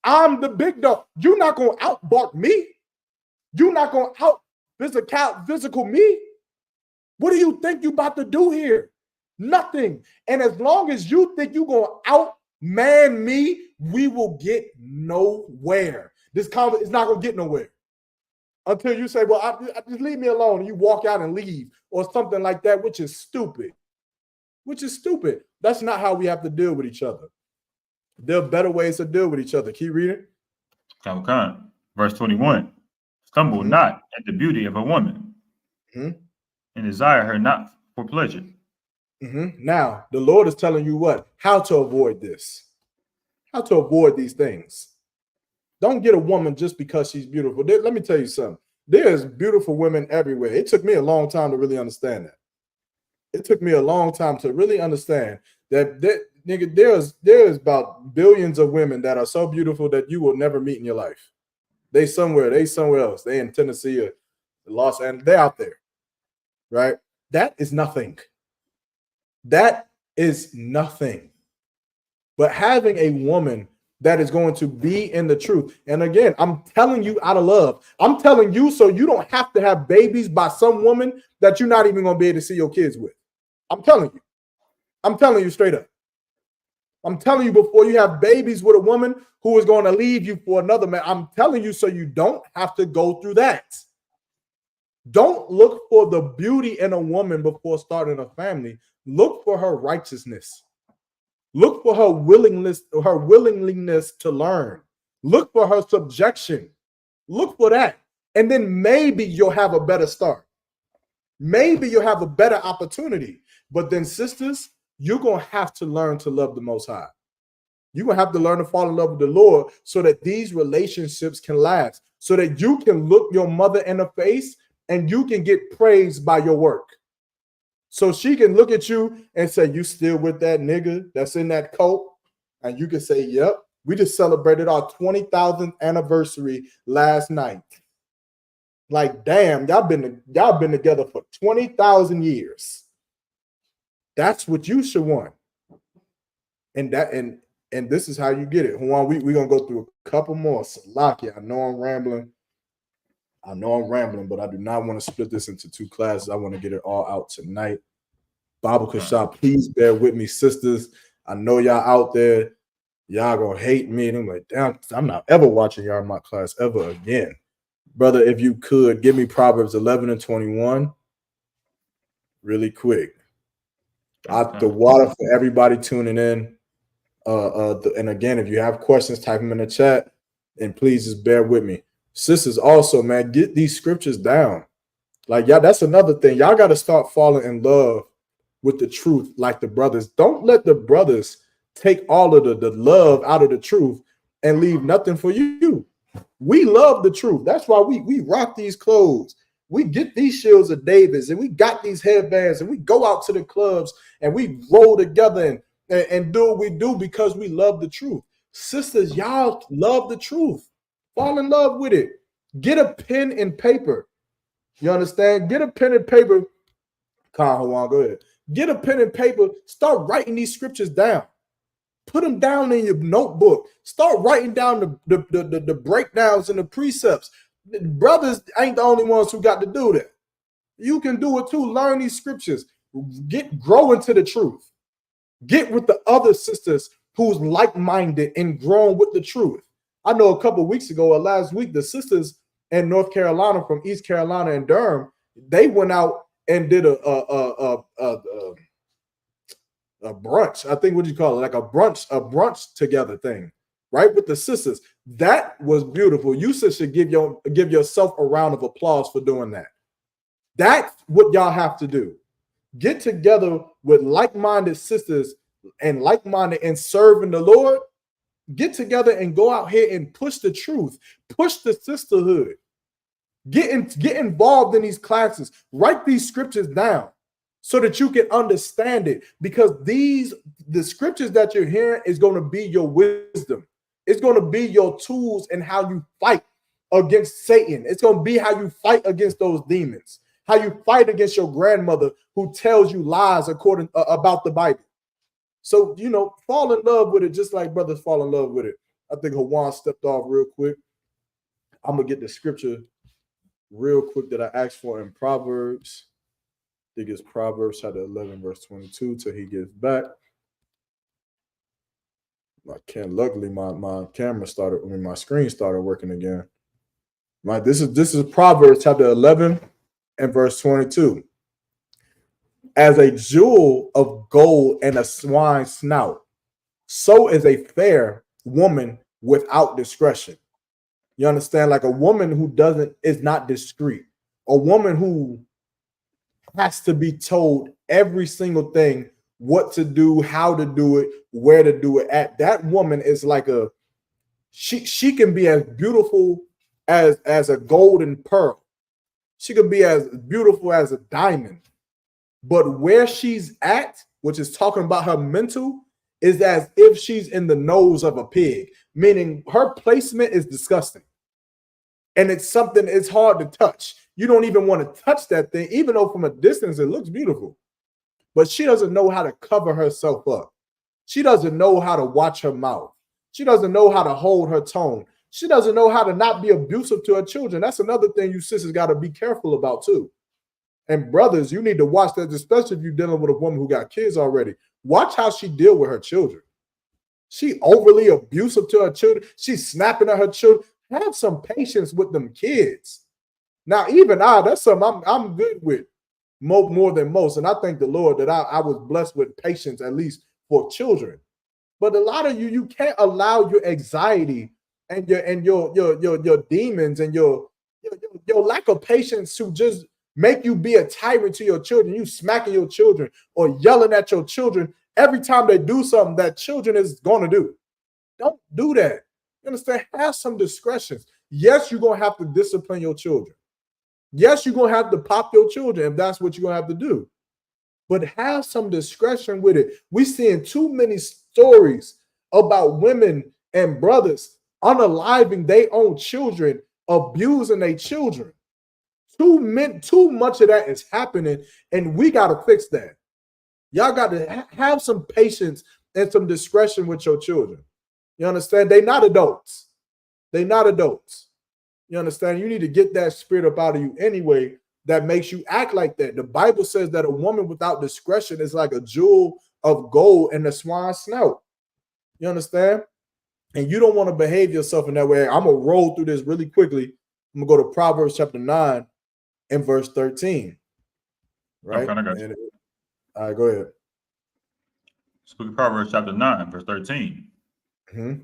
I'm the big dog. You're not gonna outbark me. You're not gonna out physical me. What do you think you about to do here? Nothing. And as long as you think you're gonna outman me, we will get nowhere. This conversation is not gonna get nowhere until you say, "Well, I just leave me alone," and you walk out and leave, or something like that, which is stupid. That's not how we have to deal with each other. There are better ways to deal with each other. Keep reading. Verse 21. Stumble not at the beauty of a woman, and desire her not for pleasure. Now, the Lord is telling you what? How to avoid this. How to avoid these things. Don't get a woman just because she's beautiful. Let me tell you something. There's beautiful women everywhere. It took me a long time to really understand that. It took me a long time to really understand that nigga, there's about billions of women that are so beautiful that you will never meet in your life. They somewhere else. They in Tennessee or Los Angeles. They're out there, right? That is nothing. That is nothing. But having a woman that is going to be in the truth. And again, I'm telling you out of love. I'm telling you so you don't have to have babies by some woman that you're not even going to be able to see your kids with. I'm telling you. I'm telling you straight up. I'm telling you before you have babies with a woman who is going to leave you for another man. I'm telling you so you don't have to go through that. Don't look for the beauty in a woman before starting a family. Look for her righteousness. Look for her willingness to learn. Look for her subjection. Look for that. And then maybe you'll have a better start. Maybe you'll have a better opportunity. But then, sisters, you're going to have to learn to love the Most High. You're going to have to learn to fall in love with the Lord so that these relationships can last, so that you can look your mother in the face and you can get praised by your work. So she can look at you and say, "You still with that nigga that's in that coat?" And you can say, "Yep, we just celebrated our 20,000th anniversary last night." Like, damn, y'all been together for 20,000 years. That's what you should want. And this is how you get it. Juan, we're gonna go through a couple more. Salaki, I know I'm rambling, but I do not want to split this into two classes. I want to get it all out tonight. Bible Kashab, please bear with me, sisters. I know y'all out there, y'all gonna hate me. And I'm like, damn, I'm not ever watching y'all in my class ever again. Brother, if you could give me Proverbs 11 and 21 really quick. Out the water for everybody tuning in. And again, if you have questions, type them in the chat, and please just bear with me. Sisters, also, man, get these scriptures down. Like, y'all, that's another thing. Y'all got to start falling in love with the truth, like the brothers. Don't let the brothers take all of the love out of the truth and leave nothing for you. We love the truth. That's why we rock these clothes. We get these shields of Davis, and we got these headbands, and we go out to the clubs and we roll together and do what we do because we love the truth. Sisters, y'all love the truth. Fall in love with it. Get a pen and paper. You understand? Get a pen and paper. Juan, go ahead. Get a pen and paper. Start writing these scriptures down. Put them down in your notebook. Start writing down the breakdowns and the precepts. Brothers ain't the only ones who got to do that. You can do it too. Learn these scriptures. Grow into the truth. Get with the other sisters who's like-minded and grown with the truth. I know a couple of weeks ago or last week, the sisters in North Carolina from East Carolina and Durham, they went out and did a brunch. I think, what do you call it? Like a brunch together thing, right? With the sisters. That was beautiful. You should give yourself a round of applause for doing that. That's what y'all have to do. Get together with like-minded sisters and like-minded and serving the Lord, Get together and go out here and push the truth, push the sisterhood. Get involved in these classes. Write these scriptures down so that you can understand it, because the scriptures that you're hearing is going to be your wisdom. It's going to be your tools in how you fight against Satan. It's going to be how you fight against those demons, how you fight against your grandmother who tells you lies about the Bible. So, fall in love with it just like brothers fall in love with it. I think Hawan stepped off real quick. I'm going to get the scripture real quick that I asked for in Proverbs. I think it's Proverbs chapter 11, verse 22 till he gets back. Luckily, my camera my screen started working again. This is Proverbs chapter 11 and verse 22. As a jewel of gold and a swine's snout, so is a fair woman without discretion. You understand? Like a woman who is not discreet, a woman who has to be told every single thing, what to do, how to do it, where to do it at. That woman is like she can be as beautiful as a golden pearl. She could be as beautiful as a diamond. But where she's at, which is talking about her mental, is as if she's in the nose of a pig, meaning her placement is disgusting. And it's something it's hard to touch. You don't even want to touch that thing, even though from a distance it looks beautiful. But she doesn't know how to cover herself up. She doesn't know how to watch her mouth. She doesn't know how to hold her tone. She doesn't know how to not be abusive to her children. That's another thing you sisters got to be careful about too. And brothers, you need to watch that, especially if you're dealing with a woman who got kids already. Watch how she deal with her children. She overly abusive to her children. She's snapping at her children. Have some patience with them kids. Now, even that's something I'm good with more than most. And I thank the Lord that I was blessed with patience, at least for children. But a lot of you can't allow your anxiety and your demons and your lack of patience to just make you be a tyrant to your children. You smacking your children or yelling at your children every time they do something that children is going to do. Don't do that. You understand? Have some discretions. Yes, you're going to have to discipline your children. Yes, you're going to have to pop your children if that's what you're going to have to do. But have some discretion with it. We're seeing too many stories about women and brothers unaliving their own children, abusing their children. Too much of that is happening, and we got to fix that. Y'all got to have some patience and some discretion with your children. You understand? They're not adults. They're not adults. You understand? You need to get that spirit up out of you anyway that makes you act like that. The Bible says that a woman without discretion is like a jewel of gold and a swine's snout. You understand? And you don't want to behave yourself in that way. I'm going to roll through this really quickly. I'm going to go to Proverbs chapter 9 and verse 13. Right? Okay, I got you. All right, go ahead. Speak of Proverbs chapter 9, verse 13. Mm-hmm.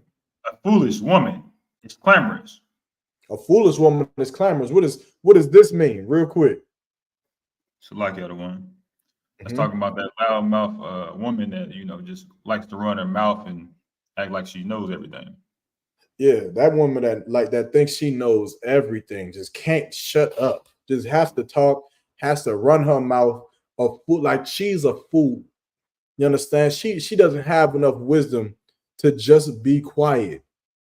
A foolish woman is clamorous. A foolish woman is clamorous. What does this mean? Real quick. So like the other one. Let's talk about that loudmouth woman that, just likes to run her mouth and act like she knows everything. Yeah, that woman that thinks she knows everything, just can't shut up. Just has to talk, has to run her mouth, like she's a fool. You understand? She doesn't have enough wisdom to just be quiet.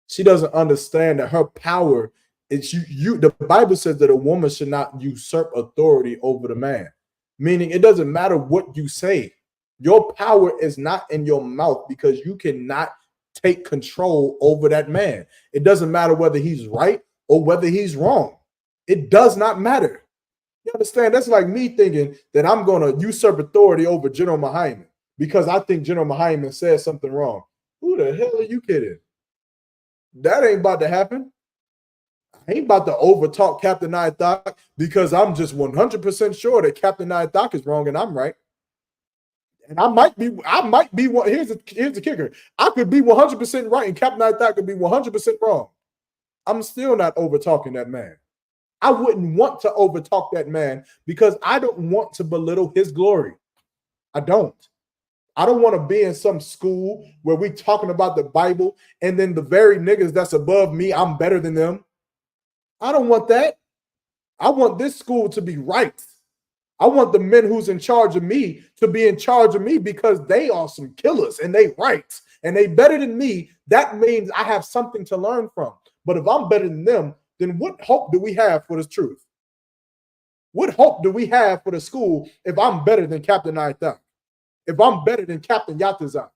She doesn't understand that her power is the Bible says that a woman should not usurp authority over the man. Meaning it doesn't matter what you say. Your power is not in your mouth because you cannot take control over that man. It doesn't matter whether he's right or whether he's wrong. It does not matter. You understand? That's like me thinking that I'm going to usurp authority over General Muhammad because I think General Muhammad said something wrong. Who the hell are you kidding? That ain't about to happen. I ain't about to overtalk Captain Isupk because I'm just 100% sure that Captain Isupk is wrong and I'm right. And I might be one. Here's the kicker. I could be 100% right and Captain Isupk could be 100% wrong. I'm still not overtalking that man. I wouldn't want to overtalk that man because I don't want to belittle his glory. I don't. I don't want to be in some school where we talking about the Bible and then the very niggas that's above me, I'm better than them. I don't want that. I want this school to be right. I want the men who's in charge of me to be in charge of me because they are some killers and they right and they better than me. That means I have something to learn from. But if I'm better than them, then what hope do we have for this truth? What hope do we have for the school if I'm better than Captain Aitham? If I'm better than Captain Yatazan?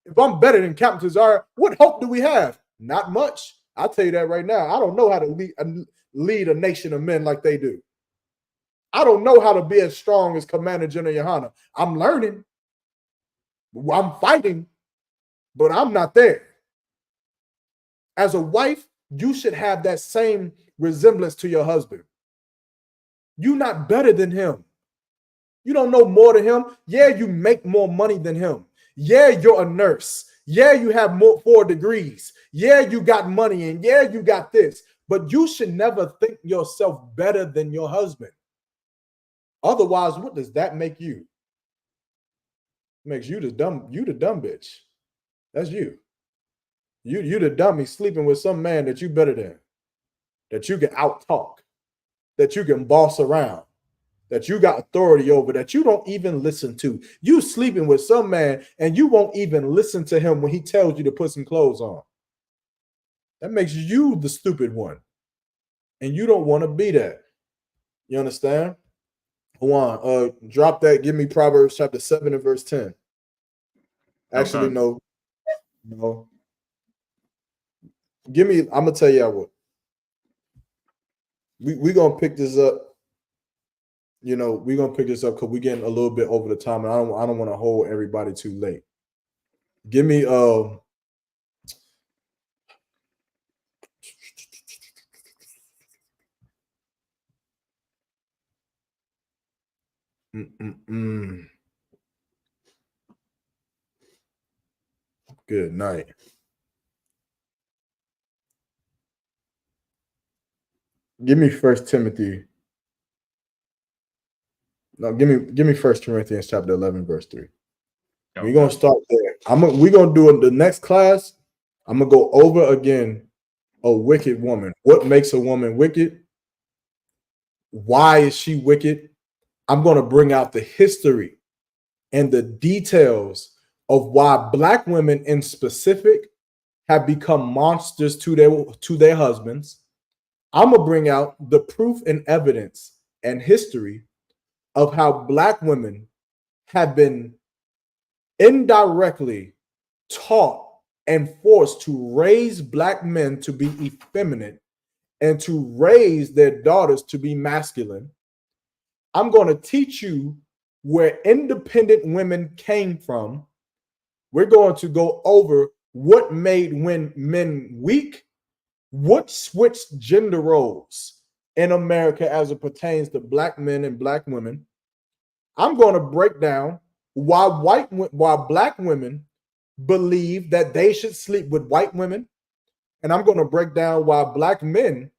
If I'm better than Captain Tazara, what hope do we have? Not much. I'll tell you that right now. I don't know how to lead a nation of men like they do. I don't know how to be as strong as Commander General Yohana. I'm learning. I'm fighting, but I'm not there. As a wife, you should have that same resemblance to your husband. You're not better than him. You don't know more than him. Yeah, you make more money than him. Yeah, you're a nurse. Yeah, you have 4 degrees. Yeah, you got money, and yeah, you got this. But you should never think yourself better than your husband. Otherwise, what does that make you? It makes you the dumb bitch. That's you. You the dummy sleeping with some man that you better than, that you can out talk, that you can boss around, that you got authority over, that you don't even listen to. You sleeping with some man and you won't even listen to him when he tells you to put some clothes on. That makes you the stupid one. And you don't want to be that. You understand? Juan, drop that. Give me Proverbs chapter 7 and verse 10. Actually, no. Give me, I'm gonna tell you what. We're gonna pick this up. You know, we're gonna pick this up because we're getting a little bit over the time, and I don't want to hold everybody too late. Give me Good night. Give me 1 Timothy. No, give me 1 Corinthians chapter 11, verse 3. Okay. We're gonna start there. We're gonna do it the next class. I'm gonna go over again a wicked woman. What makes a woman wicked? Why is she wicked? I'm gonna bring out the history and the details of why Black women in specific have become monsters to their husbands. I'm gonna bring out the proof and evidence and history of how Black women have been indirectly taught and forced to raise Black men to be effeminate and to raise their daughters to be masculine. I'm going to teach you where independent women came from. We're going to go over what made men weak, what switched gender roles in America as it pertains to Black men and Black women. I'm going to break down why Black women believe that they should sleep with white women. And I'm going to break down why Black men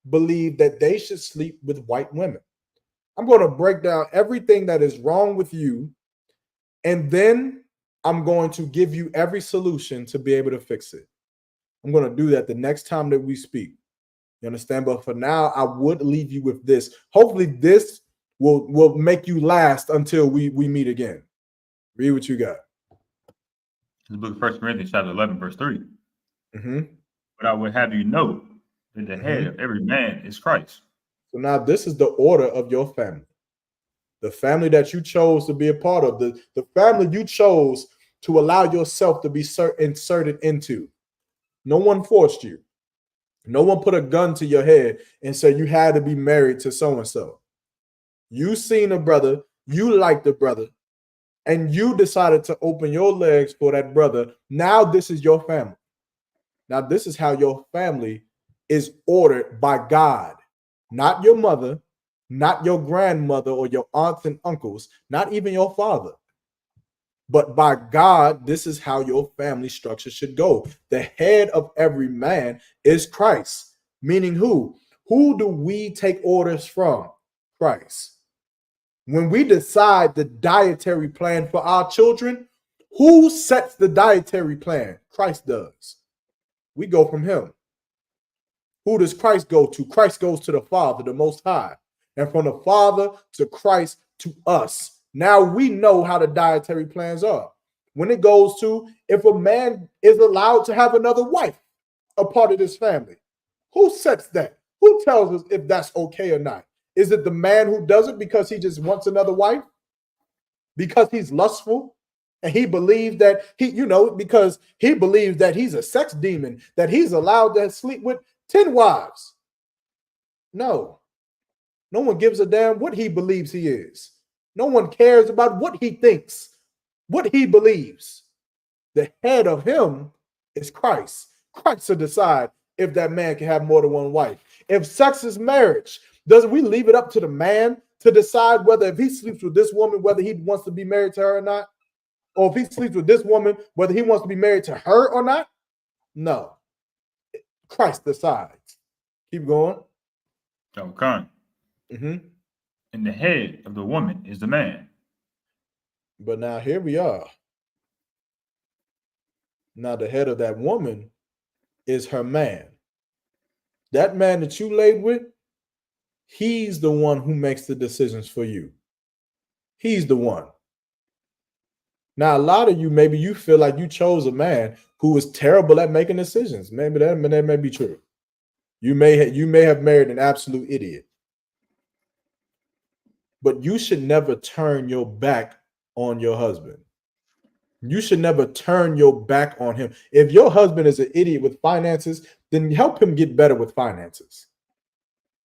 believe that they should sleep with white women. I'm going to break down everything that is wrong with you. And then I'm going to give you every solution to be able to fix it. I'm going to do that the next time that we speak. You understand? But for now, I would leave you with this. Hopefully this will make you last until we meet again. Read what you got. The book of 1 Corinthians chapter 11, verse 3. But I would have you know that the head of every man is Christ. So now this is the order of your family. The family that you chose to be a part of. The family you chose to allow yourself to be inserted into. No one forced you. No one put a gun to your head and said you had to be married to so-and-so. You seen a brother, you liked the brother, and you decided to open your legs for that brother. Now this is your family. Now this is how your family is ordered by God. Not your mother, not your grandmother or your aunts and uncles, not even your father. But by God, this is how your family structure should go. The head of every man is Christ. Meaning who? Who do we take orders from? Christ. When we decide the dietary plan for our children, Who sets the dietary plan? Christ does. We go from him. Who does Christ go to? Christ goes to the Father, the Most High. And from the Father to Christ to us. Now we know how the dietary plans are. When it goes to, if a man is allowed to have another wife, a part of this family, who sets that? Who tells us if that's okay or not? Is it the man who does it because he just wants another wife? Because he's lustful? And he believes that because he believes that he's a sex demon, that he's allowed to sleep with 10 wives. No. No one gives a damn what he believes he is. No one cares about what he thinks, what he believes. The head of him is Christ. Christ will decide if that man can have more than one wife. If sex is marriage, doesn't we leave it up to the man to decide whether if he sleeps with this woman, whether he wants to be married to her or not? Or if he sleeps with this woman, whether he wants to be married to her or not? No. Christ decides. Keep going. Okay. And the head of the woman is the man. But now here we are. Now the head of that woman is her man. That man that you laid with, he's the one who makes the decisions for you. He's the one. Now, a lot of you, maybe you feel like you chose a man who was terrible at making decisions. Maybe that may be true. You may have married an absolute idiot. But you should never turn your back on your husband. You should never turn your back on him. If your husband is an idiot with finances, then help him get better with finances.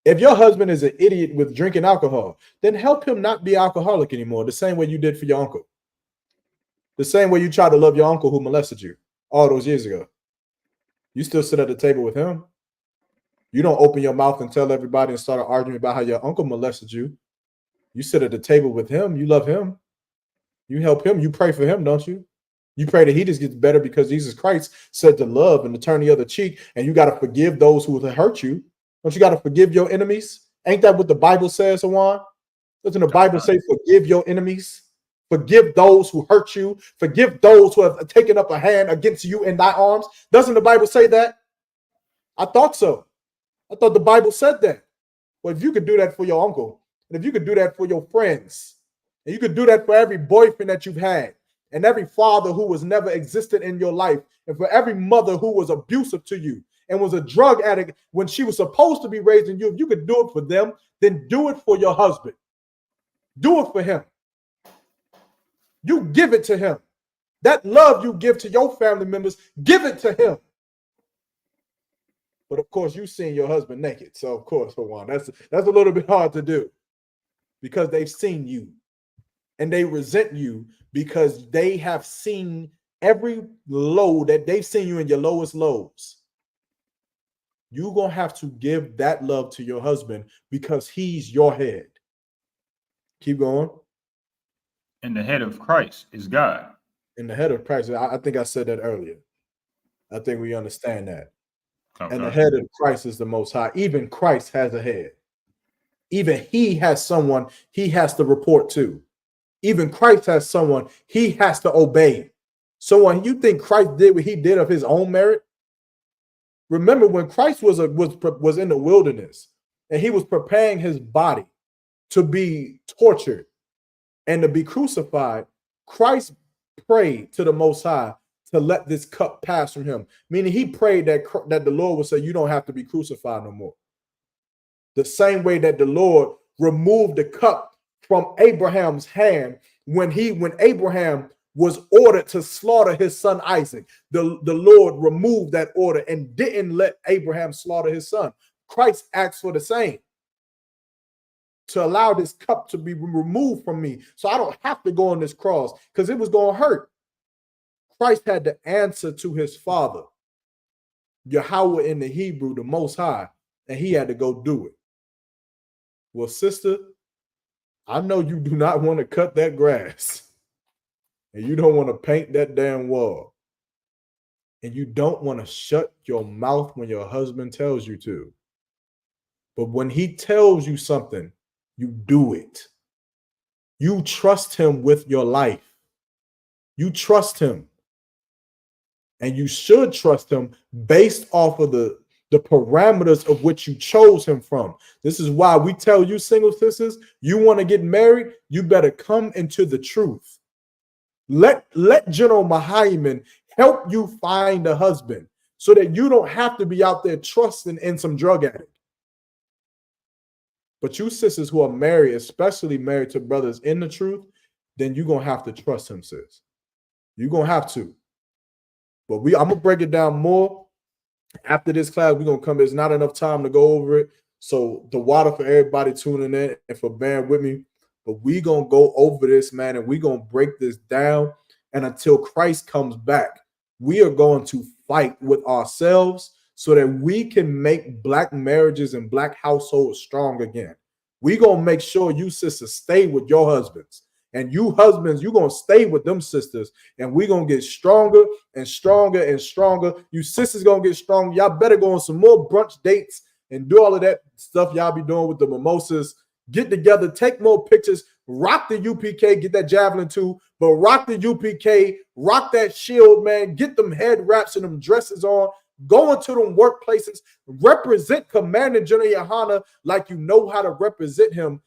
If your husband is an idiot with drinking alcohol, then help him not be alcoholic anymore, the same way you did for your uncle. The same way you tried to love your uncle who molested you all those years ago. You still sit at the table with him. You don't open your mouth and tell everybody and start arguing about how your uncle molested you. You sit at the table with him. You love him. You help him. You pray for him, don't you? You pray that he just gets better because Jesus Christ said to love and to turn the other cheek, and you got to forgive those who hurt you. Don't you got to forgive your enemies? Ain't that what the Bible says, Awan? Doesn't the Bible say forgive your enemies? Forgive those who hurt you. Forgive those who have taken up a hand against you in thy arms. Doesn't the Bible say that? I thought so. I thought the Bible said that. Well, if you could do that for your uncle, and if you could do that for your friends, and you could do that for every boyfriend that you've had, and every father who was never existed in your life, and for every mother who was abusive to you and was a drug addict when she was supposed to be raising you, if you could do it for them, then do it for your husband. Do it for him. You give it to him. That love you give to your family members, give it to him. But of course, you've seen your husband naked. So of course, Hawan, that's a little bit hard to do because they've seen you and they resent you because they have seen every low that they've seen you in your lowest lows. You're going to have to give that love to your husband because he's your head. Keep going. And the head of Christ is God. And the head of Christ, I think I said that earlier. I think we understand that. Okay. And the head of Christ is the Most High. Even Christ has a head. Even he has someone he has to report to. Even Christ has someone he has to obey. Someone you think Christ did what he did of his own merit? Remember when Christ was in the wilderness and he was preparing his body to be tortured and to be crucified, Christ prayed to the Most High to let this cup pass from him. Meaning he prayed that the Lord would say, you don't have to be crucified no more. The same way that the Lord removed the cup from Abraham's hand when Abraham was ordered to slaughter his son Isaac. The Lord removed that order and didn't let Abraham slaughter his son. Christ asked for the same. To allow this cup to be removed from me so I don't have to go on this cross because it was going to hurt. Christ had to answer to his Father, Yahweh in the Hebrew, the Most High, and he had to go do it. Well, sister, I know you do not want to cut that grass and you don't want to paint that damn wall and you don't want to shut your mouth when your husband tells you to. But when he tells you something, you do it. You trust him with your life. You trust him. And you should trust him based off of the parameters of which you chose him from. This is why we tell you single sisters, you want to get married, you better come into the truth. Let General Mahaiman help you find a husband so that you don't have to be out there trusting in some drug addict. But you sisters who are married, especially married to brothers in the truth, then you're going to have to trust him, sis. You're going to have to. But I'm going to break it down more. After this class, we're going to come. There's not enough time to go over it. So the water for everybody tuning in and for bearing with me. But we're going to go over this, man, and we're going to break this down. And until Christ comes back, we are going to fight with ourselves so that we can make black marriages and black households strong again. We're going to make sure you sisters stay with your husbands. And you husbands, you're going to stay with them sisters. And we're going to get stronger and stronger and stronger. You sisters going to get strong. Y'all better go on some more brunch dates and do all of that stuff y'all be doing with the mimosas. Get together, take more pictures, rock the UPK, get that javelin too, but rock the UPK, rock that shield, man. Get them head wraps and them dresses on. Go into them workplaces, represent Commander General Yohana like you know how to represent him,